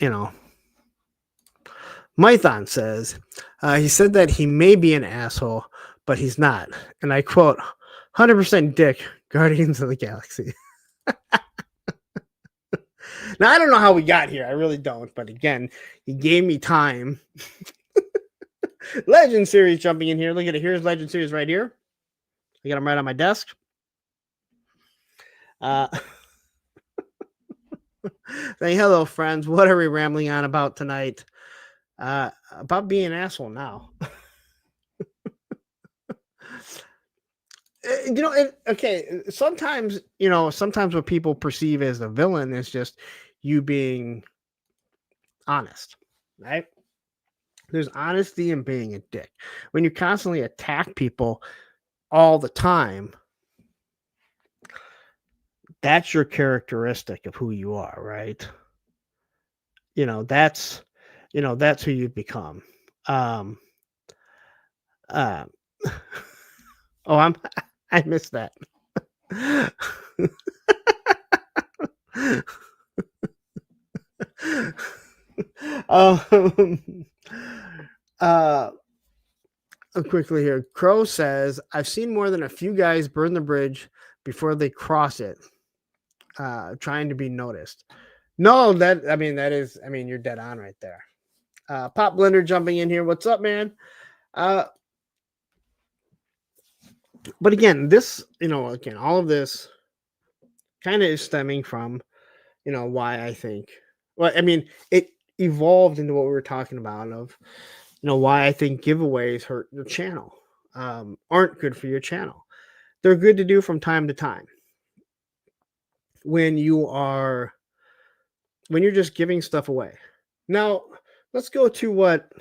You know, Mython says, he said that he may be an asshole, but he's not. And I quote, 100% dick, Guardians of the Galaxy. Now, I don't know how we got here. I really don't. But again, he gave me time. Legend Series jumping in here. Look at it. Here's Legend Series right here. I got them right on my desk. Saying, hello, friends. What are we rambling on about tonight? About being an asshole now. You know, okay, sometimes what people perceive as a villain is just you being honest, right? There's honesty in being a dick. When you constantly attack people all the time, that's your characteristic of who you are, right? That's who you become. I missed that. um, uh, quickly here. Crow says, I've seen more than a few guys burn the bridge before they cross it, trying to be noticed. No, that is, you're dead on right there. Pop Blender jumping in here. What's up, man? But again, this, all of this kind of is stemming from, why I think, it evolved into what we were talking about of, why I think giveaways hurt your channel, aren't good for your channel. They're good to do from time to time when you're just giving stuff away. Now, let's go to what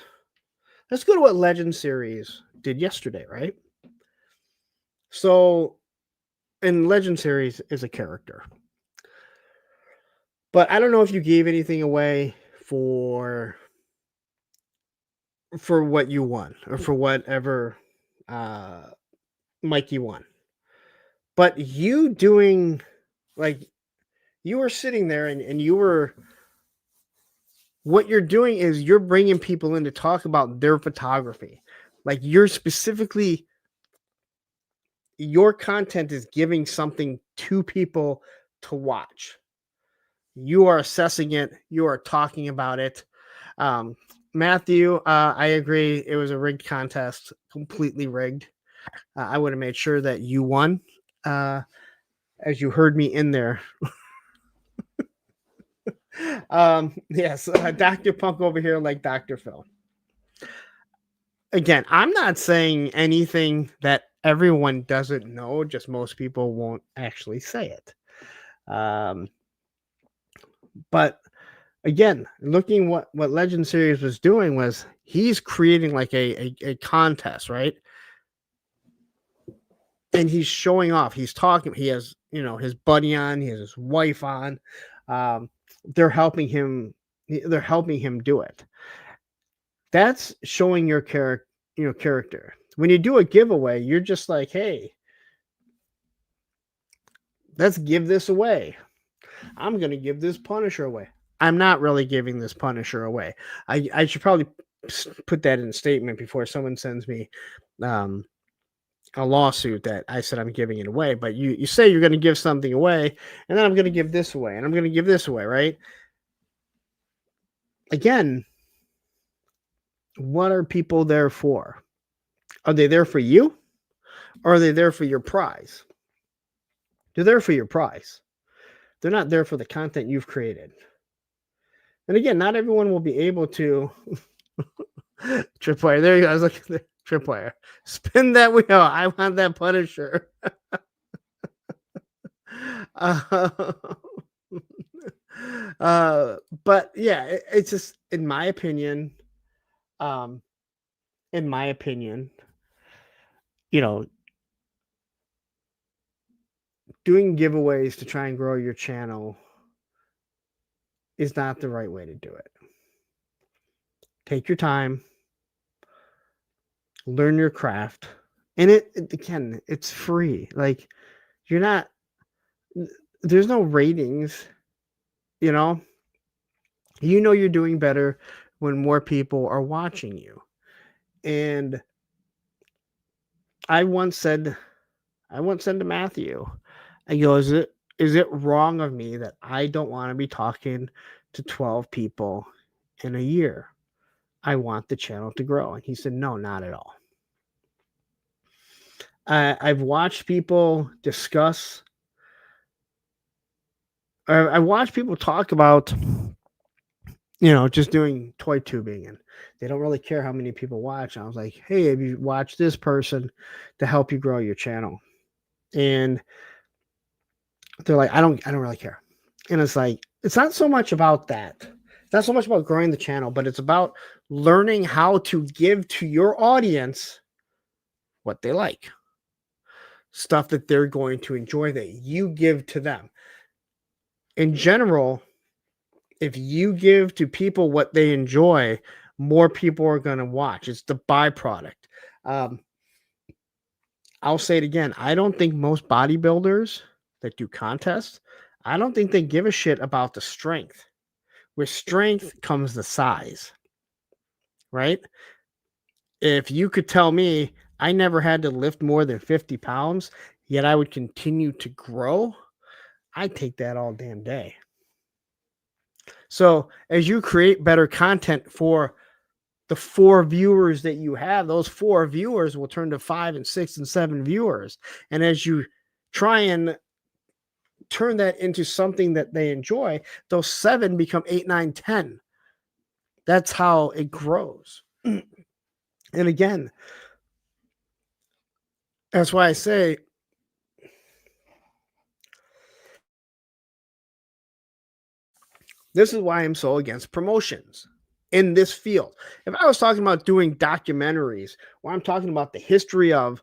Legend Series did yesterday, right? So, in Legend Series is a character. But I don't know if you gave anything away for what you won or for whatever Mikey won. But you doing, you were sitting there and you were, what you're doing is you're bringing people in to talk about their photography. Like you're specifically, your content is giving something to people to watch. You are assessing it. You are talking about it. Matthew, I agree. It was a rigged contest, completely rigged. I would have made sure that you won, as you heard me in there. Yes, Dr. Punk over here like Dr. Phil. Again, I'm not saying anything that everyone doesn't know, just most people won't actually say it. But again, looking what Legend Series was doing was he's creating like a contest, right? And he's showing off. He's talking. He has, his buddy on. He has his wife on. They're helping him. They're helping him do it. That's showing your character. When you do a giveaway, you're just like, hey, let's give this away. I'm going to give this Punisher away. I'm not really giving this Punisher away. I should probably put that in a statement before someone sends me a lawsuit that I said I'm giving it away. But you say you're going to give something away, and then I'm going to give this away, and I'm going to give this away, right? Again, what are people there for? Are they there for you? Or are they there for your prize? They're there for your prize. They're not there for the content you've created. And again, not everyone will be able to. Tripwire. There you go. I was looking at the Tripwire. Spin that wheel. I want that Punisher. But yeah, it's just in my opinion. Doing giveaways to try and grow your channel is not the right way to do it. Take your time, learn your craft, and it's free. Like there's no ratings, you're doing better when more people are watching you. And I once said to Matthew, I go, is it wrong of me that I don't want to be talking to 12 people in a year? I want the channel to grow. And he said, no, not at all. I've watched people discuss, or I watched people talk about, just doing toy tubing, and they don't really care how many people watch. And I was like, hey, have you watched this person to help you grow your channel? And they're like, I don't really care. And it's like, it's not so much about that. It's not so much about growing the channel, but it's about learning how to give to your audience what they like. Stuff that they're going to enjoy that you give to them. In general, if you give to people what they enjoy, more people are going to watch. It's the byproduct. I'll say it again. I don't think most bodybuilders that do contests, I don't think they give a shit about the strength. With strength comes the size, right? If you could tell me I never had to lift more than 50 pounds, yet I would continue to grow, I'd take that all damn day. So as you create better content for the 4 viewers that you have, those 4 viewers will turn to 5 and 6 and 7 viewers. And as you try and turn that into something that they enjoy, those 7 become 8, 9, 10. That's how it grows. And again, that's why I say this is why I'm so against promotions in this field. If I was talking about doing documentaries where I'm talking about the history of,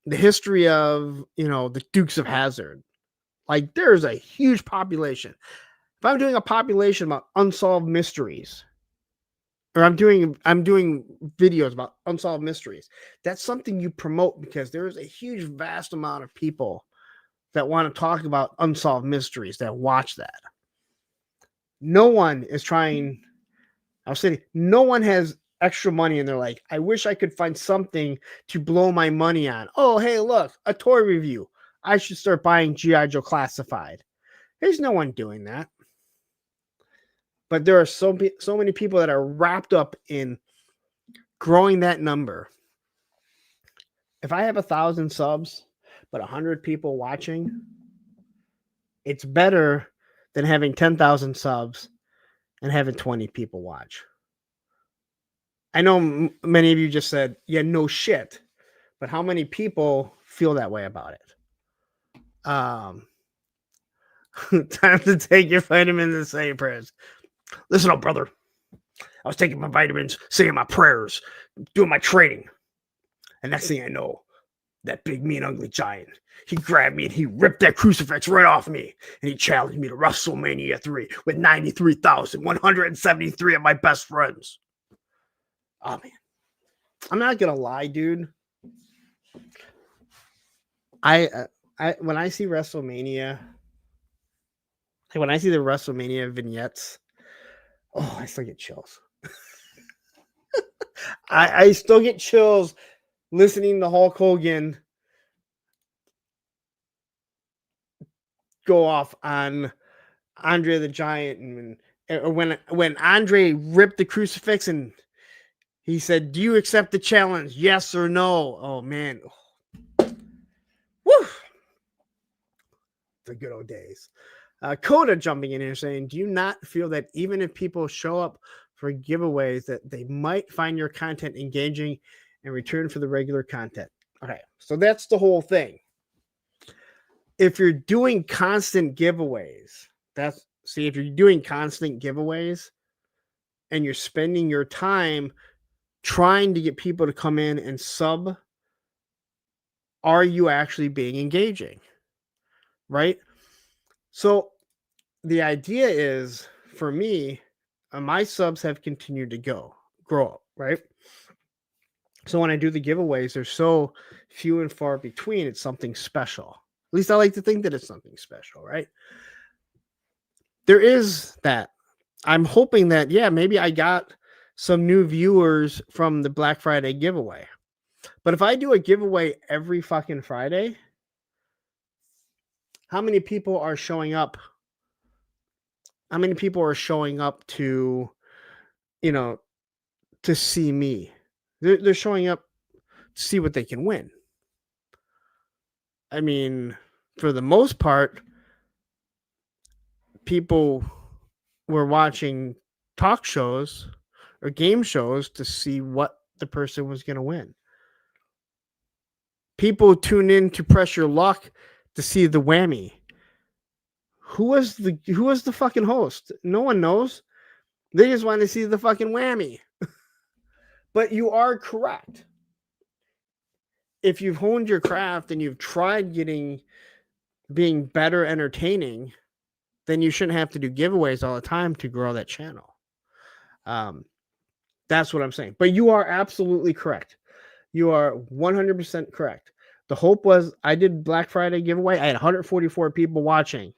the Dukes of Hazzard, like there's a huge population. If I'm doing a population about unsolved mysteries, or I'm doing videos about unsolved mysteries, that's something you promote because there is a huge, vast amount of people that want to talk about unsolved mysteries that watch that. No one is trying. I'll say no one has extra money and they're like, I wish I could find something to blow my money on. Oh, hey, look, a toy review. I should start buying G.I. Joe Classified. There's no one doing that. But there are so many people that are wrapped up in growing that number. If I have 1,000 subs, but 100 people watching, it's better than having 10,000 subs and having 20 people watch. I know many of you just said, yeah, no shit. But how many people feel that way about it? Time to take your vitamins and say your prayers. Listen up, brother. I was taking my vitamins, saying my prayers, doing my training. And next thing I know, that big, mean, ugly giant, he grabbed me and he ripped that crucifix right off me. And he challenged me to WrestleMania 3 with 93,173 of my best friends. Oh, man. I'm not going to lie, dude. When I see WrestleMania, when I see the WrestleMania vignettes, oh, I still get chills. I still get chills listening to Hulk Hogan go off on Andre the Giant, and when Andre ripped the crucifix and he said, "Do you accept the challenge? Yes or no?" Oh man, woo! The good old days. Coda jumping in here saying, "Do you not feel that even if people show up for giveaways, that they might find your content engaging in return for the regular content?" Okay, so that's the whole thing. If you're doing constant giveaways, if you're doing constant giveaways and you're spending your time trying to get people to come in and sub, are you actually being engaging? Right? So the idea is, for me, my subs have continued to grow up, right? So when I do the giveaways, they're so few and far between, it's something special. At least I like to think that it's something special, right? There is that. I'm hoping that, yeah, maybe I got some new viewers from the Black Friday giveaway. But if I do a giveaway every fucking Friday, how many people are showing up? How many people are showing up to, to see me? They're showing up to see what they can win. I mean, for the most part, people were watching talk shows or game shows to see what the person was going to win. People tune in to Press Your Luck to see the whammy. Who was the fucking host? No one knows. They just want to see the fucking whammy. But you are correct. If you've honed your craft and you've tried being better entertaining, then you shouldn't have to do giveaways all the time to grow that channel. That's what I'm saying. But you are absolutely correct. You are 100% correct. The hope was I did Black Friday giveaway. I had 144 people watching.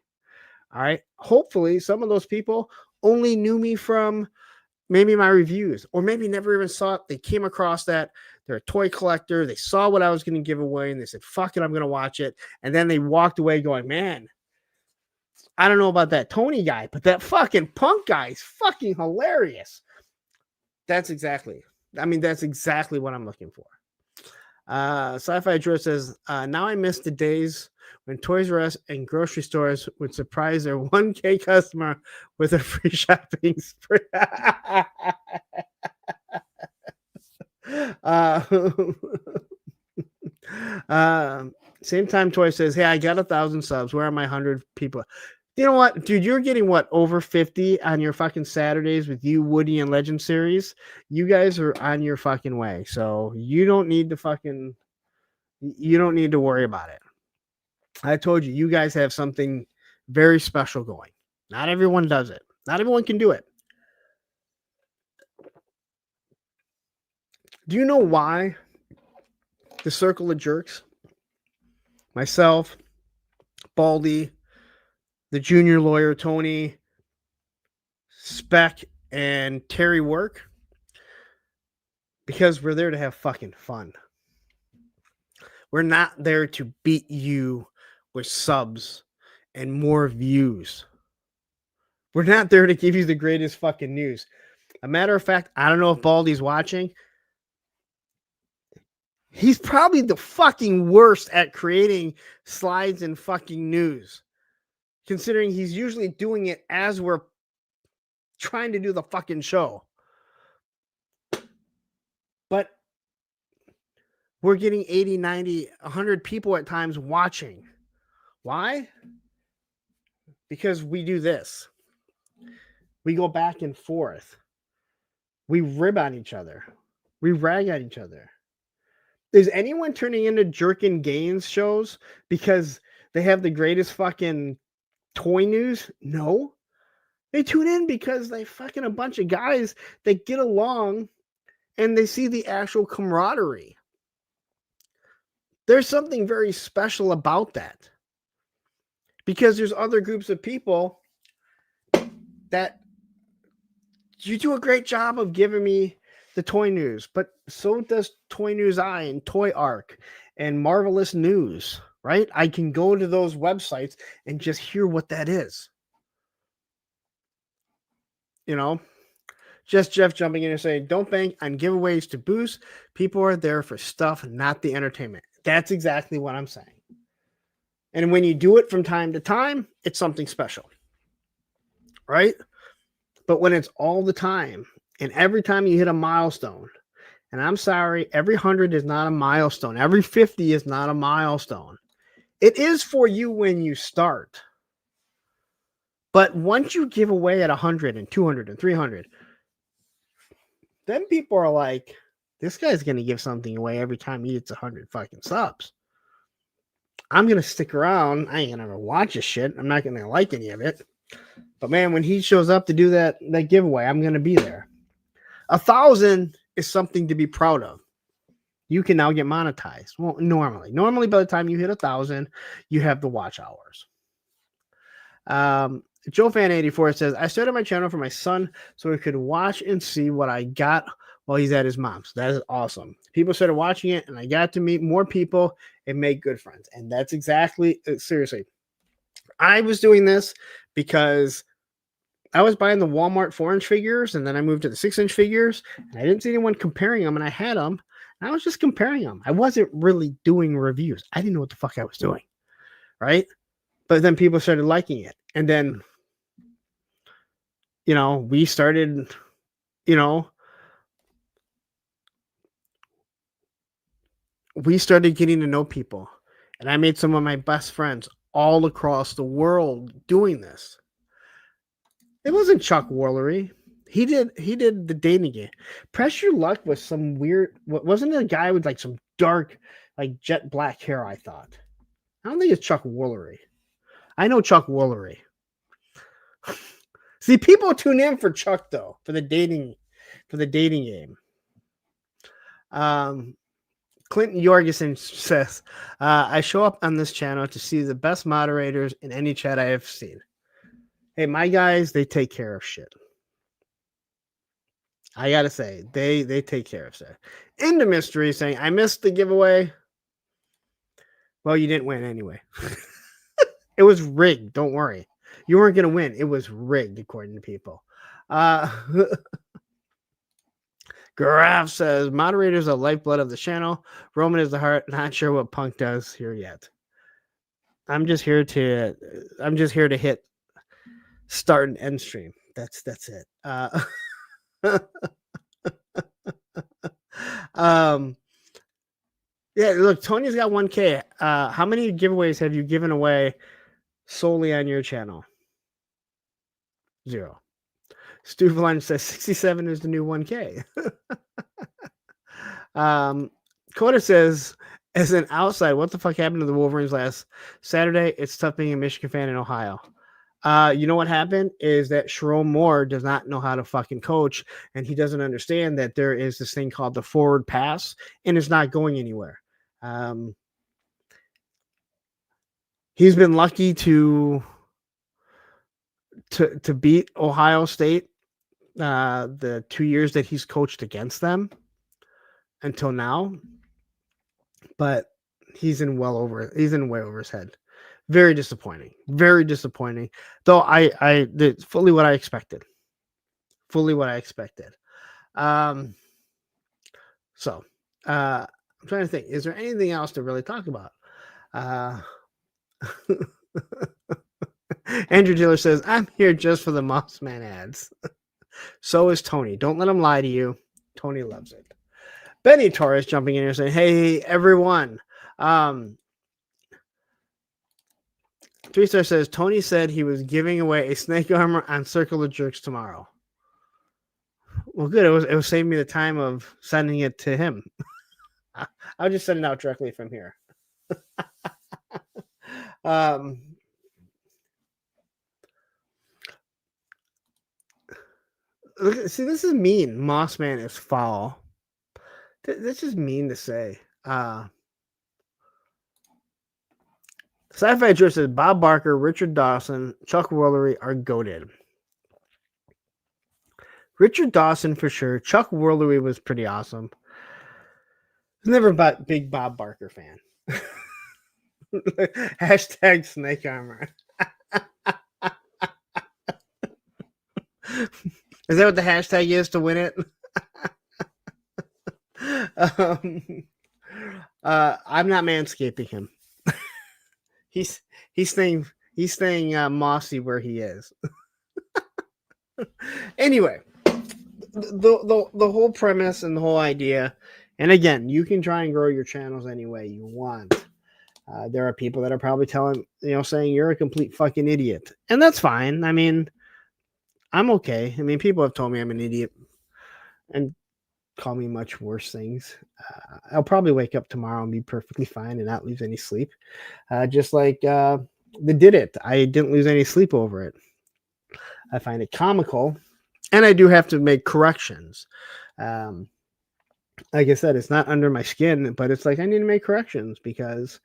All right. Hopefully some of those people only knew me from maybe my reviews, or maybe never even saw it. They came across that. They're a toy collector. They saw what I was going to give away, and they said, fuck it, I'm going to watch it. And then they walked away going, man, I don't know about that Tony guy, but that fucking Punk guy is fucking hilarious. That's exactly what I'm looking for. Sci-Fi Drew says, now I miss the days when Toys R Us and grocery stores would surprise their 1K customer with a free shopping spree. Same time Toy says, hey, I got 1,000 subs. Where are my 100 people? You know what, dude? You're getting what, over 50 on your fucking Saturdays with you, Woody, and Legend series. You guys are on your fucking way, so you don't need to worry about it. I told you, you guys have something very special going. Not everyone does it. Not everyone can do it. Do you know why the Circle of Jerks, myself, Baldy, the junior lawyer, Tony, Speck, and Terry work? Because we're there to have fucking fun. We're not there to beat you with subs and more views. We're not there to give you the greatest fucking news. A matter of fact, I don't know if Baldy's watching. He's probably the fucking worst at creating slides and fucking news, considering he's usually doing it as we're trying to do the fucking show. But we're getting 80, 90, 100 people at times watching. Why? Because we do this. We go back and forth. We rib on each other. We rag on each other. Is anyone turning into Jerkin Gaines shows because they have the greatest fucking toy news? No. They tune in because they fucking a bunch of guys that get along and they see the actual camaraderie. There's something very special about that. Because there's other groups of people that you do a great job of giving me the toy news, but so does Toy News Eye and Toy Arc and Marvelous News, right? I can go to those websites and just hear what that is. You know, just Jeff jumping in and saying, don't bank on giveaways to boost. People are there for stuff, not the entertainment. That's exactly what I'm saying. And when you do it from time to time, it's something special, right? But when it's all the time, and every time you hit a milestone, and I'm sorry, every 100 is not a milestone. Every 50 is not a milestone. It is for you when you start. But once you give away at 100 and 200 and 300, then people are like, this guy's going to give something away every time he hits 100 fucking subs. I'm going to stick around. I ain't going to ever watch this shit. I'm not going to like any of it. But man, when he shows up to do that giveaway, I'm going to be there. 1,000 is something to be proud of. You can now get monetized. Well, normally by the time you hit 1,000, you have the watch hours. Joe Fan 84 says, I started my channel for my son so he could watch and see what I got while he's at his mom's. That is awesome. People started watching it, and I got to meet more people and make good friends. And that's exactly, seriously, I was doing this because I was buying the Walmart 4-inch figures, and then I moved to the 6-inch figures, and I didn't see anyone comparing them, and I had them, and I was just comparing them. I wasn't really doing reviews. I didn't know what the fuck I was doing, right? But then people started liking it, and then, you know, we started, you know, we started getting to know people, and I made some of my best friends all across the world doing this. It wasn't Chuck Woolery. He did the dating game. Press Your Luck was some weird. Wasn't it a guy with like some dark, like jet black hair? I thought. I don't think it's Chuck Woolery. I know Chuck Woolery. See, people tune in for Chuck though for the dating game. Clinton Jorgensen says, I show up on this channel to see the best moderators in any chat I have seen. Hey, my guys, they take care of shit. I gotta say, they take care of shit. Into Mystery saying, I missed the giveaway. Well, you didn't win anyway. It was rigged. Don't worry. You weren't gonna win. It was rigged, according to people. Graf says, moderators are the lifeblood of the channel. Roman is the heart. Not sure what Punk does here yet. I'm just here to hit start and end stream. That's it. Yeah, look, Tony's got 1K. How many giveaways have you given away solely on your channel? 0. Stu Lunch says 67 is the new 1K. Coda says, as an outside, what the fuck happened to the Wolverines last Saturday? It's tough being a Michigan fan in Ohio. You know what happened is that Sherrone Moore does not know how to fucking coach, and he doesn't understand that there is this thing called the forward pass, and it's not going anywhere. He's been lucky to beat Ohio State the 2 years that he's coached against them until now, but he's in way over his head. Very disappointing. Though I did fully what I expected. So I'm trying to think, is there anything else to really talk about? Andrew Taylor says, I'm here just for the Mossman ads. So is Tony. Don't let him lie to you. Tony loves it. Benny Torres jumping in here saying, hey, everyone. 3-star says, Tony said he was giving away a snake armor on Circle of Jerks tomorrow. Well, good. It was saving me the time of sending it to him. I'll just send it out directly from here. Look, see, this is mean. Mossman is foul. This is mean to say. Sci-Fi Drift says Bob Barker, Richard Dawson, Chuck Woolery are goated. Richard Dawson for sure. Chuck Woolery was pretty awesome. I was never a big Bob Barker fan. Hashtag snake armor. Is that what the hashtag is to win it? I'm not manscaping him. He's staying mossy where he is. Anyway, the whole premise and the whole idea, and again, you can try and grow your channels any way you want. There are people that are probably saying you're a complete fucking idiot, and that's fine. I mean, I'm okay. I mean, people have told me I'm an idiot and call me much worse things. I'll probably wake up tomorrow and be perfectly fine and not lose any sleep. Just like the Did It. I didn't lose any sleep over it. I find it comical, and I do have to make corrections. Like I said, it's not under my skin, but it's like I need to make corrections because,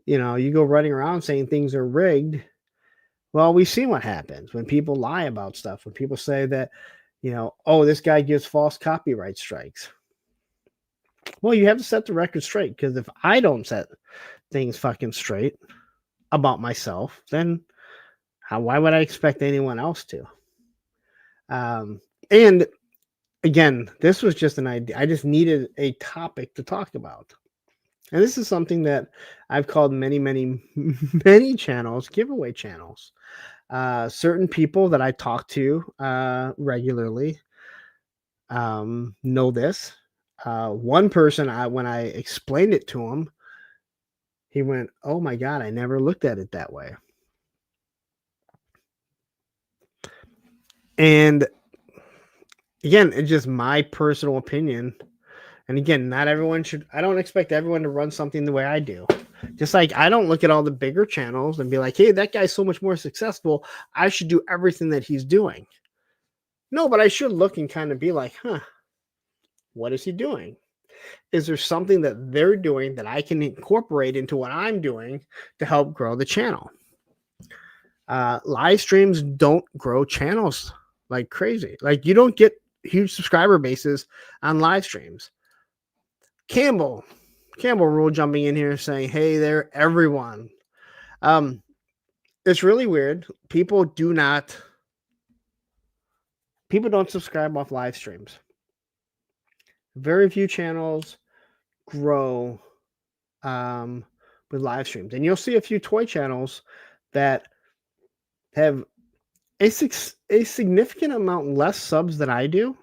you go running around saying things are rigged. Well, we see what happens when people lie about stuff, when people say that, oh, this guy gives false copyright strikes. Well, you have to set the record straight, because if I don't set things fucking straight about myself, then why would I expect anyone else to? And again, this was just an idea. I just needed a topic to talk about. And this is something that I've called many, many, many channels, giveaway channels. Certain people that I talk to regularly know this. One person, when I explained it to him, he went, oh my God, I never looked at it that way. And again, it's just my personal opinion. And again, not everyone I don't expect everyone to run something the way I do. Just like I don't look at all the bigger channels and be like, hey, that guy's so much more successful, I should do everything that he's doing. No, but I should look and kind of be like, what is he doing? Is there something that they're doing that I can incorporate into what I'm doing to help grow the channel? Live streams don't grow channels like crazy. Like you don't get huge subscriber bases on live streams. Campbell Rule jumping in here saying, "Hey there, everyone." It's really weird. People don't subscribe off live streams. Very few channels grow with live streams, and you'll see a few toy channels that have a significant amount less subs than I do,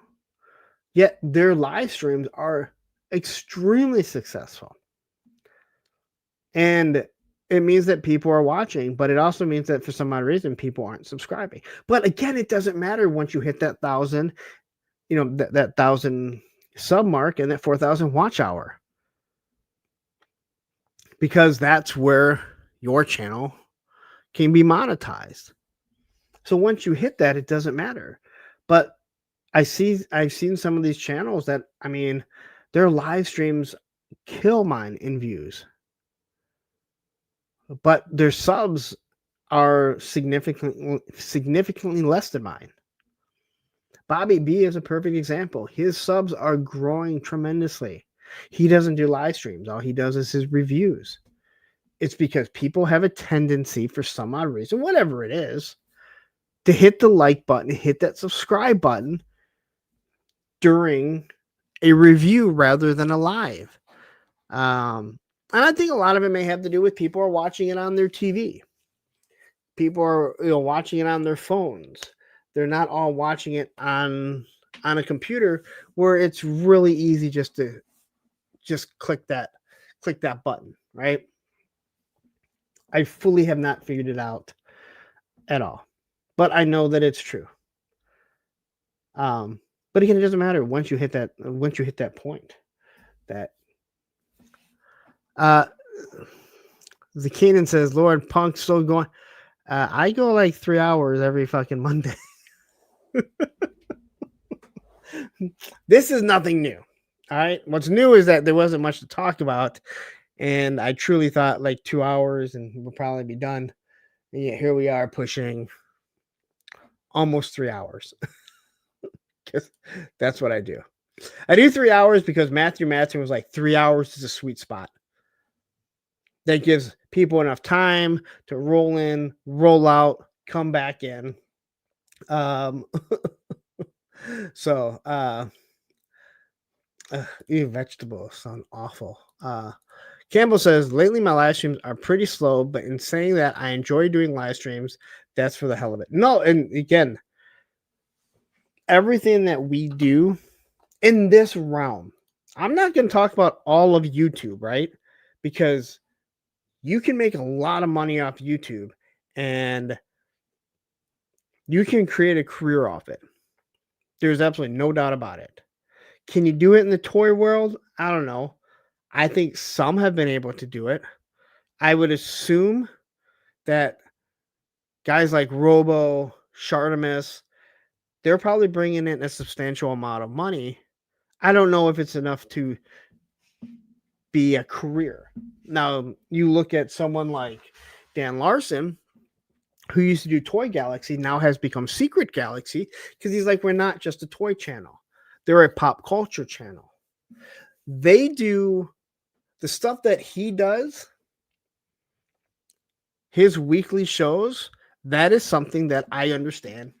yet their live streams are extremely successful. And it means that people are watching, but it also means that for some odd reason, people aren't subscribing. But again, it doesn't matter once you hit that 1,000, that 1,000 sub mark and that 4,000 watch hour, because that's where your channel can be monetized. So once you hit that, it doesn't matter. But I've seen some of these channels that, I mean, their live streams kill mine in views, but their subs are significantly less than mine. Bobby B is a perfect example. His subs are growing tremendously. He doesn't do live streams. All he does is his reviews. It's because people have a tendency, for some odd reason, whatever it is, to hit the like button, hit that subscribe button during a review rather than a live. And I think a lot of it may have to do with people are watching it on their TV. People are watching it on their phones. They're not all watching it on a computer where it's really easy just to click that button, right? I fully have not figured it out at all, but I know that it's true. But again, it doesn't matter once you hit that point. That the Keenan says, "Lord, Punk's still going." I go like 3 hours every fucking Monday. This is nothing new. All right. What's new is that there wasn't much to talk about, and I truly thought like 2 hours and we'll probably be done. And yet here we are pushing almost 3 hours. Because that's what I do. I do 3 hours because Matthew Matson was like 3 hours is a sweet spot. That gives people enough time to roll in, roll out, come back in. Vegetables sound awful. Campbell says, lately my live streams are pretty slow, but in saying that, I enjoy doing live streams. That's for the hell of it. No, and again, everything that we do in this realm, I'm not going to talk about all of YouTube, right? Because you can make a lot of money off YouTube and you can create a career off it. There's absolutely no doubt about it. Can you do it in the toy world? I don't know. I think some have been able to do it. I would assume that guys like Robo, Shartimus, they're probably bringing in a substantial amount of money. I don't know if it's enough to be a career. Now, you look at someone like Dan Larson, who used to do Toy Galaxy, now has become Secret Galaxy because he's like, we're not just a toy channel. They're a pop culture channel. They do the stuff that he does, his weekly shows, that is something that I understand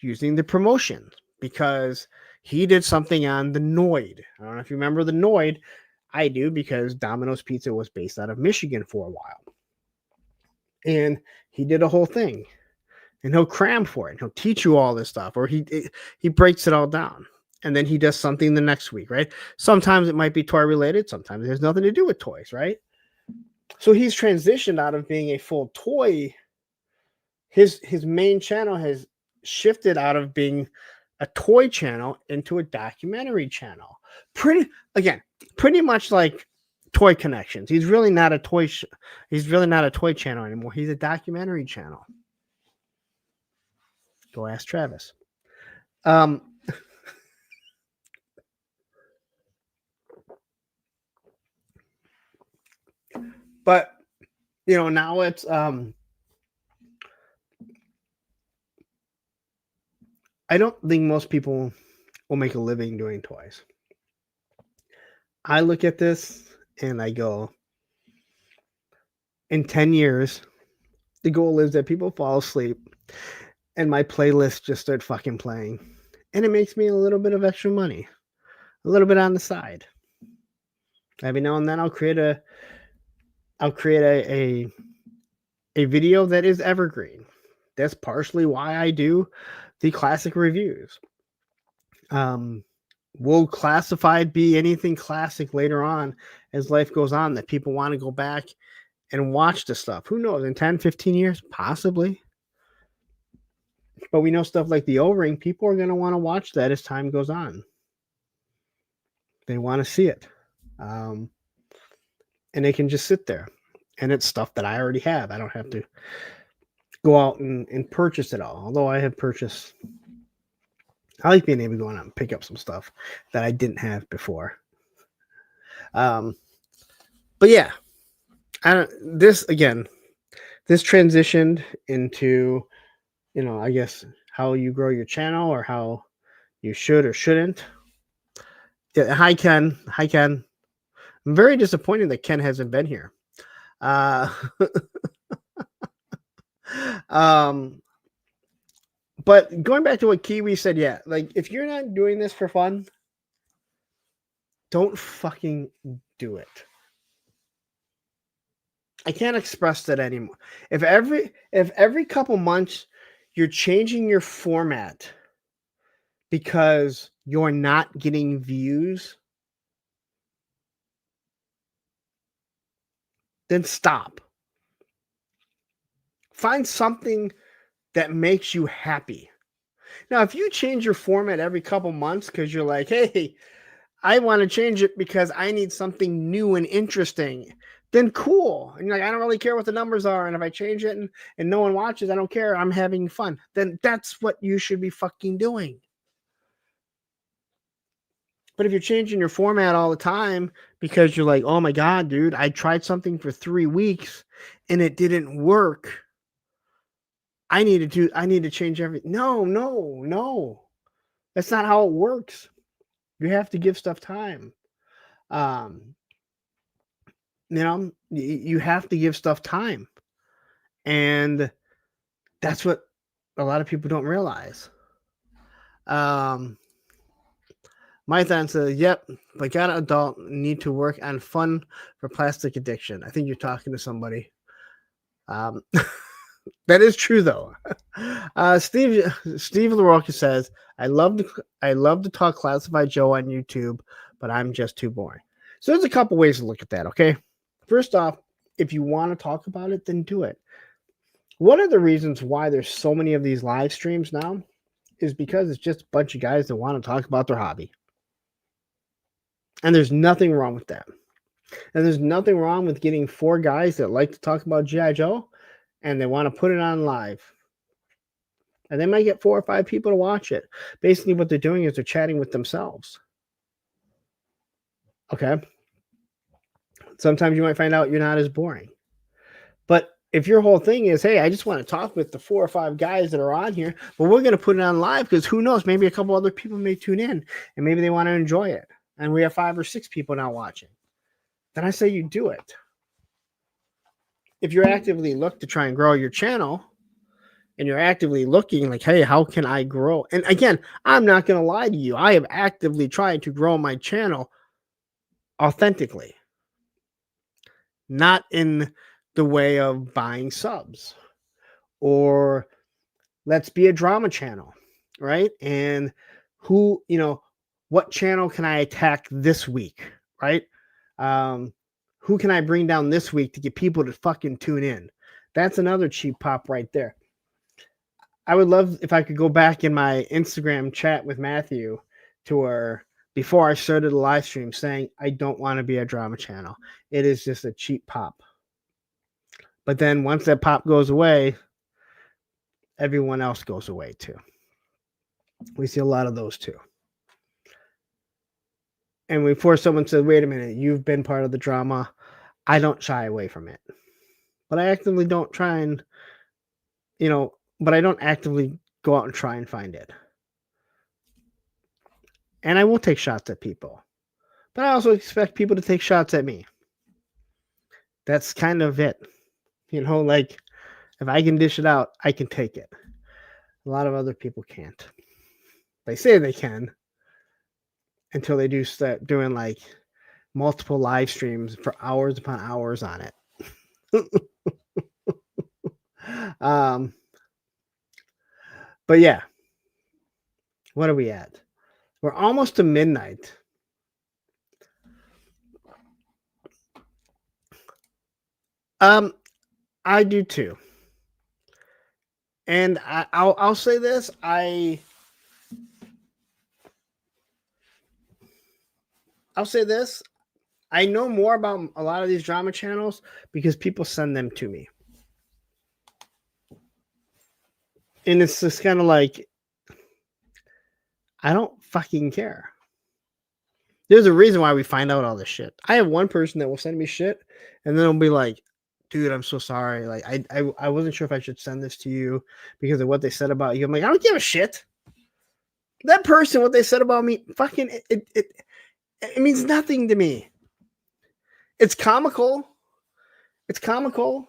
using the promotion because he did something on the Noid. I don't know if you remember the Noid. I do because Domino's Pizza was based out of Michigan for a while. And he did a whole thing. And he'll cram for it. And he'll teach you all this stuff. Or he breaks it all down. And then he does something the next week, right? Sometimes it might be toy related. Sometimes it has nothing to do with toys, right? So he's transitioned out of being a full toy. His main channel has shifted out of being a toy channel into a documentary channel. Pretty much like Toy Connections. He's really not a toy channel anymore. He's a documentary channel. Go ask Travis. But now it's I don't think most people will make a living doing toys. I look at this and I go, in 10 years, the goal is that people fall asleep and my playlist just start fucking playing. And it makes me a little bit of extra money, a little bit on the side. Every now and then I'll create a video that is evergreen. That's partially why I do the classic reviews. Will classified be anything classic later on as life goes on that people want to go back and watch the stuff? Who knows? In 10, 15 years? Possibly. But we know stuff like the O-Ring, people are going to want to watch that as time goes on. They want to see it. And they can just sit there. And it's stuff that I already have. I don't have to go out and purchase it all. Although I have purchased... I like being able to go out and pick up some stuff that I didn't have before. But yeah, this transitioned into, I guess how you grow your channel or how you should or shouldn't. Yeah, hi Ken. I'm very disappointed that Ken hasn't been here. But going back to what Kiwi said, yeah, like if you're not doing this for fun, don't fucking do it. I can't express that anymore. If every couple months you're changing your format because you're not getting views, then stop. Find something that makes you happy. Now, if you change your format every couple months because you're like, hey, I want to change it because I need something new and interesting, then cool. And you're like, I don't really care what the numbers are. And if I change it and no one watches, I don't care. I'm having fun. Then that's what you should be fucking doing. But if you're changing your format all the time because you're like, oh my God, dude, I tried something for 3 weeks and it didn't work. I need to change everything. No. That's not how it works. You have to give stuff time. You have to give stuff time. And that's what a lot of people don't realize. My thought says, yep, but got an adult need to work on fun for plastic addiction. I think you're talking to somebody. That is true though. Steve LaRocca says, I love to talk Classified Joe on YouTube, but I'm just too boring. So there's a couple ways to look at that, okay? First off, if you want to talk about it, then do it. One of the reasons why there's so many of these live streams now is because it's just a bunch of guys that want to talk about their hobby. And there's nothing wrong with that. And there's nothing wrong with getting 4 guys that like to talk about G.I. Joe and they want to put it on live. And they might get 4 or 5 people to watch it. Basically, what they're doing is they're chatting with themselves. Okay? Sometimes you might find out you're not as boring. But if your whole thing is, hey, I just want to talk with the 4 or 5 guys that are on here, but we're going to put it on live because who knows, maybe a couple other people may tune in and maybe they want to enjoy it. And we have 5 or 6 people now watching. Then I say you do it. If you're actively look to try and grow your channel and you're actively looking like, hey, how can I grow? And again, I'm not going to lie to you. I have actively tried to grow my channel authentically, not in the way of buying subs or let's be a drama channel, right? And what channel can I attack this week, right? Who can I bring down this week to get people to fucking tune in? That's another cheap pop right there. I would love if I could go back in my Instagram chat with Matthew to where before I started the live stream saying, I don't want to be a drama channel. It is just a cheap pop. But then once that pop goes away, everyone else goes away too. We see a lot of those too. And before someone said, wait a minute, you've been part of the drama, I don't shy away from it. But I actively don't try and, but I don't actively go out and try and find it. And I will take shots at people. But I also expect people to take shots at me. That's kind of it. Like if I can dish it out, I can take it. A lot of other people can't. They say they can until they do start doing like multiple live streams for hours upon hours on it. But yeah, what are we at? We're almost to midnight. I do too. And I'll say this, I'll say this. I know more about a lot of these drama channels because people send them to me. And it's just kind of like, I don't fucking care. There's a reason why we find out all this shit. I have one person that will send me shit, and then it'll be like, dude, I'm so sorry. Like, I wasn't sure if I should send this to you because of what they said about you. I'm like, I don't give a shit. That person, what they said about me, fucking, it means nothing to me. It's comical. It's comical.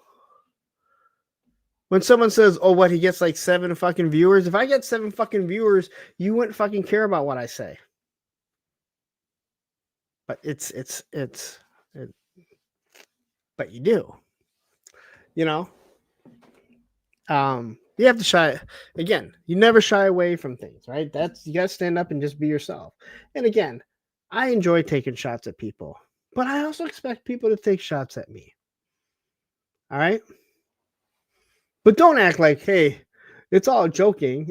When someone says, oh, what, he gets like 7 fucking viewers. If I get 7 fucking viewers, you wouldn't fucking care about what I say. But but you do. You have to shy. Again, you never shy away from things, right? You got to stand up and just be yourself. And again, I enjoy taking shots at people, but I also expect people to take shots at me. All right? But don't act like, hey, it's all joking.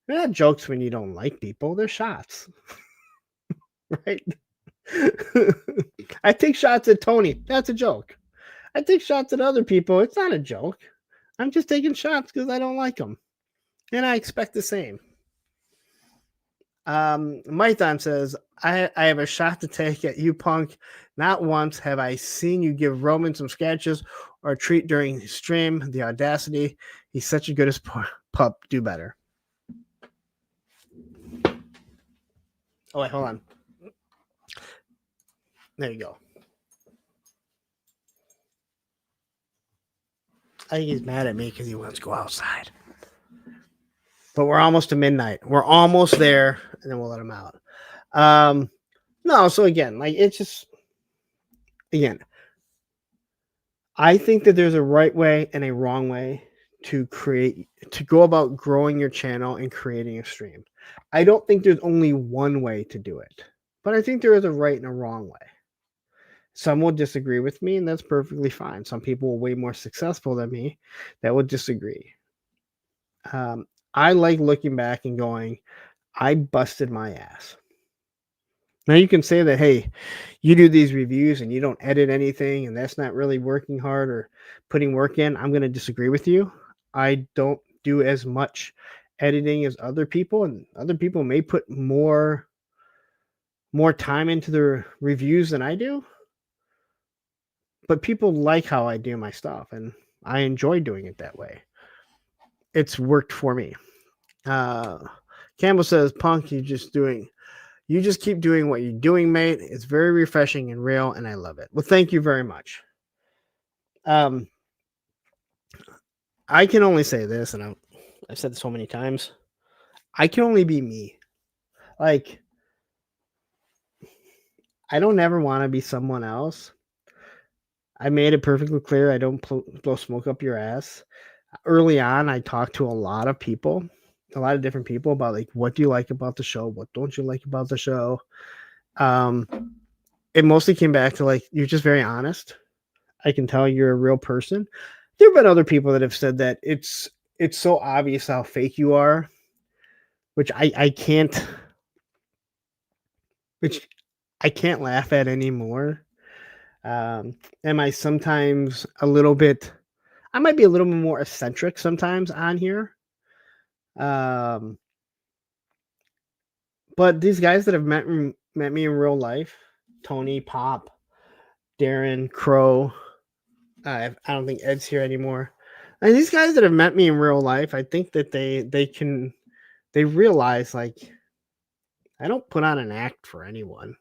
They're not jokes when you don't like people. They're shots. Right? I take shots at Tony. That's a joke. I take shots at other people. It's not a joke. I'm just taking shots because I don't like them. And I expect the same. Mython says, I have a shot to take at you, Punk. Not once have I seen you give Roman some sketches or a treat during his stream. The audacity. He's such a good pup. Do better. Oh, wait, hold on. There you go. I think he's mad at me because he wants to go outside. But we're almost to midnight. We're almost there, and then we'll let him out. No, so again, like it's just, again, I think that there's a right way and a wrong way to go about growing your channel and creating a stream. I don't think there's only one way to do it, but I think there is a right and a wrong way. Some will disagree with me, and that's perfectly fine. Some people are way more successful than me that will disagree. I like looking back and going, I busted my ass. Now you can say that, hey, you do these reviews and you don't edit anything, and that's not really working hard or putting work in. I'm going to disagree with you. I don't do as much editing as other people, and other people may put more time into their reviews than I do. But people like how I do my stuff, and I enjoy doing it that way. It's worked for me. Campbell says, Punk, you just keep doing what you're doing, mate. It's very refreshing and real, and I love it. Well, thank you very much. I can only say this, and I've said this so many times. I can only be me. Like, I don't ever want to be someone else. I made it perfectly clear I don't blow smoke up your ass. Early on, I talked to a lot of people, a lot of different people about like, what do you like about the show? What don't you like about the show? It mostly came back to like, you're just very honest. I can tell you're a real person. There have been other people that have said that it's so obvious how fake you are, which I can't laugh at anymore. Am I sometimes I might be a little bit more eccentric sometimes on here. But these guys that have met me in real life, Tony, Pop, Darren, Crow, I don't think Ed's here anymore. And these guys that have met me in real life, I think that they realize like I don't put on an act for anyone.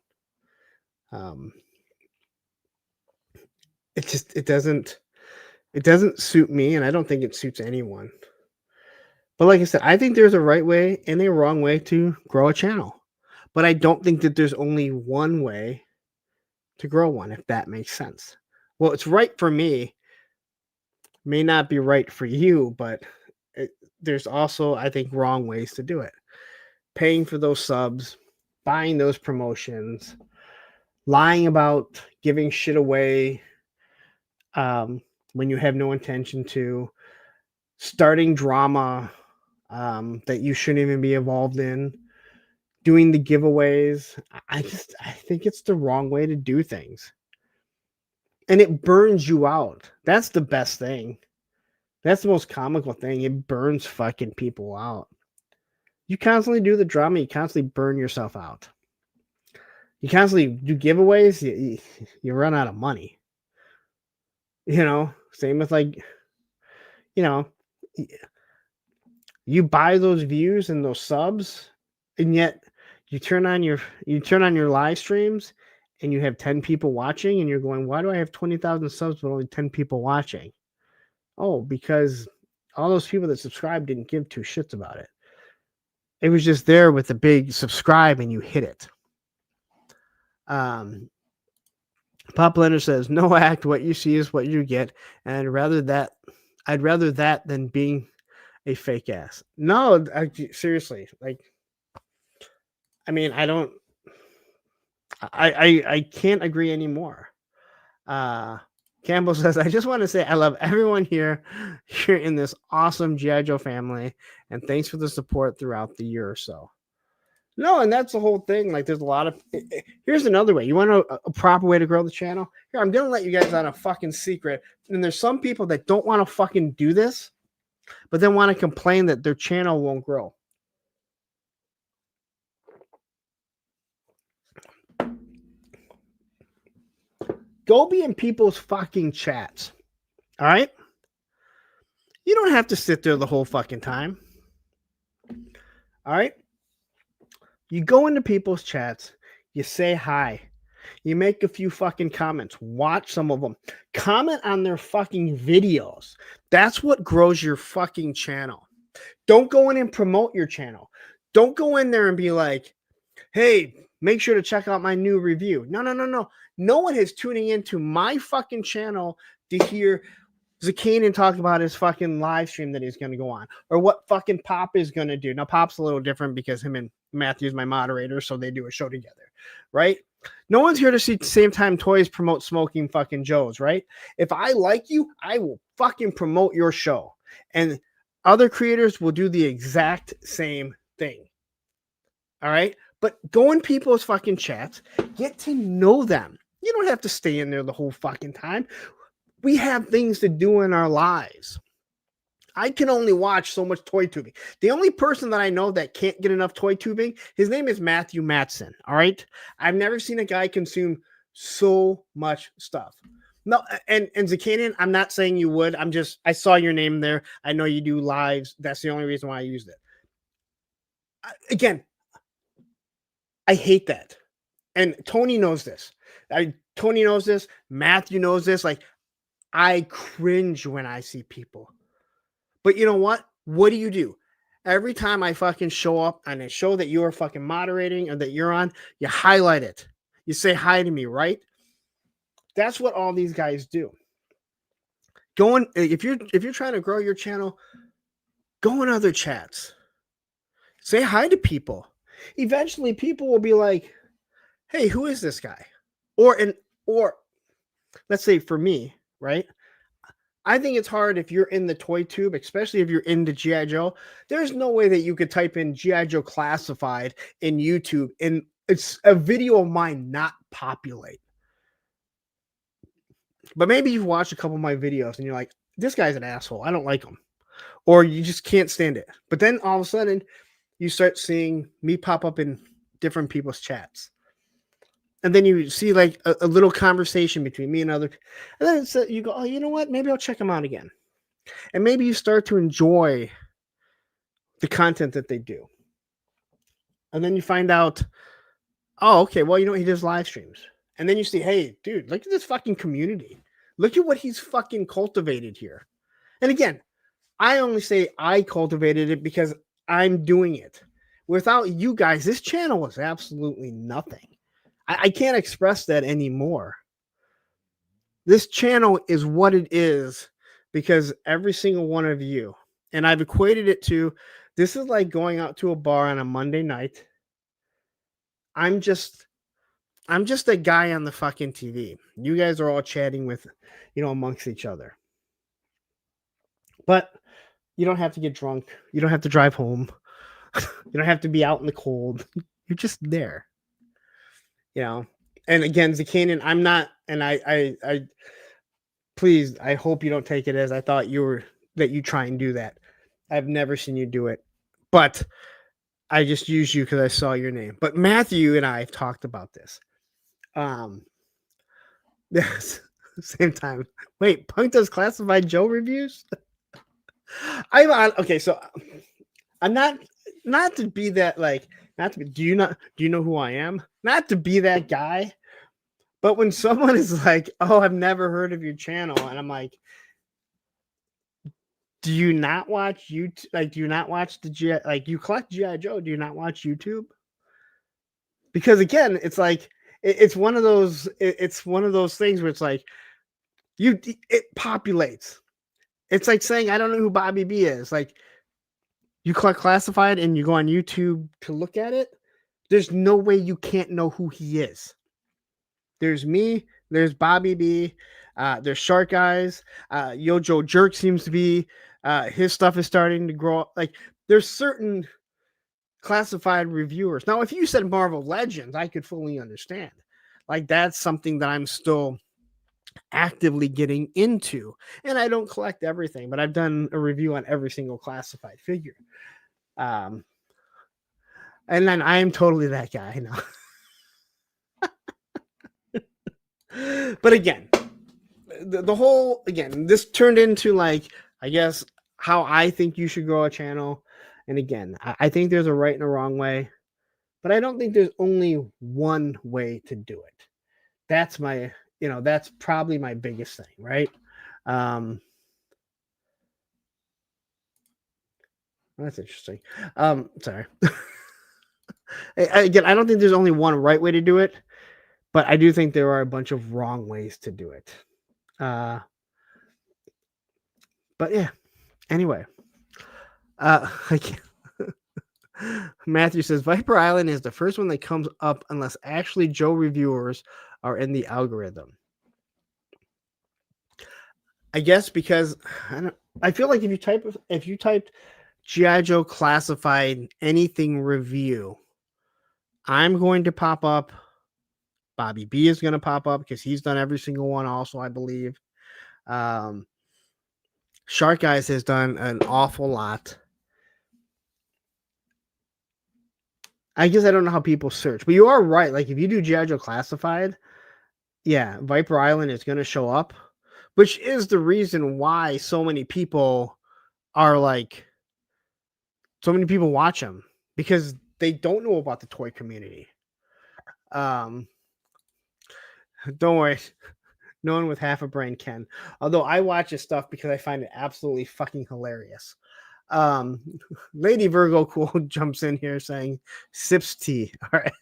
It doesn't suit me, and I don't think it suits anyone. But like I said, I think there's a right way and a wrong way to grow a channel. But I don't think that there's only one way to grow one, if that makes sense. Well, it's right for me, may not be right for you, but there's also, I think, wrong ways to do it. Paying for those subs, buying those promotions, lying about giving shit away when you have no intention to, starting drama that you shouldn't even be involved in, doing the giveaways. I think it's the wrong way to do things. And it burns you out. That's the best thing. That's the most comical thing. It burns fucking people out. You constantly do the drama, you constantly burn yourself out. You constantly do giveaways, you run out of money. You know, same with like, you know, you buy those views and those subs, and yet you turn on your live streams and you have 10 people watching, and you're going, why do I have 20,000 subs but only 10 people watching? Oh, because all those people that subscribed didn't give two shits about it. It was just there with the big subscribe and you hit it. Pop Leonard says, no act, what you see is what you get. And I'd rather that than being a fake ass. No, seriously. Like, I mean, I can't agree anymore. Campbell says, I just want to say I love everyone here in this awesome G.I. Joe family, and thanks for the support throughout the year or so. No, and that's the whole thing. Like, there's a lot of... Here's another way. You want a proper way to grow the channel? Here, I'm going to let you guys on a fucking secret. And there's some people that don't want to fucking do this, but then want to complain that their channel won't grow. Go be in people's fucking chats. All right? You don't have to sit there the whole fucking time. All right? You go into people's chats, you say hi, you make a few fucking comments, watch some of them, comment on their fucking videos. That's what grows your fucking channel. Don't go in and promote your channel. Don't go in there and be like, hey, make sure to check out my new review. No. No one is tuning into my fucking channel to hear Zakanin talk about his fucking live stream that he's going to go on, or what fucking Pop is going to do. Now, Pop's a little different because him and Matthew's my moderator, so they do a show together, right? No one's here to see Same Time Toys promote Smoking fucking Joes, right? If I like you, I will fucking promote your show. And other creators will do the exact same thing. All right? But go in people's fucking chats, get to know them. You don't have to stay in there the whole fucking time. We have things to do in our lives. I can only watch so much toy tubing. The only person that I know that can't get enough toy tubing, his name is Matthew Matson. All right. I've never seen a guy consume so much stuff. No, and Zakanin, I'm not saying you would. I saw your name there. I know you do lives. That's the only reason why I used it. Again, I hate that. And Tony knows this. Tony knows this. Matthew knows this. Like, I cringe when I see people. But you know what? What do? Every time I fucking show up on a show that you're fucking moderating or that you're on, you highlight it. You say hi to me, right? That's what all these guys do. If you're trying to grow your channel, go in other chats. Say hi to people. Eventually people will be like, hey, who is this guy? Or let's say for me, right? I think it's hard if you're in the toy tube, especially if you're into G.I. Joe. There's no way that you could type in G.I. Joe Classified in YouTube and it's a video of mine not populate. But maybe you've watched a couple of my videos and you're like, this guy's an asshole. I don't like him. Or you just can't stand it. But then all of a sudden you start seeing me pop up in different people's chats. And then you see like a little conversation between me and other. And then you go, oh, you know what? Maybe I'll check them out again. And maybe you start to enjoy the content that they do. And then you find out, oh, okay, well, he does live streams. And then you see, hey, dude, look at this fucking community. Look at what he's fucking cultivated here. And again, I only say I cultivated it because I'm doing it. Without you guys, this channel was absolutely nothing. I can't express that anymore. This channel is what it is because every single one of you, and I've equated it to, this is like going out to a bar on a Monday night. I'm just a guy on the fucking TV. You guys are all chatting with, amongst each other. But you don't have to get drunk. You don't have to drive home. You don't have to be out in the cold. You're just there. And again, Zakanin, I'm not, and I please, I hope you don't take it as I thought that you try and do that. I've never seen you do it, but I just used you because I saw your name. But Matthew and I have talked about this. Yes, same time. Wait, Punk does Classified Joe reviews? I'm on. Okay, so I'm not to be that do you know who I am? Not to be that guy. But when someone is like, "Oh, I've never heard of your channel," and I'm like, "Do you not watch YouTube? Like, do you not watch you collect GI Joe? Do you not watch YouTube?" Because again, it's like it's one of those things where it's like it populates. It's like saying I don't know who Bobby B is. Like, you collect Classified and you go on YouTube to look at it. There's no way you can't know who he is. There's me. There's Bobby B. There's Shark Eyes. Yojo Jerk seems to be. His stuff is starting to grow up. Like, there's certain Classified reviewers. Now, if you said Marvel Legends, I could fully understand. Like, that's something that I'm still actively getting into. And I don't collect everything, but I've done a review on every single Classified figure. And then I am totally that guy. I know. But again, the whole, this turned into like, I guess, how I think you should grow a channel. And again, I think there's a right and a wrong way, but I don't think there's only one way to do it. That's that's probably my biggest thing, right? That's interesting. Sorry. Again, I don't think there's only one right way to do it. But I do think there are a bunch of wrong ways to do it. But yeah, anyway. Matthew says, Viper Island is the first one that comes up unless actually Joe reviewers are in the algorithm. I guess because I feel like if you typed G.I. Joe Classified anything review, I'm going to pop up. Bobby B is going to pop up because he's done every single one also, I believe. Shark Eyes has done an awful lot. I guess I don't know how people search, but you are right. Like, if you do G.I. Joe Classified, yeah, Viper Island is going to show up, which is the reason why so many people watch them, because they don't know about the toy community. Don't worry. No one with half a brain can. Although I watch his stuff because I find it absolutely fucking hilarious. Lady Virgo Cool jumps in here saying sips tea. All right.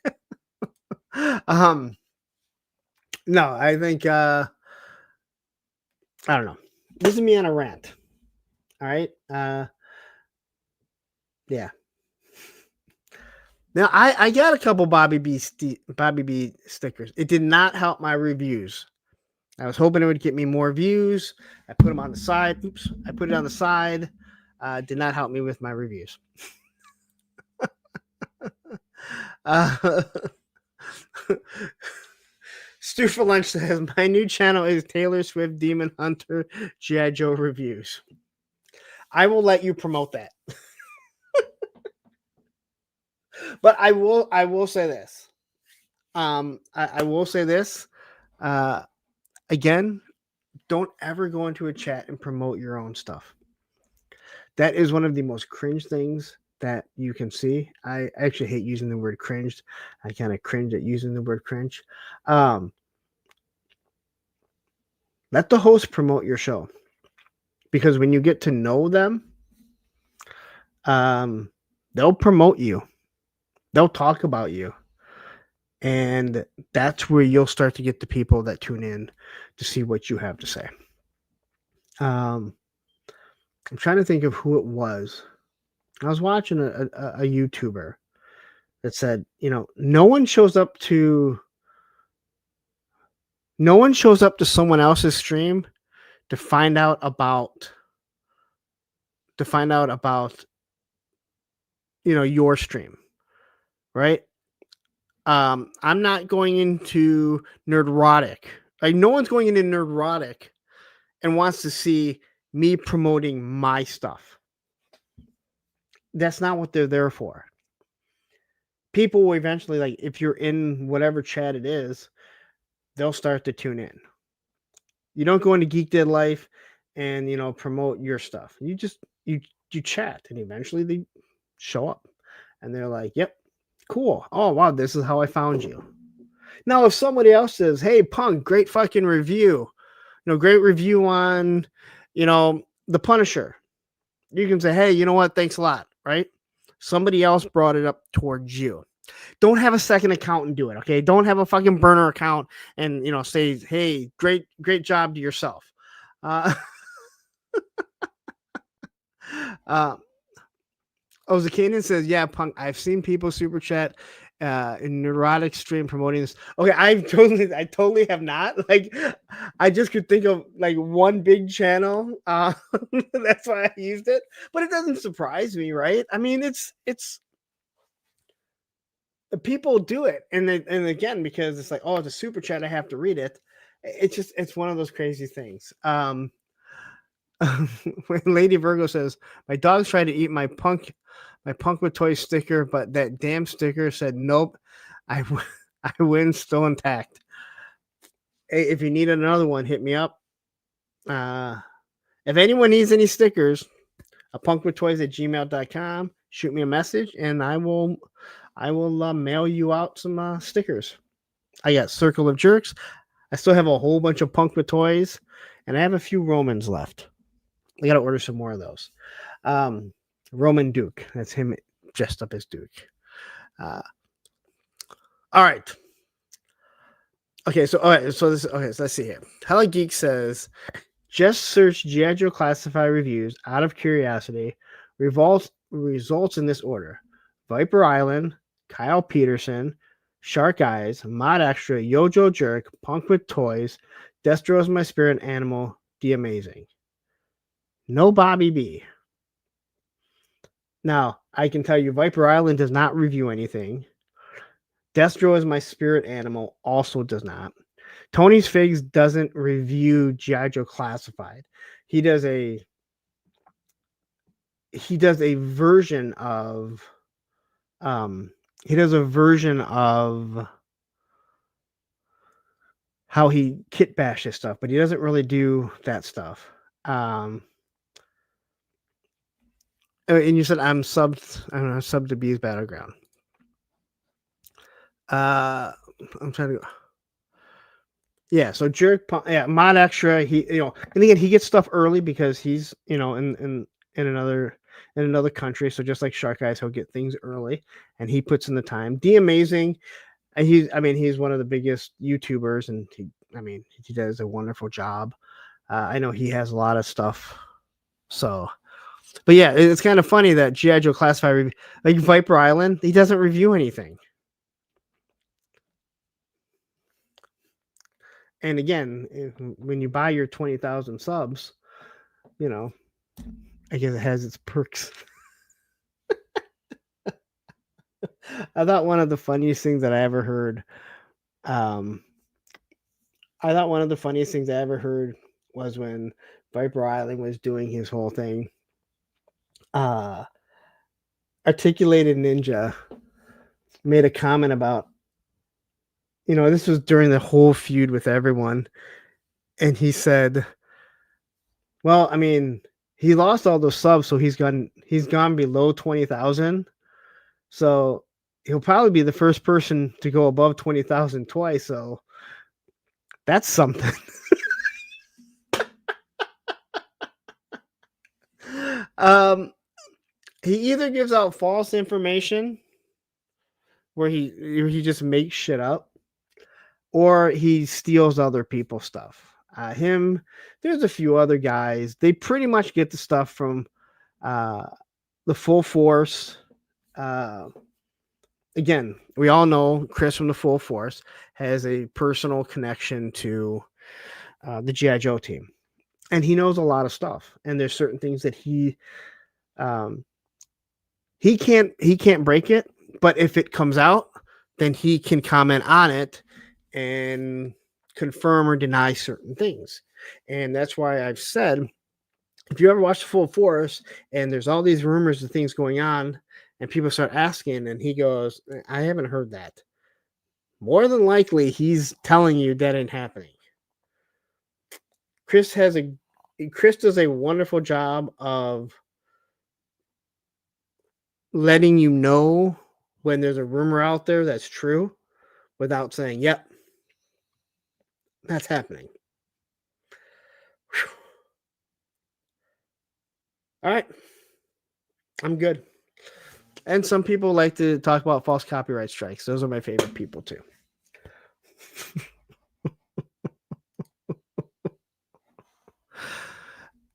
No, I think I don't know. This is me on a rant. All right. Yeah. Now, I got a couple Bobby B stickers. It did not help my reviews. I was hoping it would get me more views. I put them on the side. Oops. I put it on the side. Did not help me with my reviews. Stu for Lunch says, my new channel is Taylor Swift Demon Hunter G.I. Joe reviews. I will let you promote that. But I will say this. I will say this. Again, don't ever go into a chat and promote your own stuff. That is one of the most cringe things that you can see. I actually hate using the word cringed. I kind of cringe at using the word cringe. Let the host promote your show, because when you get to know them, they'll promote you. They'll talk about you. And that's where you'll start to get the people that tune in to see what you have to say. I'm trying to think of who it was. I was watching a YouTuber that said, no one shows up to someone else's stream to find out about your stream, right? I'm not going into Nerdrotic. Like, no one's going into Nerdrotic and wants to see me promoting my stuff. That's not what they're there for. People will eventually, like, if you're in whatever chat it is, they'll start to tune in. You don't go into Geek Dead Life and, promote your stuff. You just, you chat, and eventually they show up and they're like, yep, cool. Oh, wow, this is how I found you. Now, if somebody else says, hey, Punk, great fucking review, great review on, The Punisher, you can say, hey, you know what? Thanks a lot, right? Somebody else brought it up towards you. Don't have a second account and do it, okay? Don't have a fucking burner account and, say, hey, great job to yourself. Ozakanen says, yeah, Punk, I've seen people super chat in Neurotic stream promoting this. Okay, I totally have not. Like, I just could think of like one big channel. That's why I used it. But it doesn't surprise me, right? I mean, it's people do it, and again, because it's like, oh, it's a super chat, I have to read it. It's one of those crazy things. When Lady Virgo says, my dogs tried to eat my Punk with Toys sticker, but that damn sticker said nope. I win still intact. Hey, if you need another one, hit me up. If anyone needs any stickers, punkwithtoys@gmail.com. Shoot me a message, and I will mail you out some stickers. I got Circle of Jerks. I still have a whole bunch of Punk with Toys, and I have a few Romans left. I got to order some more of those. Roman Duke. That's him dressed up as Duke. All right. So let's see here. Hello Geek says, just search G.I. Joe Classified reviews out of curiosity. Results in this order: Viper Island, Kyle Peterson, Shark Eyes, Mod Extra, Yojo Jerk, Punk with Toys, Destro is My Spirit Animal, The Amazing. No Bobby B. Now, I can tell you Viper Island does not review anything. Destro is My Spirit Animal also does not. Tony's Figs doesn't review G.I. Joe Classified. He does a version of how he kit bashes stuff, but he doesn't really do that stuff. And you said I'm subbed to B's Battleground. I'm trying to go. Yeah, so Jerk, Mod Extra, he, and again, he gets stuff early because he's, in another country. So just like Shark Eyes, he'll get things early, and he puts in the time. The Amazing, and he's one of the biggest YouTubers, and he does a wonderful job. I know he has a lot of stuff. So, but yeah, it's kind of funny that G.I. Joe Classified, like Viper Island, he doesn't review anything. And again, when you buy your 20,000 subs, I guess it has its perks. I thought one of the funniest things that I ever heard, was when Viper Island was doing his whole thing. Articulated Ninja made a comment about, this was during the whole feud with everyone. And he said, well, he lost all those subs, so he's gone below 20,000. So he'll probably be the first person to go above 20,000 twice. So that's something. He either gives out false information where he just makes shit up, or he steals other people's stuff. There's a few other guys. They pretty much get the stuff from the Full Force. Again, we all know Chris from the Full Force has a personal connection to the G.I. Joe team, and he knows a lot of stuff. And there's certain things that he can't break it, but if it comes out, then he can comment on it and confirm or deny certain things. And that's why I've said, if you ever watch the Full Force and there's all these rumors of things going on and people start asking and he goes, I haven't heard that. More than likely, he's telling you that ain't happening. Chris does a wonderful job of letting you know when there's a rumor out there that's true without saying, yep, that's happening. Whew. All right. I'm good. And some people like to talk about false copyright strikes. Those are my favorite people too.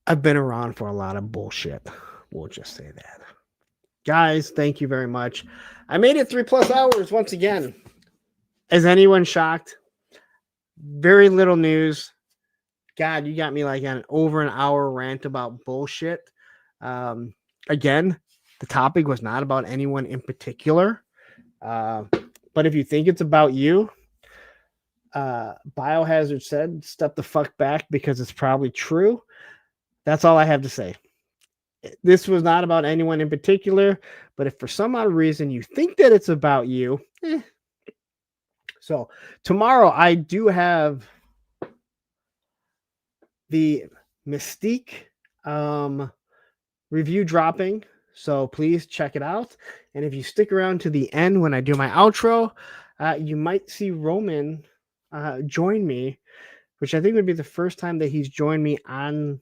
I've been around for a lot of bullshit. We'll just say that. Guys, thank you very much. I made it 3+ hours once again. Is anyone shocked? Very little news. God, you got me like on over an hour rant about bullshit. Again, the topic was not about anyone in particular. But if you think it's about you, Biohazard said, step the fuck back because it's probably true. That's all I have to say. This was not about anyone in particular, but if for some odd reason you think that it's about you, So tomorrow I do have the Mystique review dropping, so please check it out. And if you stick around to the end when I do my outro, you might see Roman join me, which I think would be the first time that he's joined me on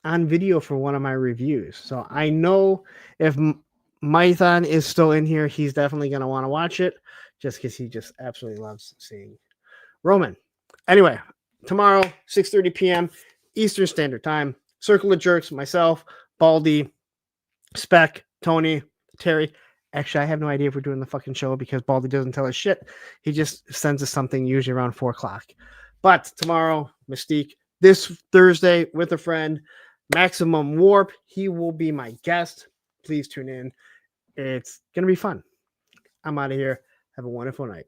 video for one of my reviews. So I know if Mython is still in here, he's definitely going to want to watch it just because he just absolutely loves seeing Roman. Anyway, tomorrow, 6:30 p.m. Eastern Standard Time, Circle of Jerks, myself, Baldy, Spec, Tony, Terry. Actually, I have no idea if we're doing the fucking show because Baldy doesn't tell us shit. He just sends us something usually around 4 o'clock. But tomorrow, Mystique. This Thursday with a friend, Maximum Warp. He will be my guest. Please tune in. It's going to be fun. I'm out of here. Have a wonderful night.